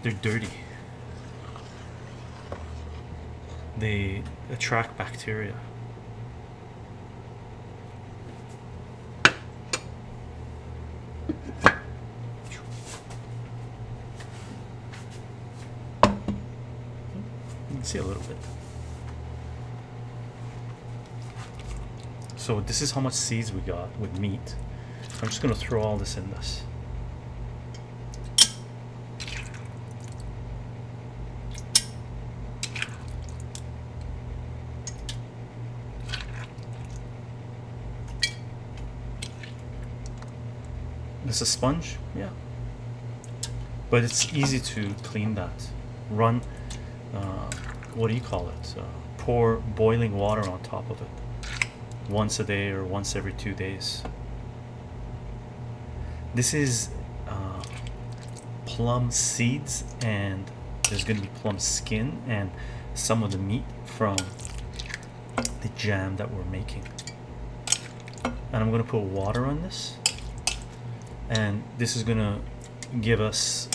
they're dirty. They attract bacteria. You can see a little bit. So this is how much seeds we got with meat. I'm just going to throw all this in this. This a sponge? Yeah. But it's easy to clean that. Run, what do you call it? Pour boiling water on top of it. Once a day or once every 2 days. This is plum seeds, and there's going to be plum skin and some of the meat from the jam that we're making. And I'm going to put water on this, and this is going to give us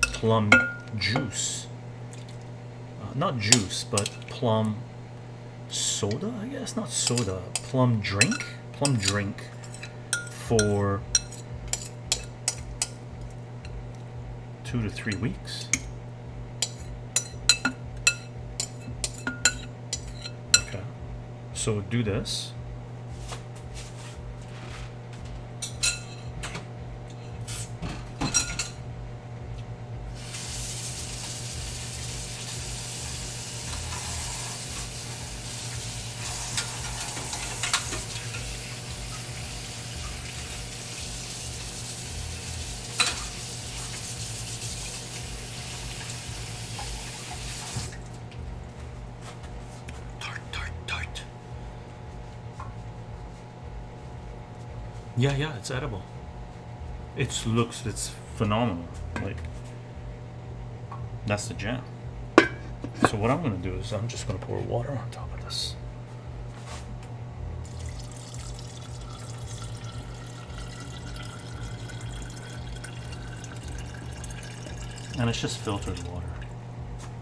plum juice. Not juice, but plum soda, I guess. Not soda, plum drink for 2 to 3 weeks. Okay, so do this. Yeah, it's edible. It's phenomenal. Like, that's the jam. So what I'm gonna do is I'm just gonna pour water on top of this. And it's just filtered water.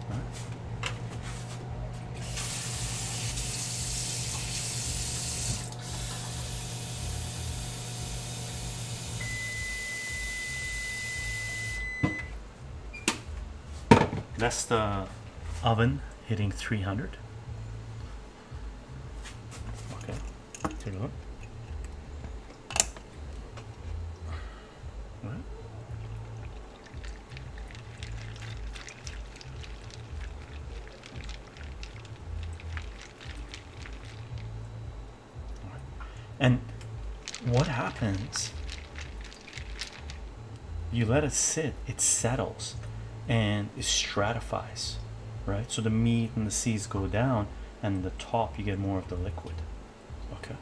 Right? That's the oven hitting 300. Okay, take a look. All right. And what happens? You let it sit, it settles and it stratifies, right? So the meat and the seeds go down, and the top you get more of the liquid. Okay,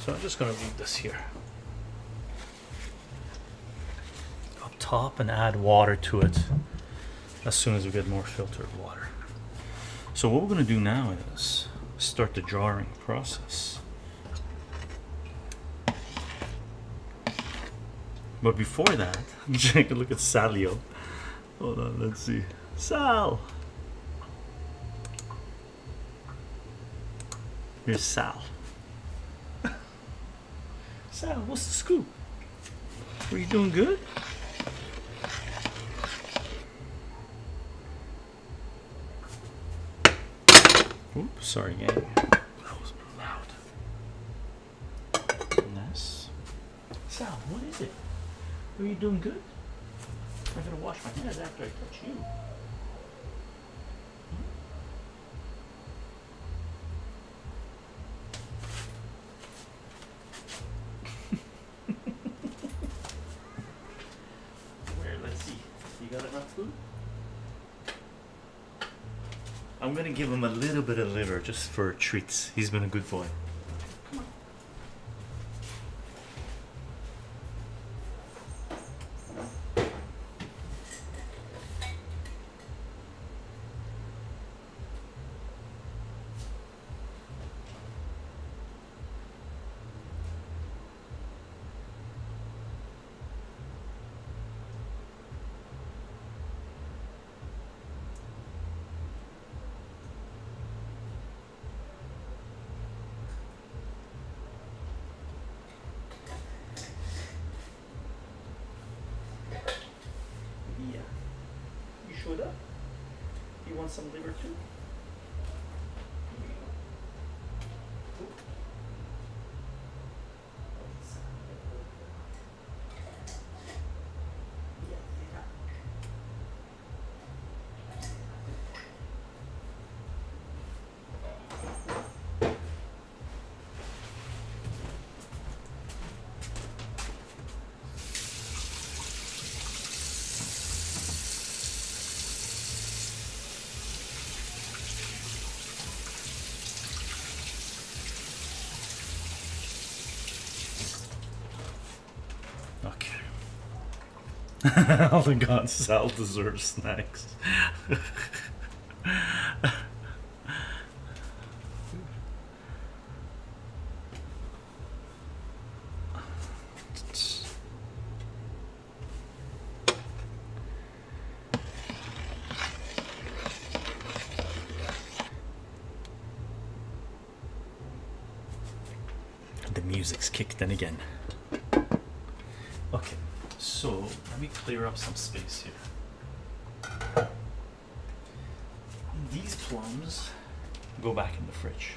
so I'm just gonna leave this here up top and add water to it as soon as we get more filtered water. So what we're gonna do now is start the jarring process. But before that, I'm just take a look at Salio. Hold on, let's see. Sal! Here's Sal. Sal, what's the scoop? Were you doing good? Oops, sorry gang. That was loud. Nice. Sal, what is it? Are you doing good? I gotta wash my hands after I touch you. food? I'm gonna give him a little bit of liver just for treats. He's been a good boy. Come on. You want some liver too? All the gods, Sal deserves snacks. The music's kicked in again. Okay. So let me clear up some space here. These plums go back in the fridge.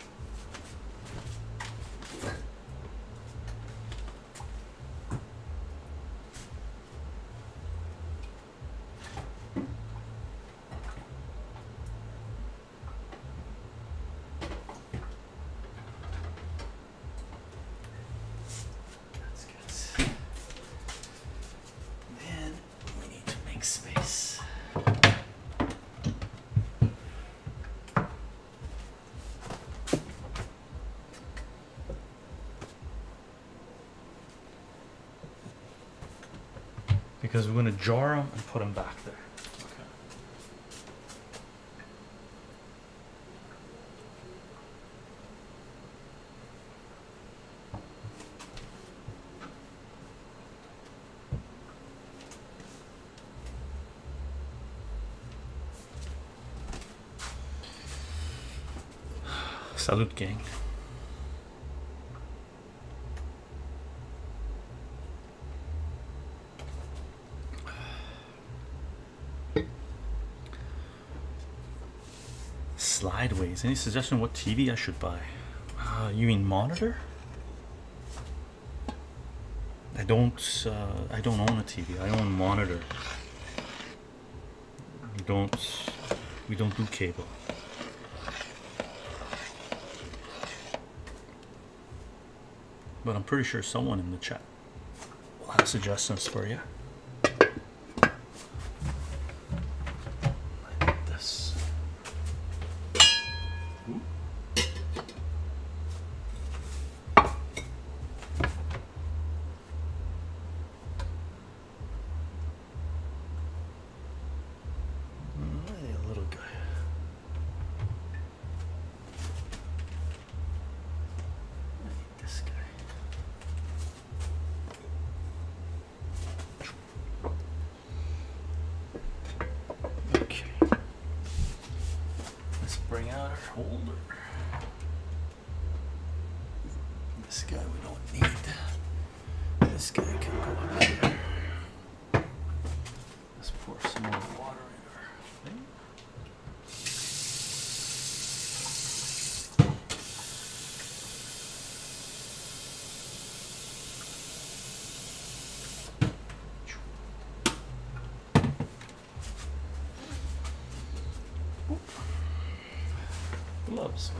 Because we're going to jar them and put them back there. Okay. Salute, gang. Slideways. Any suggestion what TV I should buy? You mean monitor? I don't own a TV. I own a monitor. We don't do cable. But I'm pretty sure someone in the chat will have suggestions for you.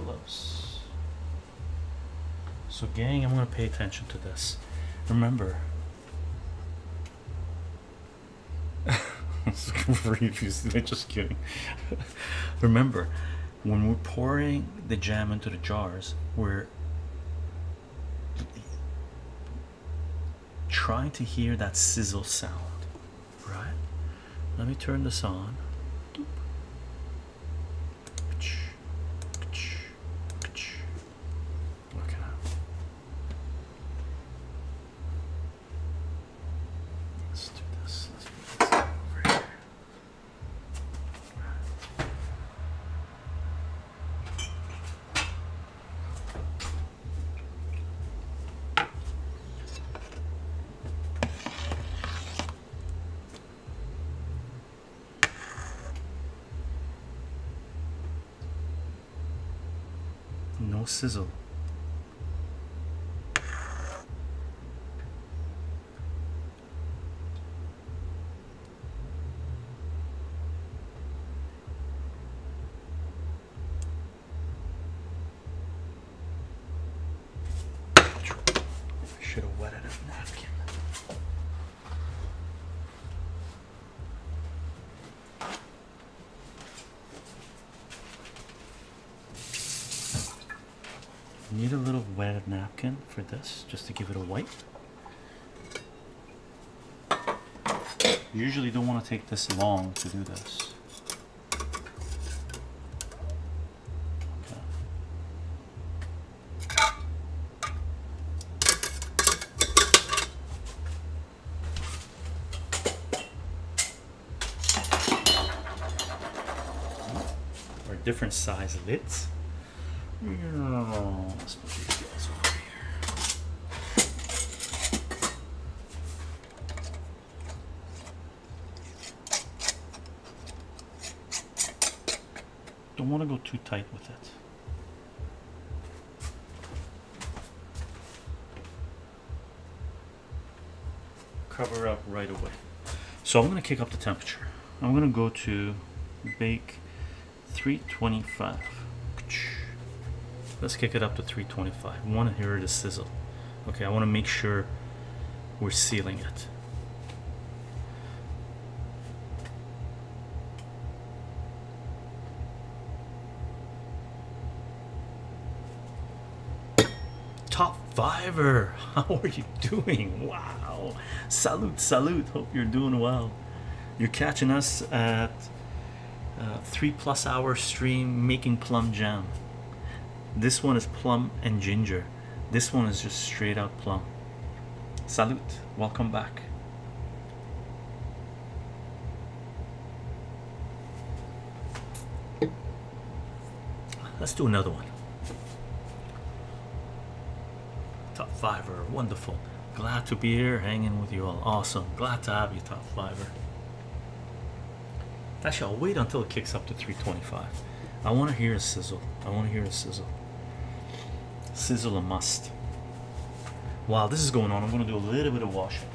Gloves. So gang, I'm going to pay attention to this. Remember, Just kidding. Remember, when we're pouring the jam into the jars, we're trying to hear that sizzle sound, right? Let me turn this on. Okay. Let's do this. Let's put this over here. No sizzle. Should have wetted a napkin. Need a little wetted napkin for this, just to give it a wipe. You usually don't want to take this long to do this. Okay. Or different size lids. Let's put these guys over here. Don't want to go too tight with it. Cover up right away. So I'm going to kick up the temperature. I'm going to go to bake 325. Let's kick it up to 325. I want to hear the sizzle. Okay, I want to make sure we're sealing it. Top fiver, how are you doing? Wow, salute. Hope you're doing well. You're catching us at 3+ hour stream making plum jam. This one is plum and ginger. This one is just straight out plum. Salute, welcome back. Let's do another one. Top fiver, wonderful. Glad to be here, hanging with you all. Awesome, glad to have you, top fiver. Actually, I'll wait until it kicks up to 325. I want to hear a sizzle. Sizzle a must. While this is going on, I'm going to do a little bit of washing.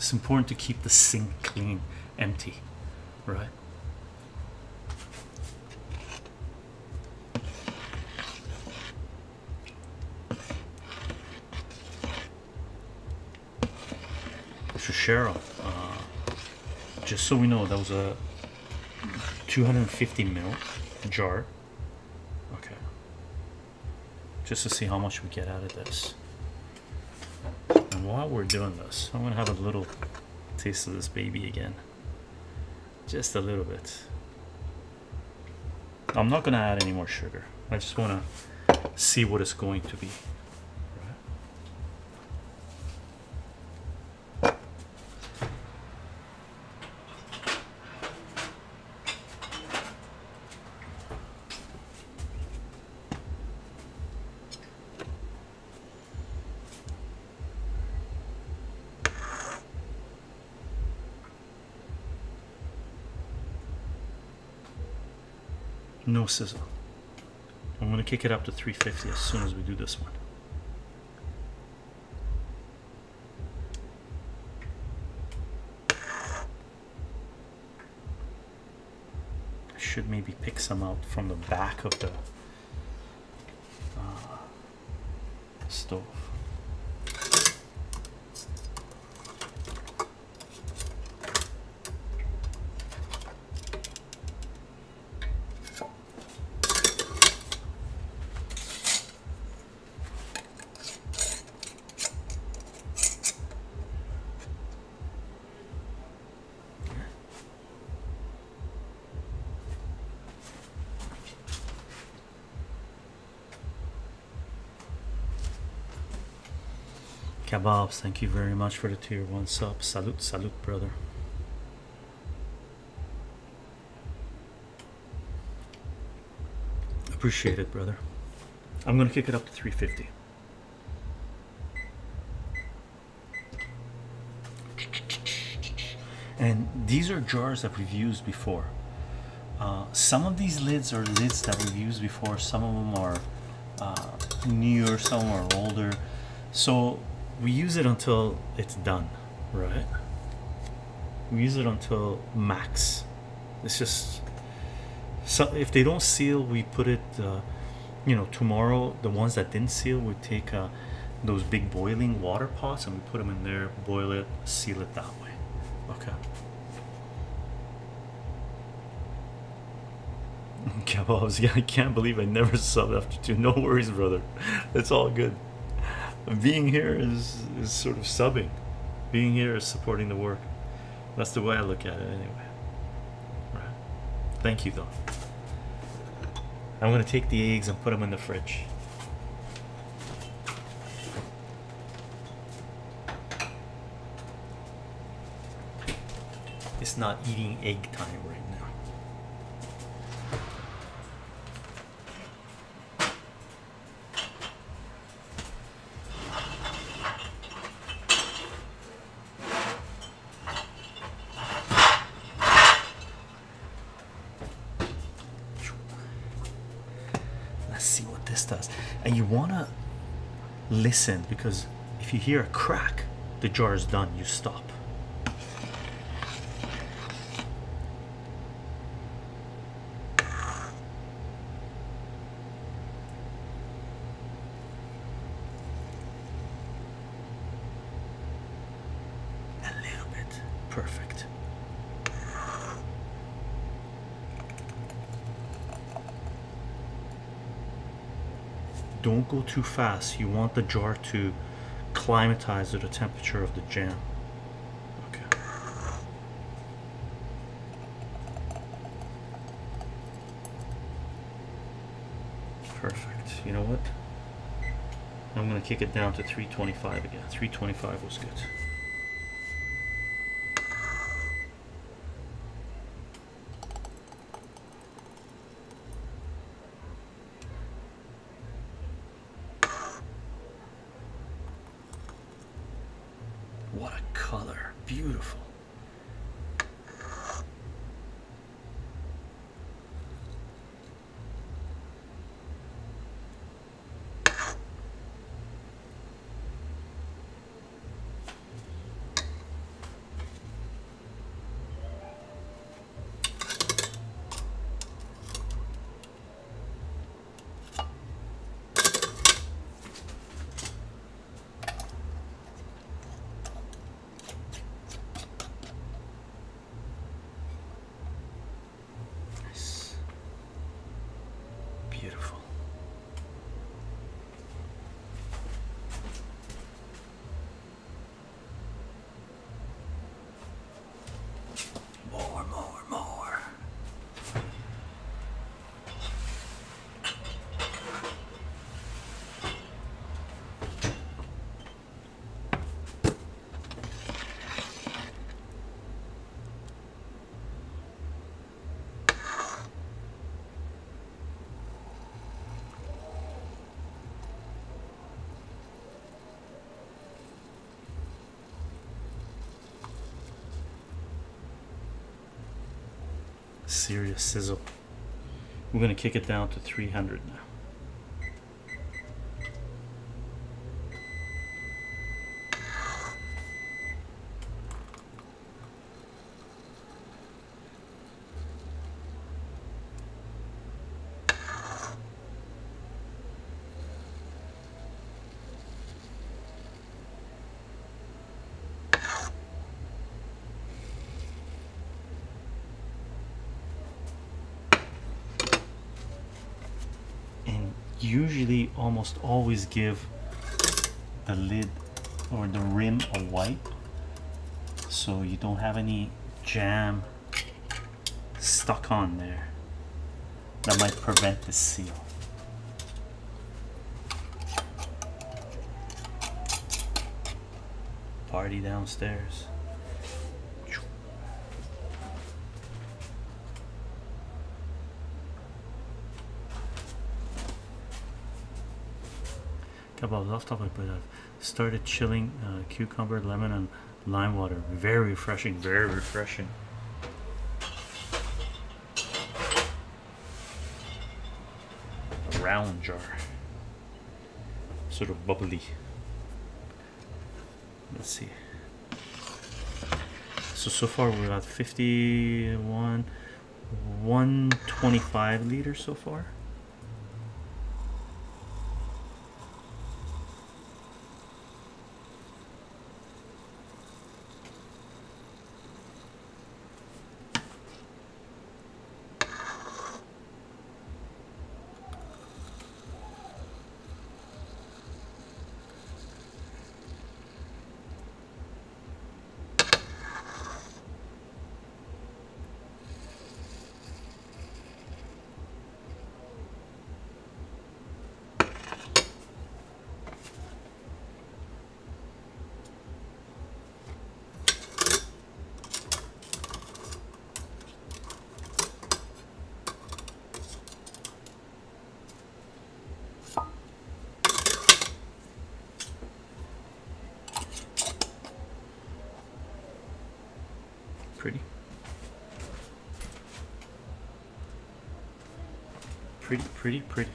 It's important to keep the sink clean, empty, right? So Cheryl, just so we know, that was a 250 ml jar. Okay, just to see how much we get out of this. And while we're doing this, I'm gonna have a little taste of this baby again, just a little bit. I'm not gonna add any more sugar. I just want to see what it's going to be. No sizzle. I'm going to kick it up to 350 as soon as we do this one. I should maybe pick some out from the back of the stove. Kebabs, thank you very much for the tier 1 sub. Salute, salute, brother. Appreciate it, brother. I'm gonna kick it up to 350. And these are jars that we've used before. Some of these lids are lids that we've used before. Some of them are newer, some are older. So we use it until it's done, right? We use it until max. It's just, so if they don't seal, we put it, you know, tomorrow, the ones that didn't seal, we take those big boiling water pots and we put them in there, boil it, seal it that way. Okay. Kebabs, yeah, I can't believe I never subbed after 2. No worries, brother. It's all good. Being here is sort of subbing. Being here is supporting the work. That's the way I look at it anyway. Right. Thank you though. I'm gonna take the eggs and put them in the fridge. It's not eating egg time right now. And you want to listen, because if you hear a crack, the jar is done, you stop. A little bit. Perfect. Don't go too fast. You want the jar to climatize to the temperature of the jam. Okay. Perfect. You know what? I'm going to kick it down to 325 again. 325 was good. What a color. Beautiful. Serious sizzle. We're gonna kick it down to 300 now. Usually almost always give the lid or the rim a wipe so you don't have any jam stuck on there that might prevent the seal. Party downstairs. Couple of off topic, but I've started chilling cucumber, lemon, and lime water. Very refreshing, very refreshing. A round jar, sort of bubbly. Let's see. So far we're at 51, 125 liters so far. Pretty. Pretty.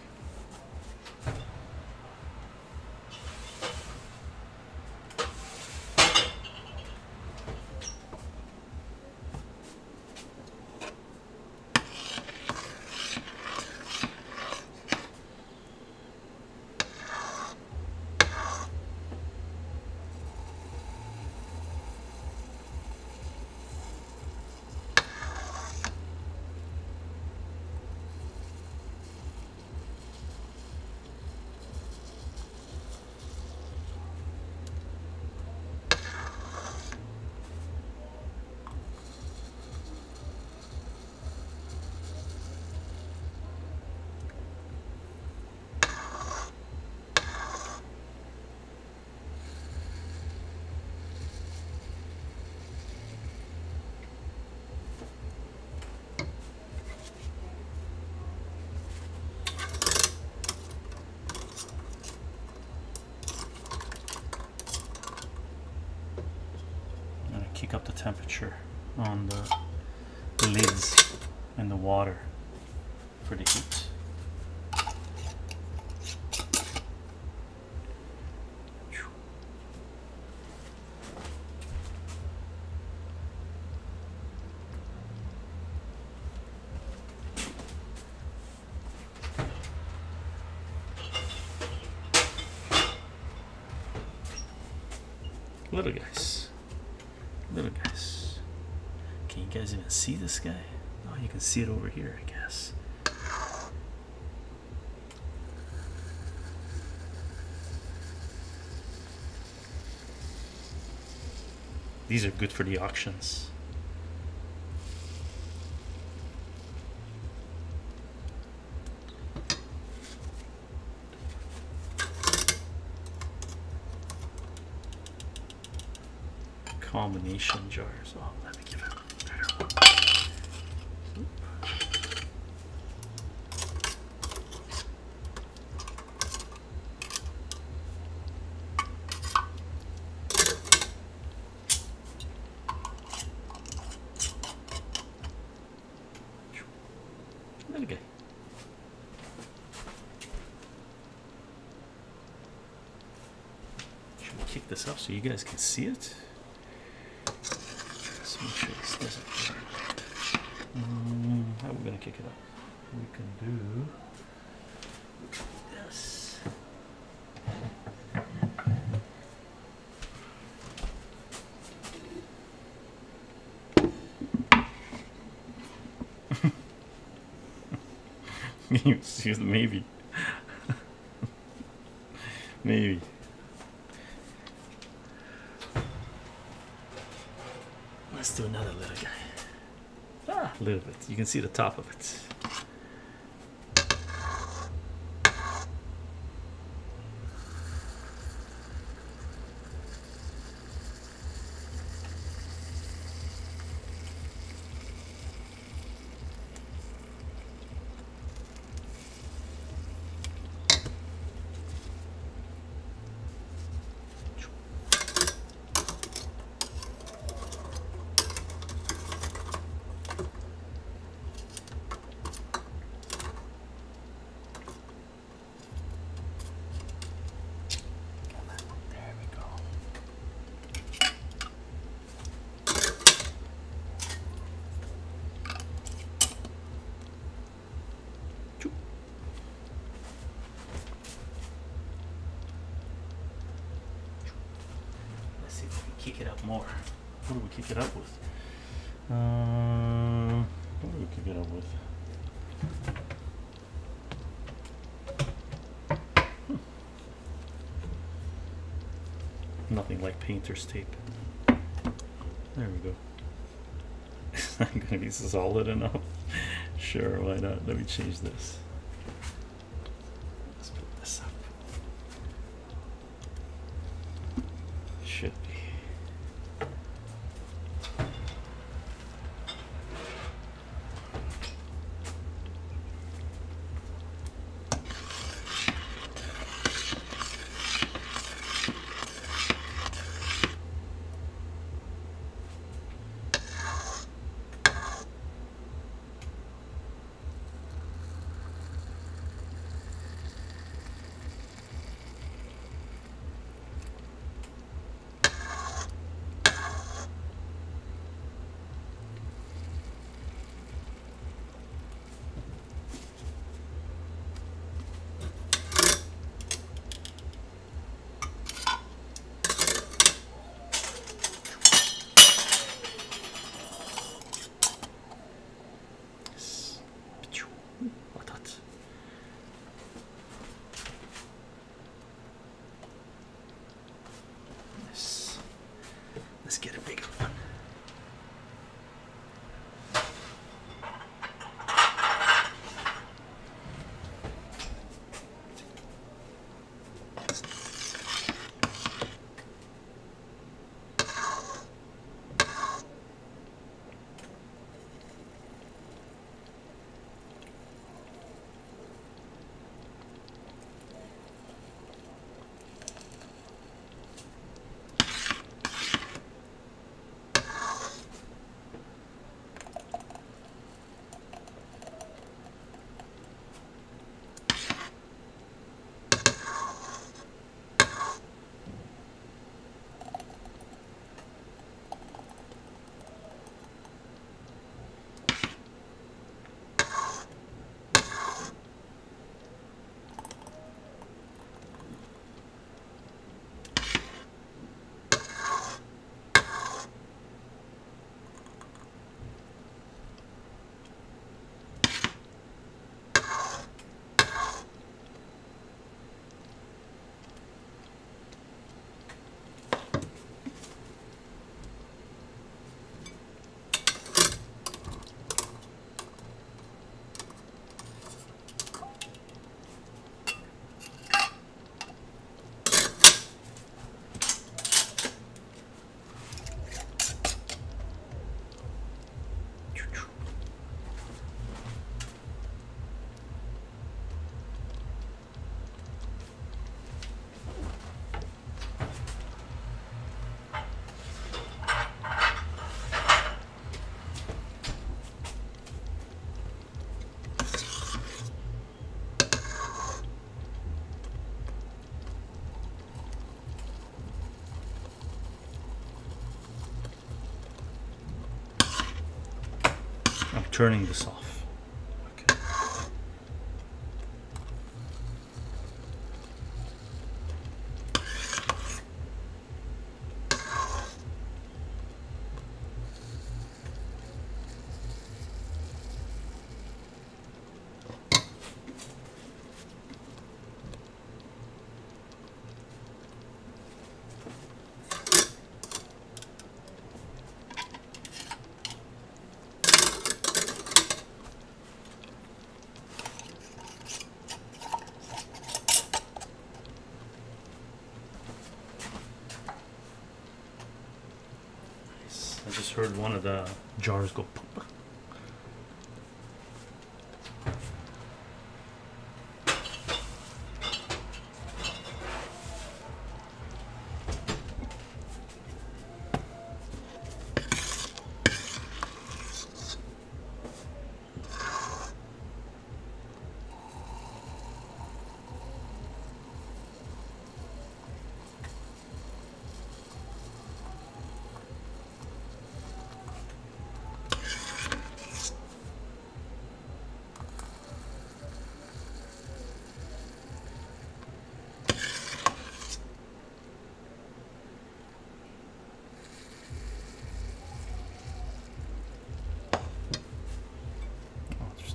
Kick up the temperature on the lids and the water for the heat. Little guys, can you guys even see this guy? Oh, you can see it over here, I guess. These are good for the auctions. Combination jars. Oh, let me give it a better one. this up so you guys can see it. Let's make sure this doesn't burn. How are we gonna kick it up? We can do this. Maybe. Maybe. Let's do another little guy. A little bit. You can see the top of it. Kick it up more. What do we kick it up with? What do we kick it up with? Nothing like painter's tape. There we go. It's not gonna be solid enough. Sure, why not? Let me change this. Let's put this up. Should be. Let's get a bigger one. turning this off. Okay. I just heard one of the jars go pop.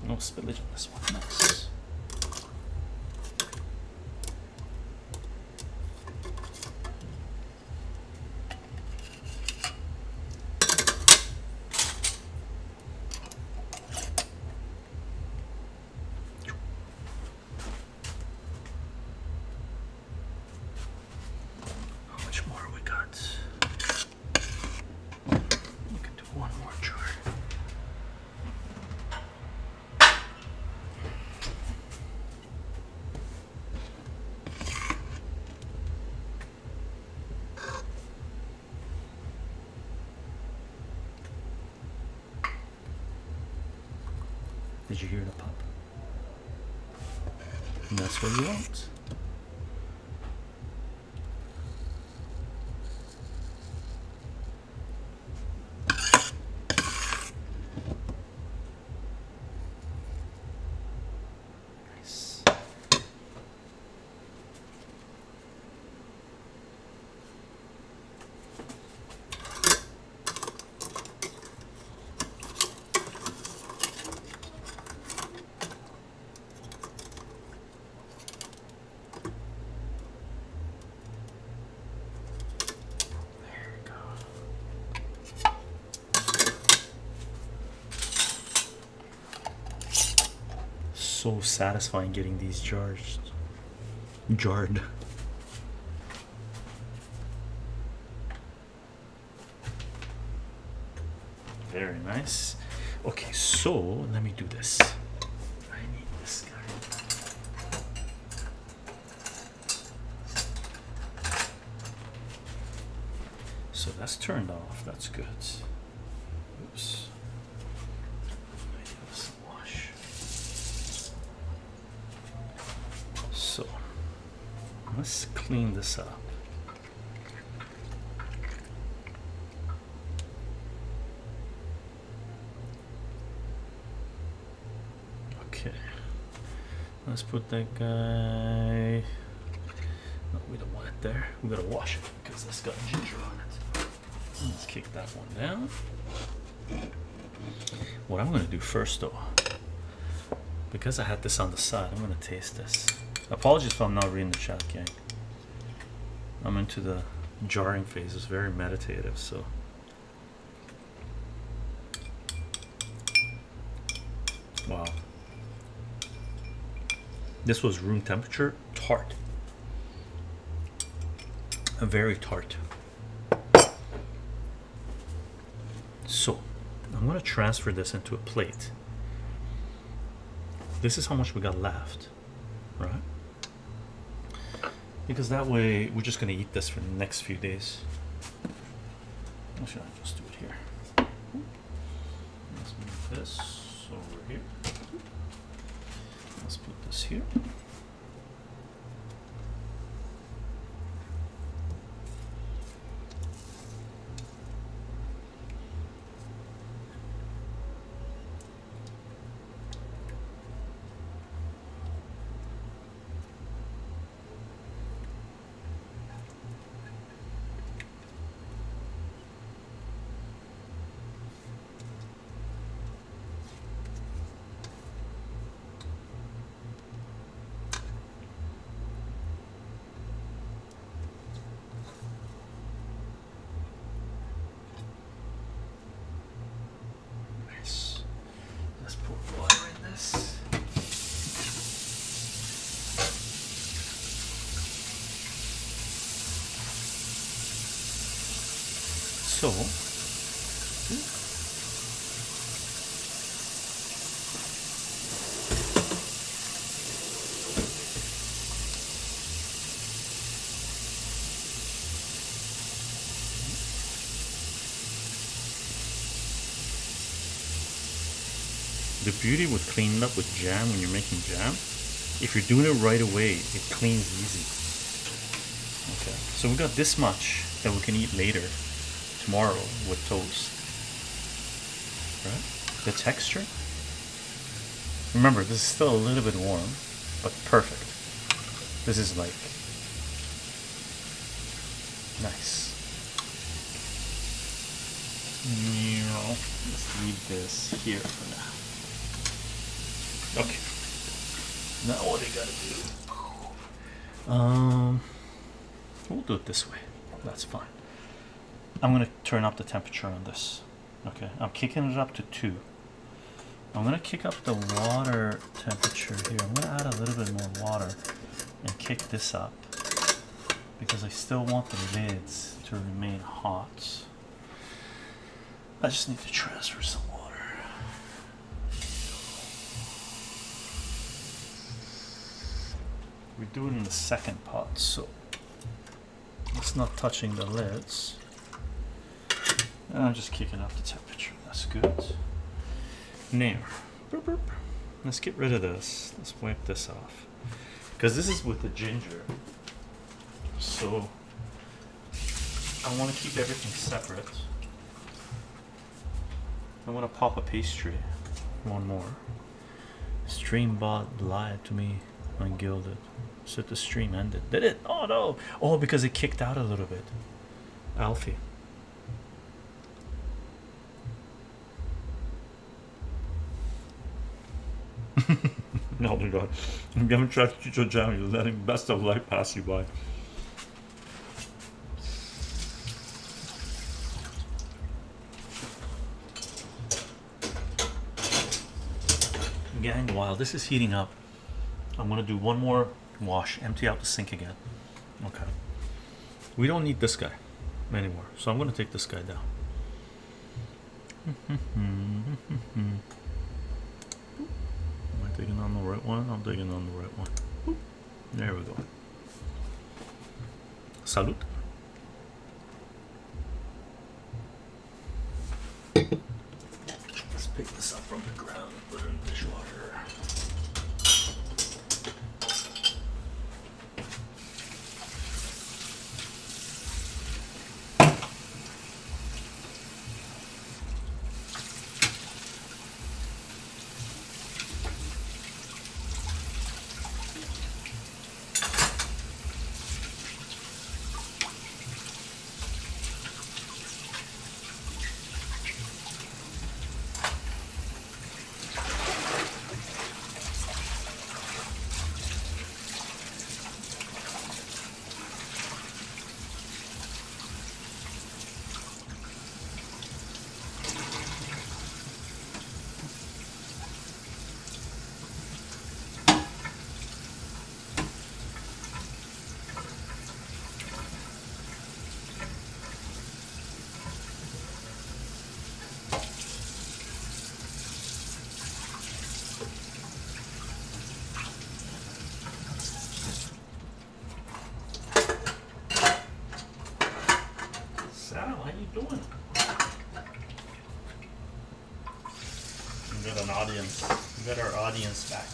No spillage on this one. Nice. How much more we got? We can do one more jar. Did you hear the pop? And that's what you want. Nice. So satisfying getting these jars jarred. Very nice. Okay, so let me do this. I need this guy. So that's turned off. That's good. Oops. So let's clean this up. Okay, let's put that guy. No, we don't want it there. We gotta wash it because it's got ginger on it. Let's kick that one down. What I'm gonna do first, though, because I had this on the side, I'm gonna taste this. Apologies if I'm not reading the chat, gang. I'm into the jarring phase. It's very meditative, so. Wow. This was room temperature, tart. A very tart. So, I'm gonna transfer this into a plate. This is how much we got left, right? Because that way we're just going to eat this for the next few days. Or should I just do it here? Let's move this over here. Let's put this here. So the beauty with cleaning up with jam, when you're making jam, if you're doing it right away, it cleans easy. Okay, so we got this much that we can eat later, tomorrow, with toast. Right? The texture, remember, this is still a little bit warm, but perfect. This is like nice. Let's leave this here for now. Okay, now what I gotta do, we'll do it this way. That's fine. I'm gonna turn up the temperature on this. Okay, I'm kicking it up to 2. I'm gonna kick up the water temperature here. I'm gonna add a little bit more water and kick this up because I still want the lids to remain hot. I just need to transfer some water. We do it in the second pot, so it's not touching the lids. And I'm just kicking up the temperature. That's good. Now, let's get rid of this. Let's wipe this off, because this is with the ginger. So I want to keep everything separate. I want to pop a pastry. One more. Streambot lied to me on Gilded. So the stream ended. Did it? Oh no! Oh, because it kicked out a little bit. Alfie. Oh my god. If you haven't tried Chycho jam, you're letting best of life pass you by. Gang, while this is heating up, I'm gonna do one more wash, empty out the sink again. Okay, we don't need this guy anymore, so I'm gonna take this guy down. Am I taking on the right one? I'm taking on the right one. There we go. Salute. Let's pick this up from the ground and put it in the dishwasher. Doing? We got an audience. We got our audience back.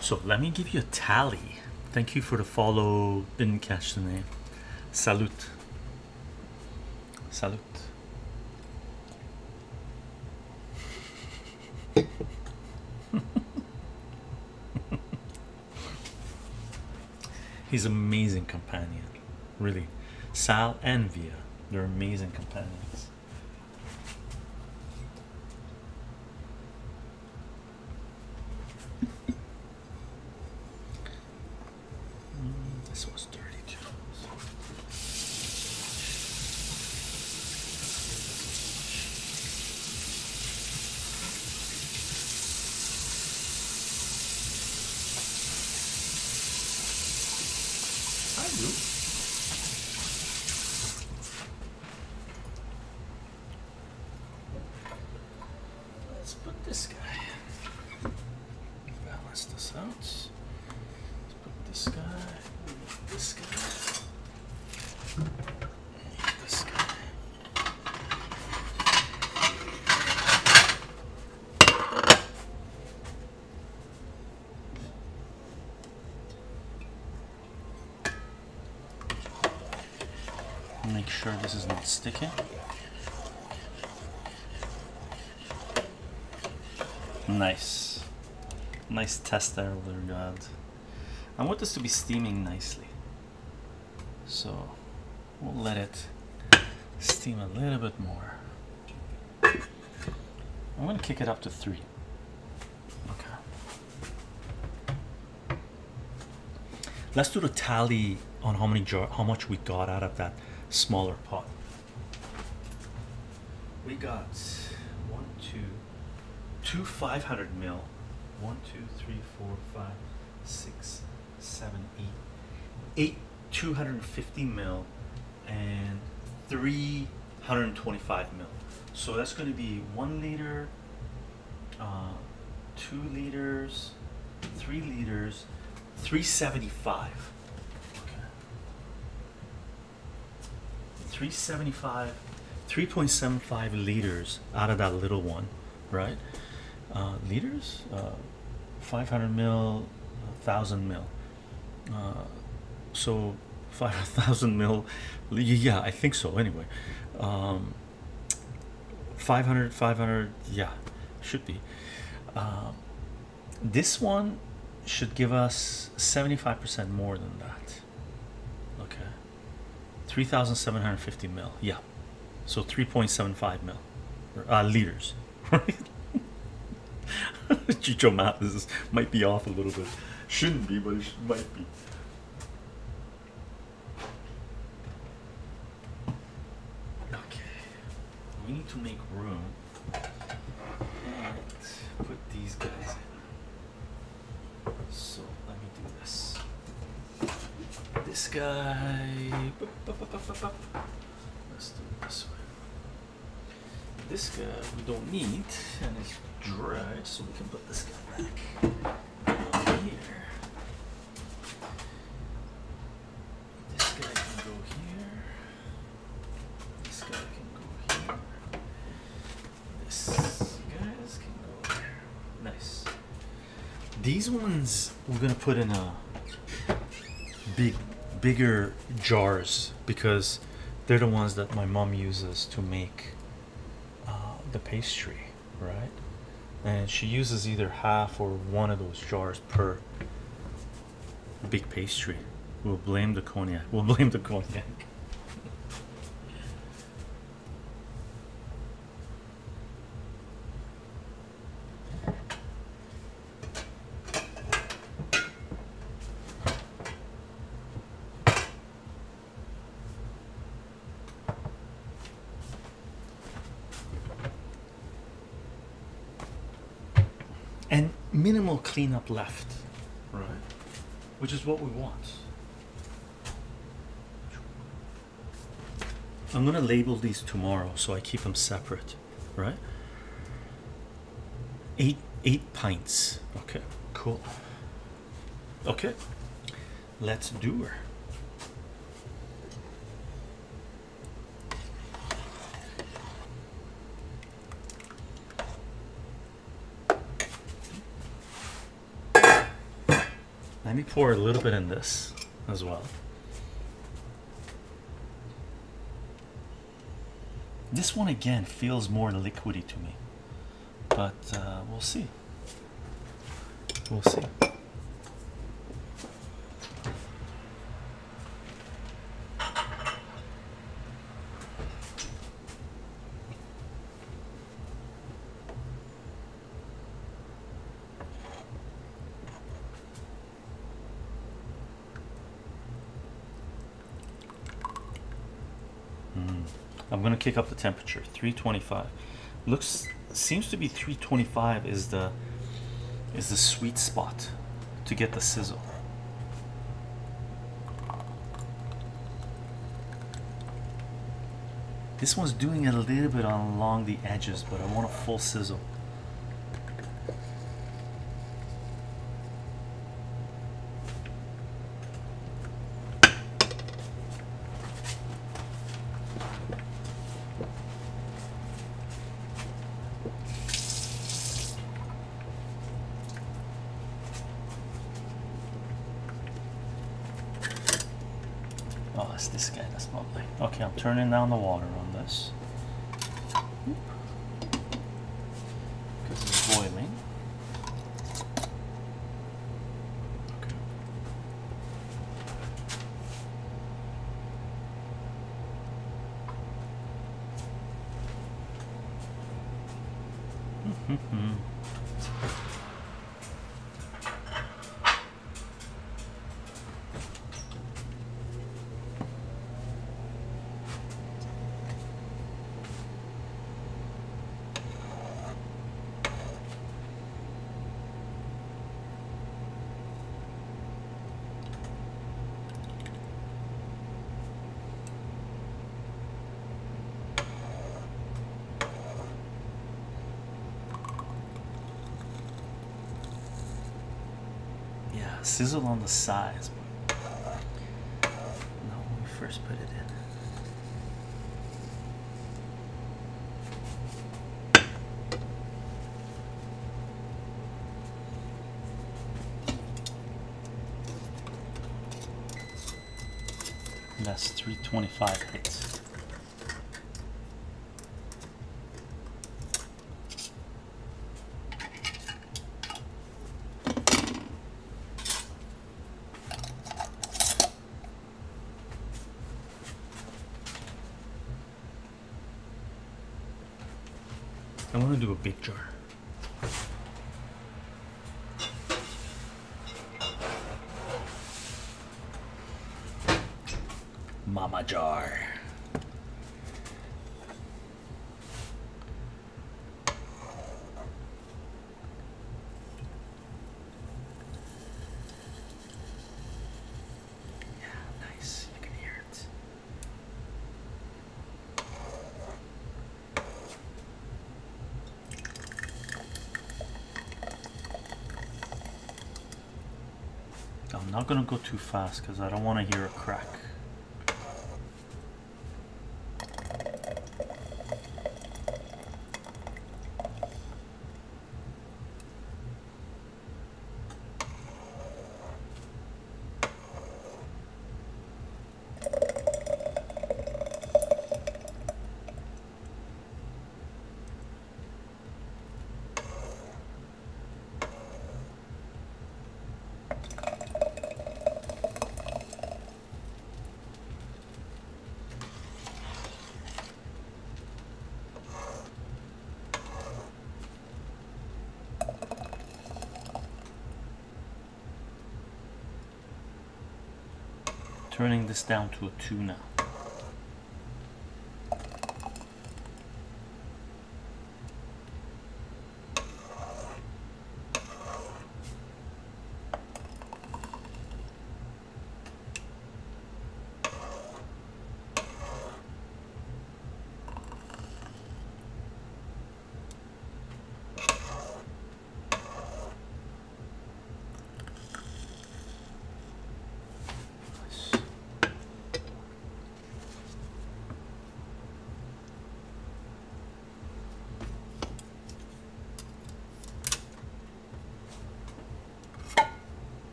So let me give you a tally. Thank you for the follow. Didn't catch the name. Salute. Salute. He's an amazing companion, really. Sal and Via, they're amazing companions. Let's put this guy. Balance this out. Let's put this guy. This guy. This guy. Make sure this is not sticking. Nice. Nice test there, God. I want this to be steaming nicely. So we'll let it steam a little bit more. I'm going to kick it up to 3. Okay. Let's do the tally on how much we got out of that smaller pot. We got 2 500 mil. 1 2 3 4 5 6 7 8 250 mil and 325 mil. So that's going to be 1 liter, 2 liters, 3 liters, 375. Okay. 375, 3.75 liters out of that little one, right? Liters, 500 mil, 1,000 mil. So 5,000 mil, yeah, I think so. Anyway, 500, yeah, should be. This one should give us 75% more than that. Okay, 3,750 mil. Yeah, so 3.75 mil liters, right? Chycho math might be off a little bit. Shouldn't be, but it might be. Okay, we need to make room and put these guys in. So let me do this. This guy. Let's do it this way. This guy we don't need, and it's dry, so we can put this guy back here. This guy can go here. This guy can go here. This guys can go here. Nice. These ones we're gonna put in a bigger jars because they're the ones that my mom uses to make the pastry, right? And she uses either half or one of those jars per big pastry. We'll blame the cognac. We'll blame the cognac. And minimal cleanup left, right? Which is what we want. I'm gonna label these tomorrow so I keep them separate, right? 8 pints. Okay, cool. Okay, let's do her. Let me pour a little bit in this as well. This one again feels more liquidy to me, but we'll see. We'll see. I'm gonna kick up the temperature. 325. Seems to be 325 is the sweet spot to get the sizzle. This one's doing it a little bit along the edges, but I want a full sizzle. this guy. That's lovely. Okay, I'm turning down the water on this because it's boiling. Okay. Sizzle on the sides, but not when we first put it in. That's 325 hits. I want to do a big jar. Mama jar. I'm not gonna go too fast because I don't want to hear a crack. Turning this down to a 2 now.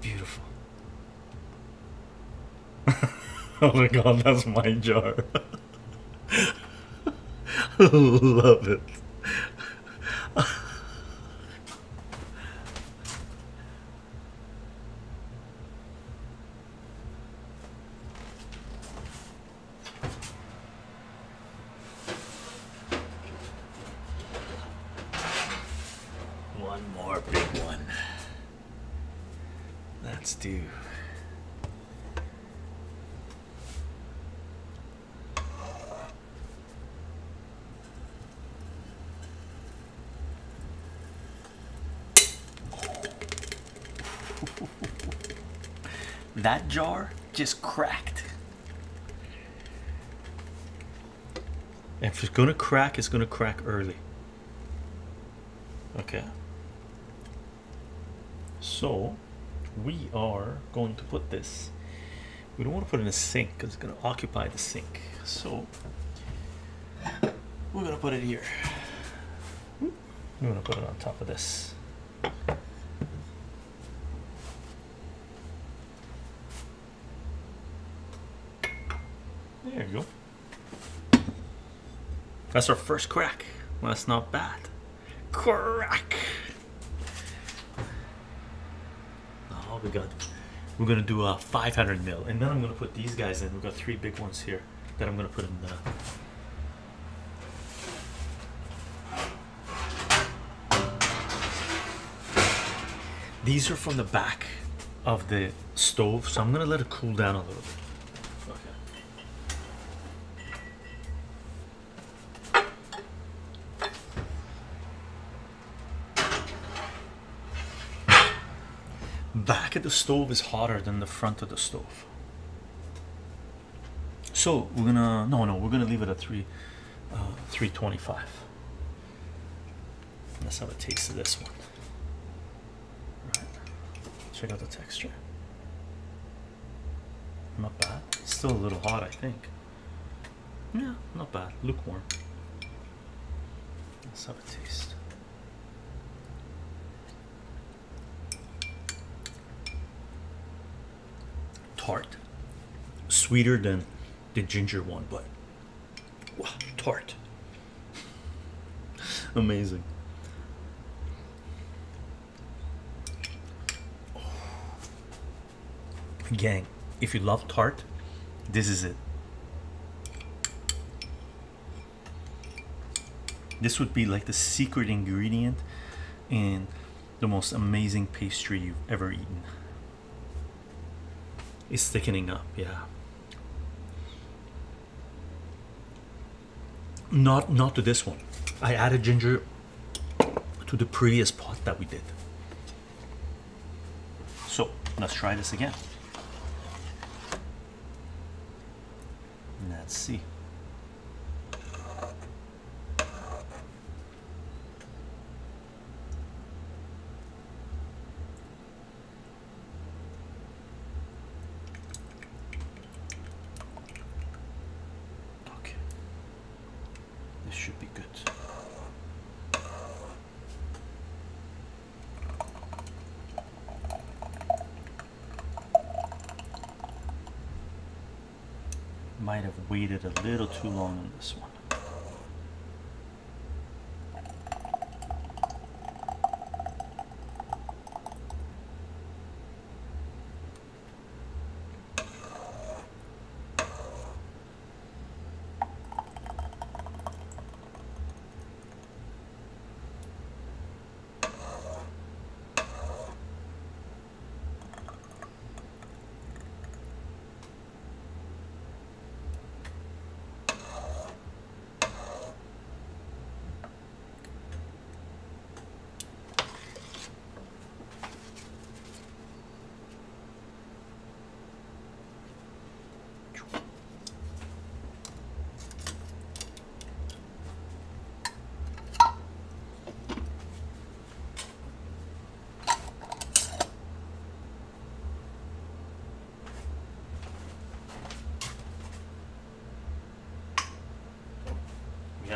Beautiful. Oh my god, that's my jar. Love it. One more big one. Let's do. That jar just cracked. If it's gonna crack, it's gonna crack early. Okay. So we are going to put this. We don't want to put it in a sink because it's going to occupy the sink. So we're going to put it here. I'm gonna put it on top of this. There you go. That's our first crack. Well, that's not bad. Crack. Oh, we're gonna do a 500 mil, and then I'm gonna put these guys in. We've got 3 big ones here that I'm gonna put in the. These are from the back of the stove, so I'm gonna let it cool down a little bit. Back of the stove is hotter than the front of the stove, so we're gonna we're gonna leave it at 325. Let's have a taste of this one. Right, check out the texture. Not bad. It's still a little hot, I think. Yeah, not bad. Lukewarm. Let's have a taste. Tart, sweeter than the ginger one, but wow, tart. Amazing. Gang, if you love tart, this is it. This would be like the secret ingredient in the most amazing pastry you've ever eaten. It's thickening up, yeah. Not to this one. I added ginger to the previous pot that we did. So let's try this again. Let's see. Should be good. Might have waited a little too long on this one.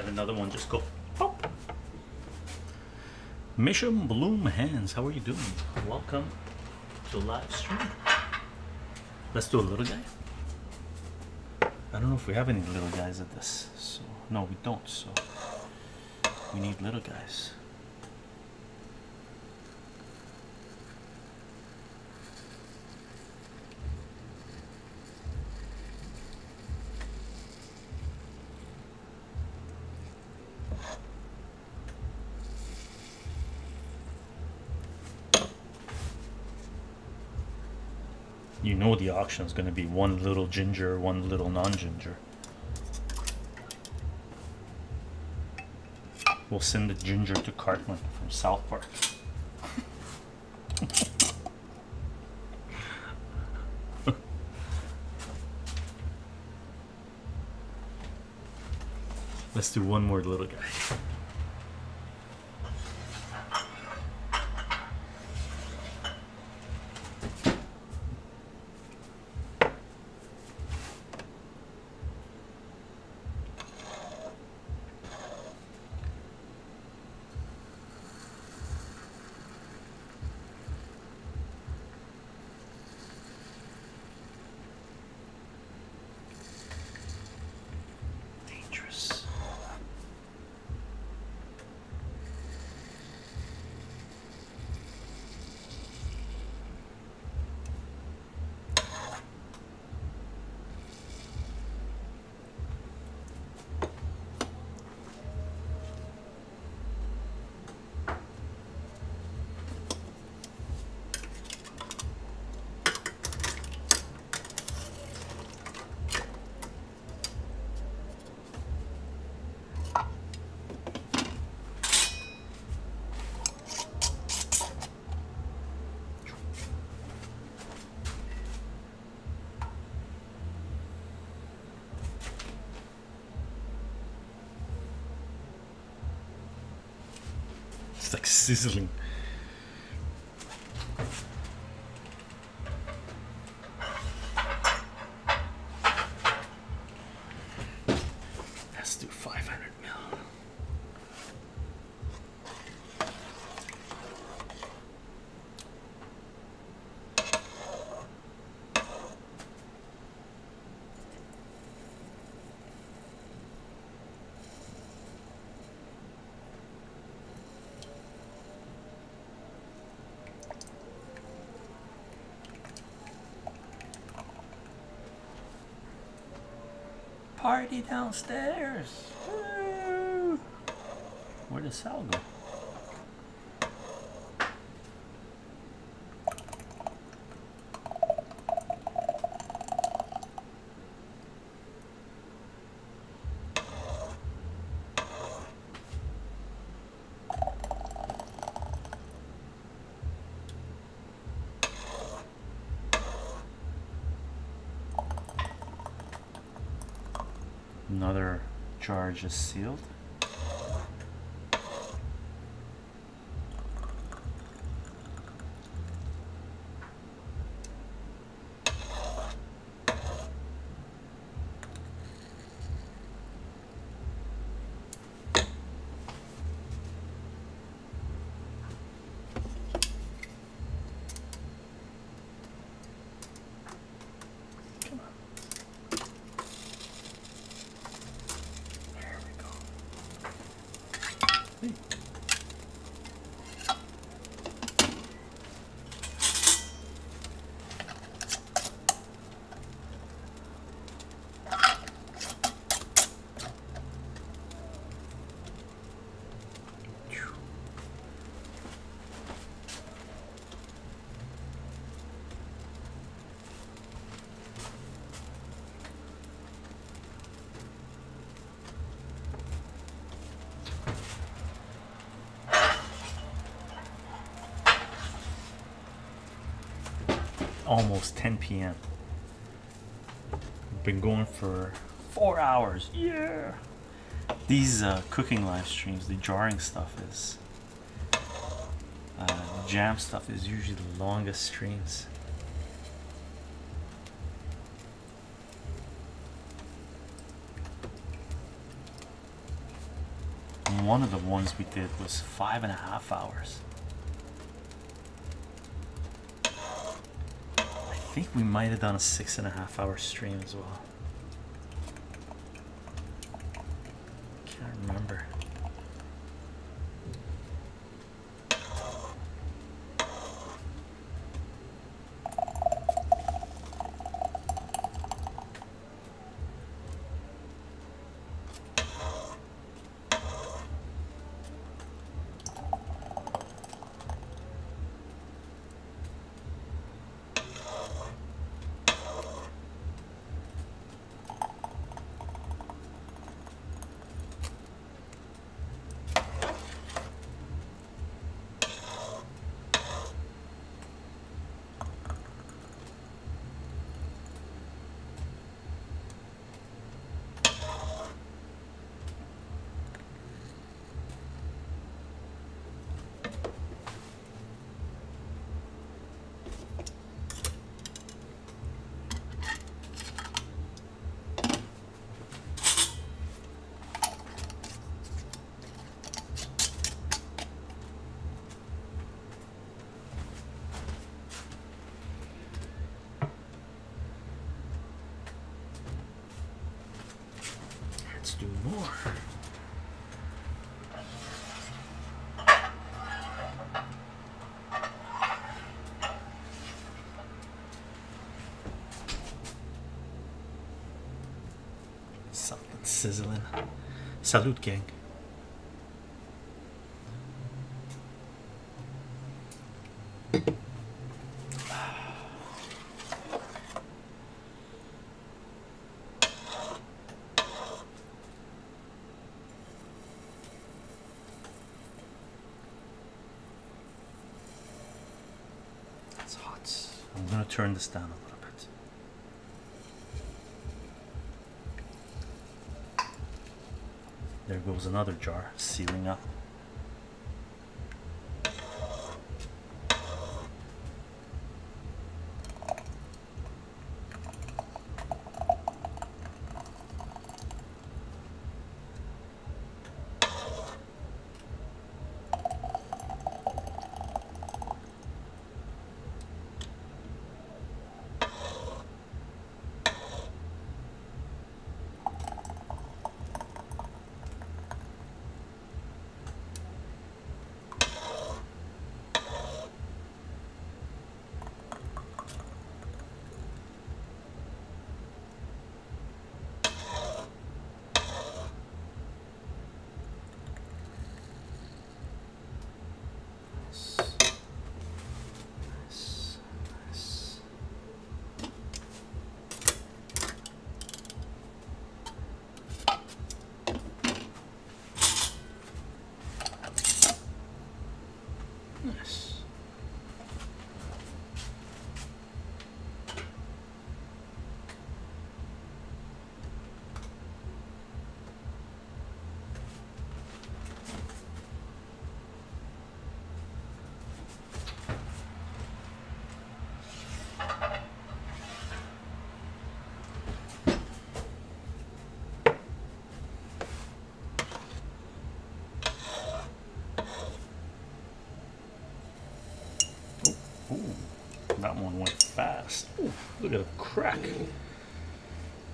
Another one just go pop. Mission Bloom Hands, how are you doing? Welcome to live stream. Let's do a little guy. I don't know if we have any little guys at this, so no, we don't, so we need little guys. You know the auction is going to be one little ginger, one little non-ginger. We'll send the ginger to Cartman from South Park. Let's do one more little guy. like sizzling. Let's do 500 mil. Party downstairs. Woo! Where did Sal go? Another charge is sealed. Almost 10 p.m. Been going for 4 hours. Yeah. These cooking live streams, the jarring stuff is jam stuff is usually the longest streams. And one of the ones we did was 5.5 hours. I think we might have done a 6.5 hour stream as well. Can't remember. Do more. Something sizzling. Salute, gang. I'm going to turn this down a little bit. There goes another jar sealing up. That one went fast. Ooh, look at a crack.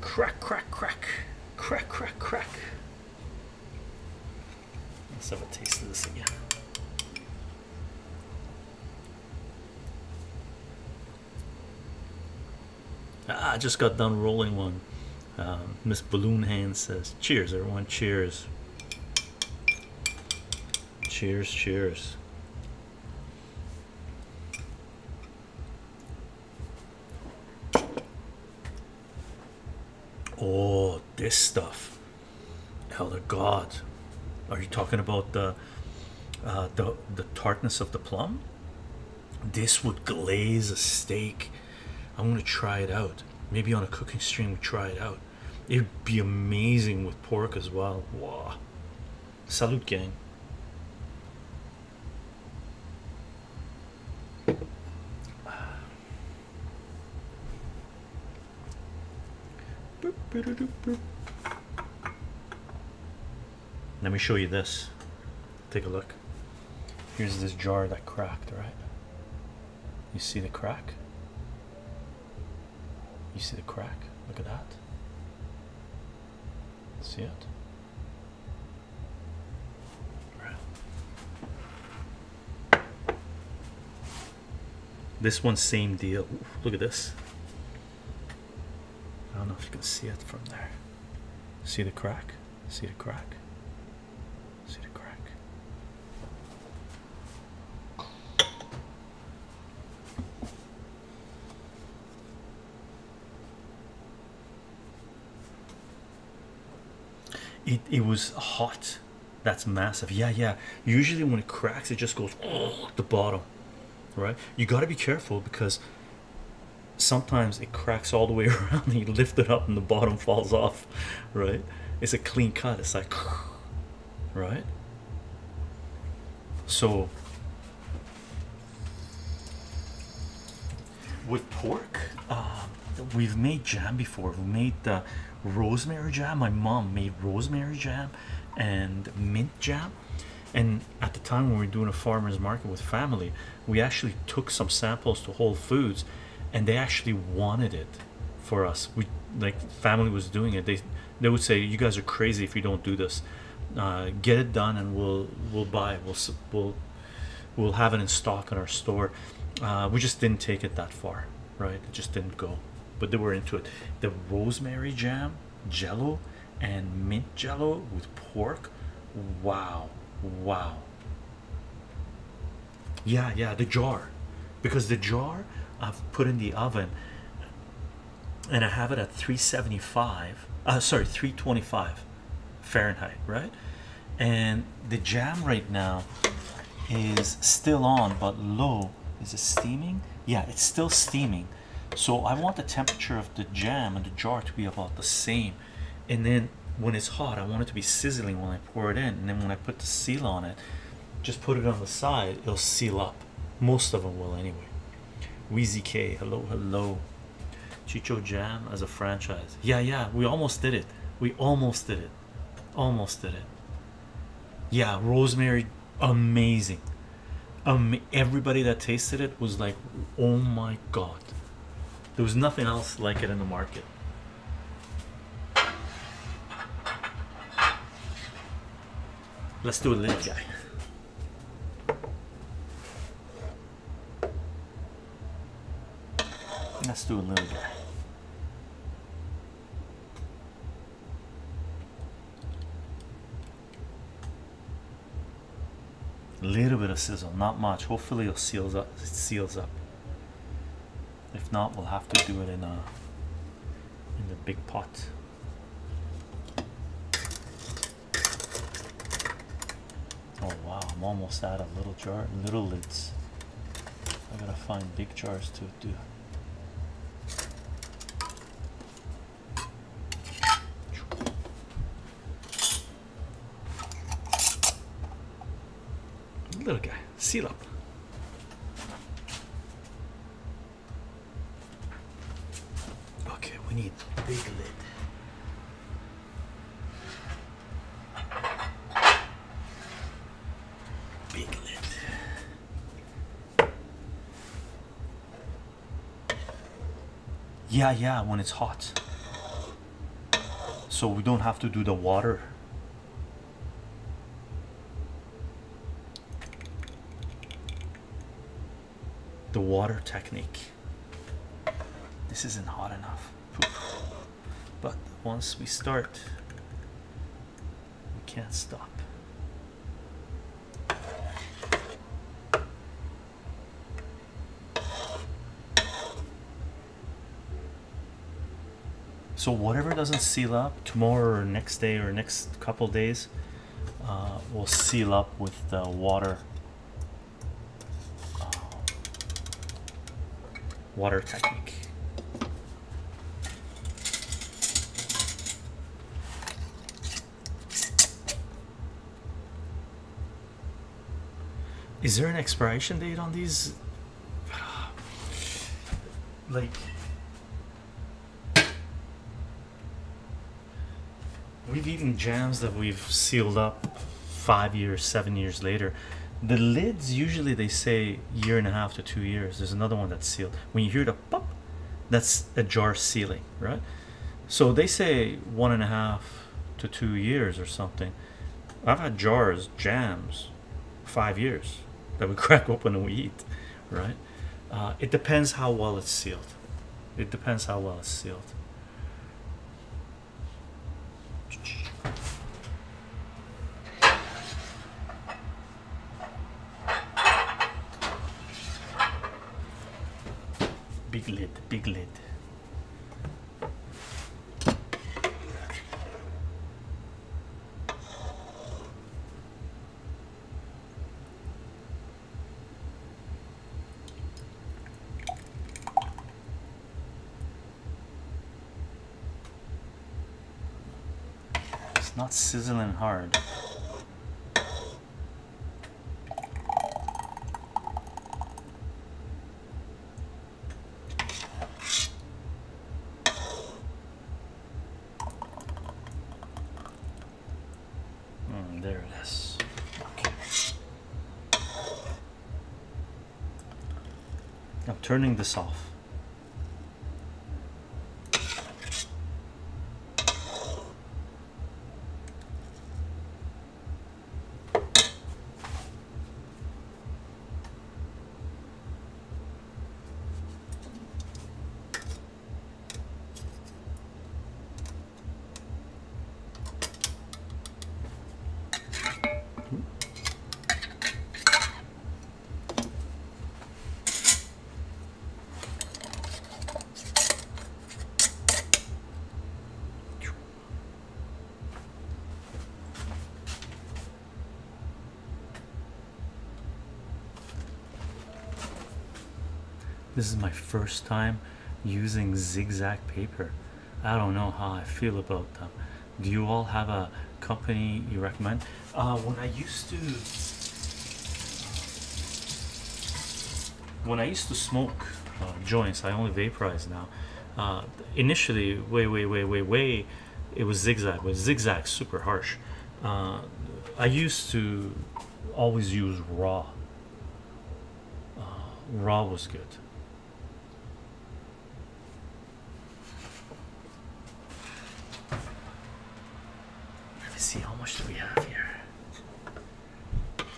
Crack, crack, crack. Crack, crack, crack. Let's have a taste of this again. I just got done rolling one. Miss Balloon Hand says, cheers, everyone. Cheers. Cheers, cheers. Oh, this stuff. Elder God. Are you talking about the tartness of the plum? This would glaze a steak. I'm gonna try it out. Maybe on a cooking stream we try it out. It'd be amazing with pork as well. Wow. Salute, gang. Let me show you this. Take a look. Here's this jar that cracked, right? You see the crack? You see the crack? Look at that. See it? Right. This one, same deal. Ooh, look at this. I don't know if you can see it from there. See the crack? See the crack? See the crack? It was hot. That's massive. Yeah. Usually when it cracks, it just goes the bottom, right? You got to be careful because sometimes it cracks all the way around and you lift it up and the bottom falls off, right? It's a clean cut. It's like, right? So with pork, we've made jam before. We made the rosemary jam. My mom made rosemary jam and mint jam, and at the time when we were doing a farmer's market with family, we actually took some samples to Whole Foods and they actually wanted it for us. We, like, family was doing it. They would say, you guys are crazy if you don't do this. Get it done and we'll buy it. We'll have it in stock in our store. We just didn't take it that far, right? It just didn't go, but they were into it. The rosemary jam, jello, and mint jello with pork. Wow. Yeah, the jar, because the jar I've put in the oven and I have it at 325 Fahrenheit, right? And the jam right now is still on but low. Is it steaming? Yeah, it's still steaming. So I want the temperature of the jam and the jar to be about the same, and then when it's hot I want it to be sizzling when I pour it in, and then when I put the seal on it, just put it on the side, it'll seal up. Most of them will anyway. Wheezy K, hello. Chycho jam as a franchise. Yeah, we almost did it. Yeah, rosemary, amazing. Everybody that tasted it was like, oh my god, there was nothing else like it in the market. Let's do a little guy. Let's do a little guy. A little bit of sizzle, not much. Hopefully it seals up. If not, we'll have to do it in the big pot. Oh wow, I'm almost out of little lids. I gotta find big jars to do. Little guy, seal up. Okay, we need big lid. Big lid. Yeah, when it's hot. So we don't have to do the water. The water technique. This isn't hot enough. But once we start, we can't stop. So whatever doesn't seal up tomorrow or next day or next couple days will seal up with the water technique. Is there an expiration date on these? Like, we've eaten jams that we've sealed up 5 years, 7 years later. The lids, usually they say 1.5 to 2 years. There's another one that's sealed. When you hear the pop, that's a jar sealing, right? So they say 1.5 to 2 years or something. I've had jars, jams, 5 years that we crack open and we eat, right? It depends how well it's sealed. It depends how well it's sealed. Big lid, big lid. It's not sizzling hard. There it is. Okay. I'm turning this off. This is my first time using zigzag paper. I don't know how I feel about them. Do you all have a company you recommend? When I used to smoke joints, I only vaporize now. Initially, way, it was zigzag. But zigzag super harsh. I used to always use raw. Raw was good. See how much do we have here?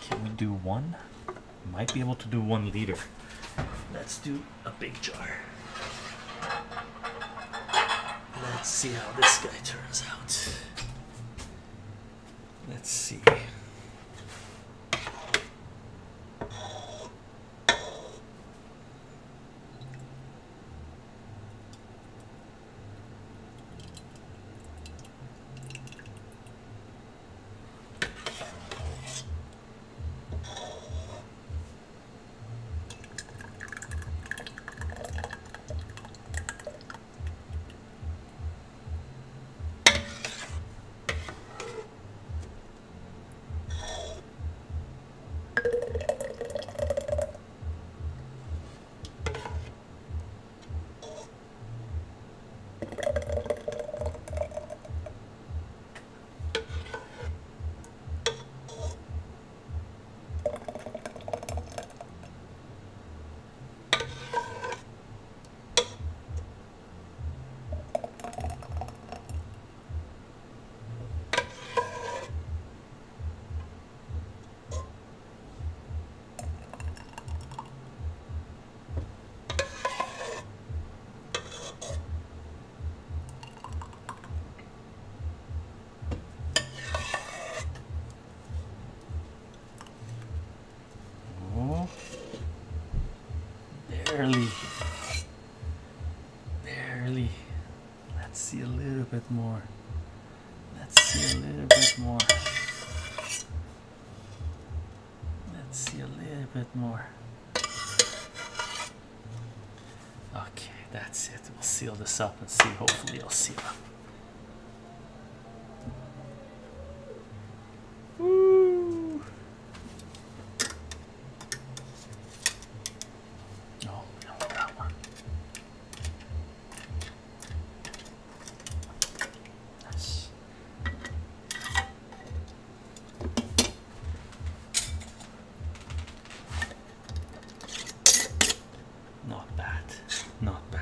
Can we do one? Might be able to do 1 liter. Let's do a big jar. Let's see how this guy turns out. Let's see. barely. Let's see a little bit more. Let's see a little bit more. Let's see a little bit more. Okay, that's it. We'll seal this up and see. Hopefully it'll seal up. Woo. Oh, we don't want that one. Nice. Not bad. Not bad.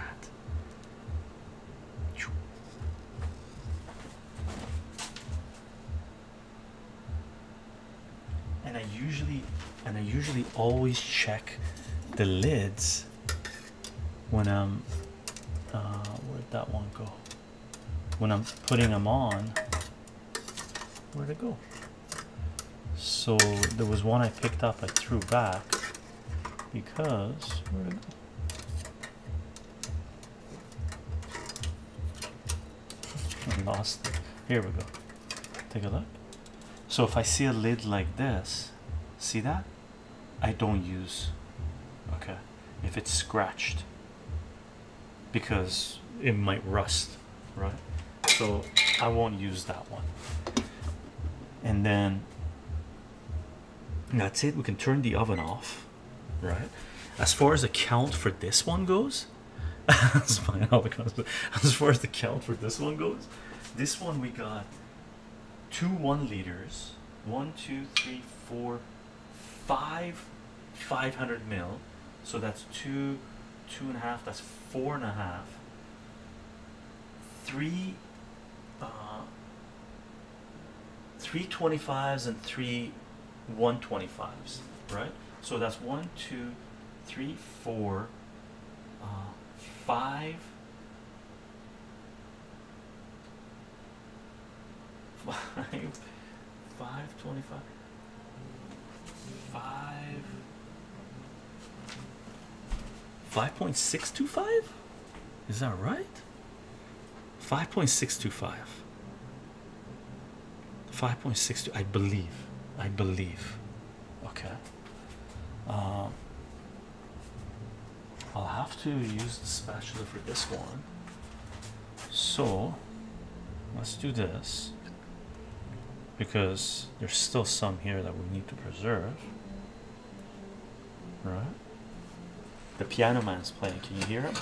And I usually always check the lids when I'm where'd that one go? When I'm putting them on. Where'd it go? So there was one I picked up, I threw back because where'd it go? I lost it. Here we go. Take a look. So if I see a lid like this, see that? I don't use, okay, if it's scratched, because it might rust, right? So I won't use that one. And then that's it. We can turn the oven off, right? As far as the count for this one goes, that's fine. As far as the count for this one goes, this one we got 2 1 liters, 1 2 3 4 5 500 mil, so that's 2 2.5, that's 4.5, 3 325s and 3 125s, right? So that's 1 2 3 4 5 525 5.625, is that right? 5.625, 5.62, I believe. Okay, I'll have to use the spatula for this one, so let's do this because there's still some here that we need to preserve, right? The piano man's playing. Can you hear him?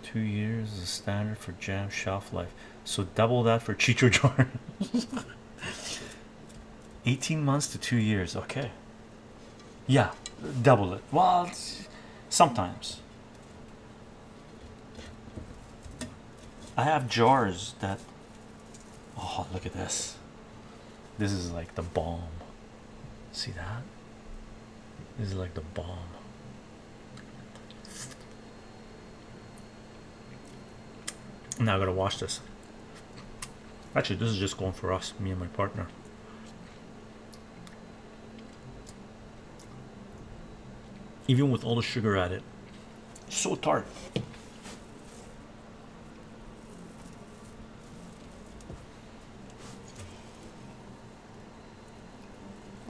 2 years is the standard for jam shelf life, so double that for chycho jar. 18 months to 2 years. Okay, yeah, double it. Well, sometimes I have jars that, oh, look at this. This is like the bomb. See that? This is like the bomb. Now I gotta wash this. Actually, this is just going for us, me and my partner. Even with all the sugar added, so tart.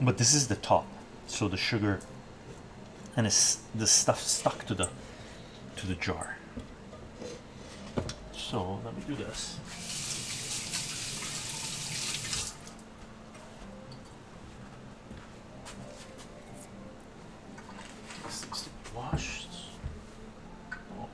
But this is the top, so the sugar and it's the stuff stuck to the jar. So let me do this. This needs to be washed. Oh.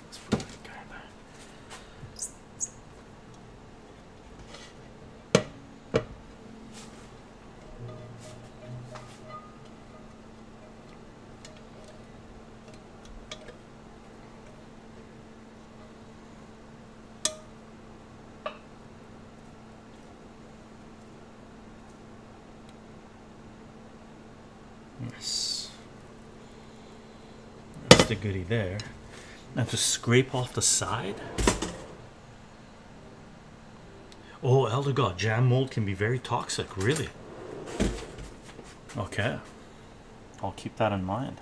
Let's put that guy there. Yes, that's the goodie there. and to scrape off the side. Oh, Elder God, jam mold can be very toxic, really. Okay, I'll keep that in mind.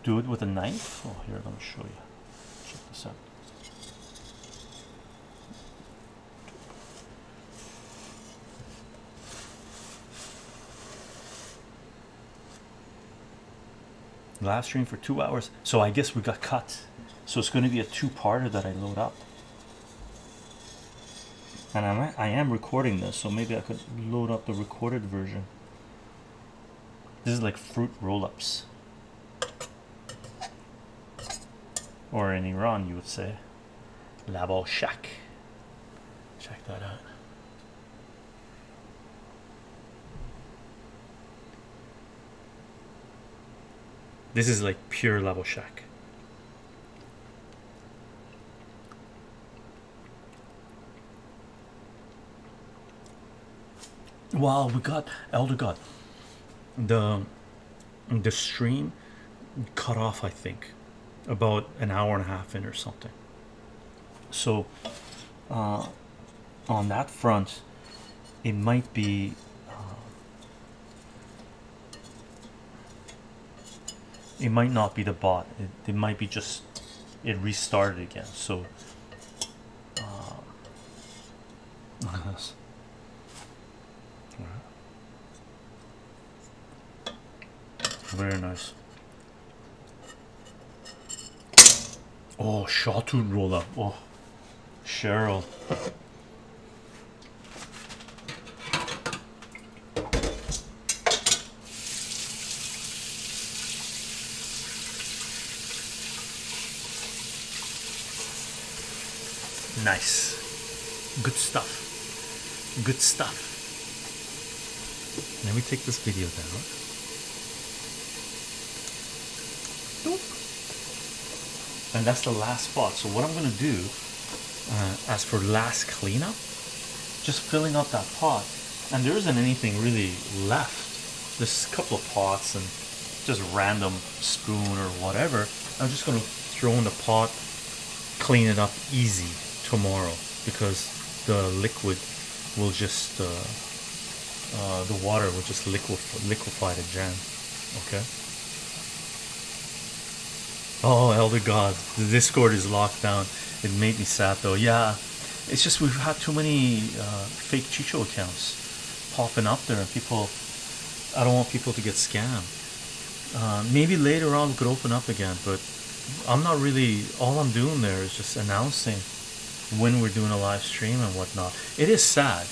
Do it with a knife. Oh, here, let me show you. Check this out. Live stream for 2 hours, so I guess we got cut. So it's going to be a two-parter that I load up, and I am recording this, so maybe I could load up the recorded version. This is like fruit roll-ups, or in Iran you would say labo shak. Check that out. This is like pure labo shak. Wow, we got Elder God. The stream cut off, I think, about an hour and a half in or something. So on that front, it might be it might not be the bot. It might be just it restarted again. So very nice. Oh, Shawtoon roll up. Oh, Cheryl. Nice. Good stuff. Good stuff. Let me take this video down. And that's the last spot. So what I'm going to do, as for last cleanup, just filling up that pot, and there isn't anything really left. There's a couple of pots and just random spoon or whatever. I'm just going to throw in the pot, clean it up easy tomorrow, because the liquid will just the water will just liquefy the jam. Okay. Oh, Elder God, the Discord is locked down. It made me sad though. Yeah, it's just we've had too many fake chycho accounts popping up there, and people, I don't want people to get scammed. Maybe later on we could open up again, but I'm not really, all I'm doing there is just announcing when we're doing a live stream and whatnot. It is sad.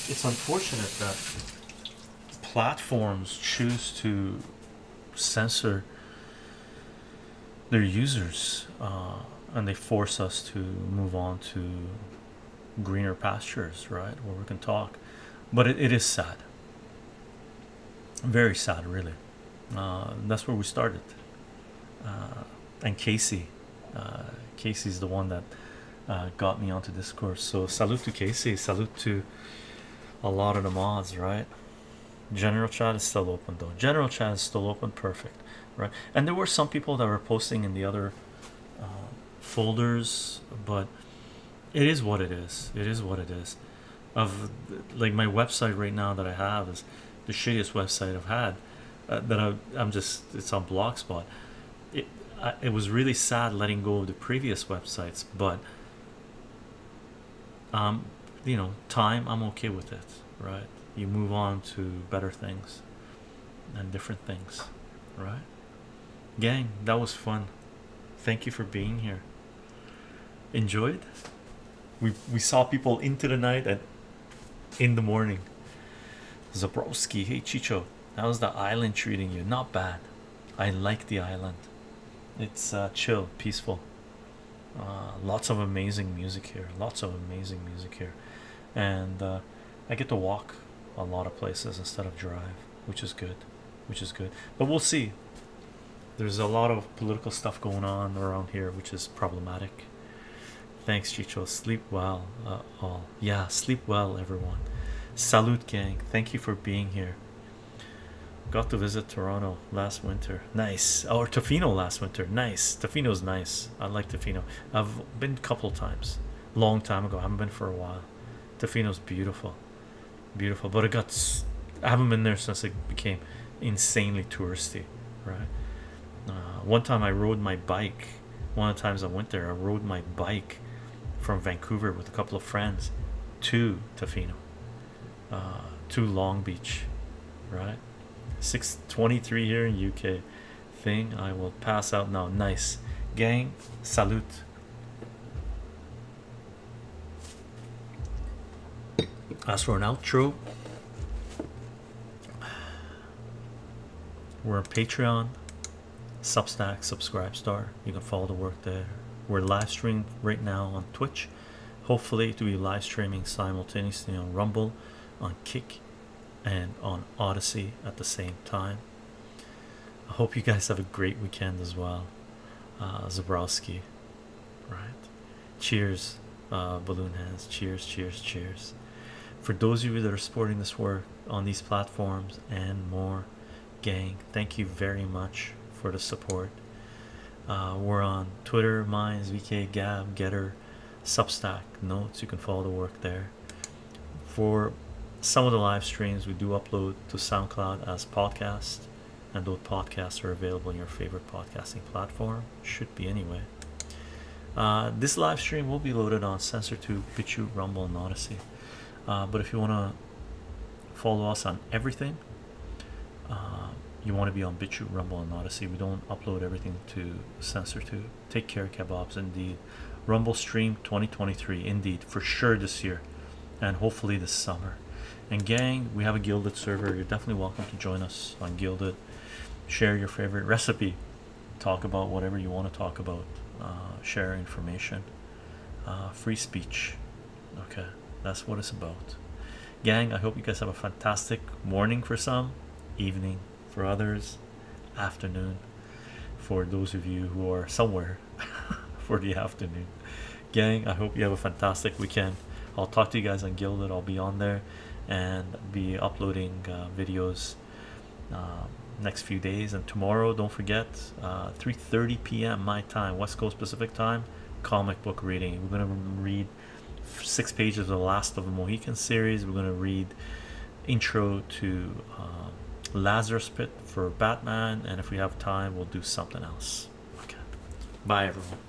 It's unfortunate that platforms choose to censor their users, and they force us to move on to greener pastures, right, where we can talk. But it is sad, very sad, really. That's where we started. And Casey's the one that got me onto Discord. So salute to Casey, salute to a lot of the mods, right? General chat is still open though. General chat is still open, perfect, right? And there were some people that were posting in the other folders, but it is what it is. It is what it is. Of like my website right now that I have is the shittiest website I've had. I'm just, it's on Blogspot. It was really sad letting go of the previous websites, but you know, time, I'm okay with it, right? You move on to better things and different things, right? Gang, that was fun. Thank you for being here. Enjoyed. We saw people into the night and in the morning. Zabrowski, hey Chycho, how's the island treating you? Not bad. I like the island. It's chill, peaceful. Lots of amazing music here. Lots of amazing music here, and I get to walk a lot of places instead of drive, which is good. Which is good. But we'll see. There's a lot of political stuff going on around here, which is problematic. Thanks, Chycho. Sleep well, all. Yeah, sleep well, everyone. Salute, gang. Thank you for being here. Got to visit Toronto last winter. Nice. Or Tofino last winter. Nice. Tofino's nice. I like Tofino. I've been a couple times. Long time ago. I haven't been for a while. Tofino's beautiful. Beautiful. But I haven't been there since it became insanely touristy. Right. One time I rode my bike. One of the times I went there, I rode my bike from Vancouver with a couple of friends to Tofino, to Long Beach, right? 6:23 here in UK. Thing I will pass out now. Nice, gang. Salute. As for an outro, we're on Patreon, Substack, Subscribestar. You can follow the work there. We're live streaming right now on Twitch. Hopefully to be live streaming simultaneously on Rumble, on Kick, and on Odyssey at the same time. I hope you guys have a great weekend as well. Zabrowski, right? Cheers, balloon hands. Cheers, cheers, cheers. For those of you that are supporting this work on these platforms and more, gang, thank you very much for the support. We're on Twitter, Minds, VK, Gab, Getter, Substack, Notes. You can follow the work there. For some of the live streams, we do upload to SoundCloud as podcasts, and those podcasts are available in your favorite podcasting platform. Should be anyway. This live stream will be loaded on SensorTube, BitChute, Rumble, and Odyssey. But if you want to follow us on everything, you want to be on BitChute, Rumble, and Odyssey. We don't upload everything to SensorTube. Take care, kebabs. Indeed. Rumble stream 2023, indeed, for sure this year, and hopefully this summer. And gang, we have a Gilded server. You're definitely welcome to join us on Gilded. Share your favorite recipe, talk about whatever you want to talk about, share information, free speech. Okay, that's what it's about. Gang, I hope you guys have a fantastic morning for some, evening for others, afternoon for those of you who are somewhere for the afternoon. Gang, I hope you have a fantastic weekend. I'll talk to you guys on Gilded. I'll be on there and be uploading videos next few days. And tomorrow, don't forget, 3:30 p.m. my time, West Coast Pacific time, comic book reading. We're going to read 6 pages of the Last of the Mohican series. We're going to read intro to Lazarus Pit for Batman, and if we have time, we'll do something else. Okay, bye everyone.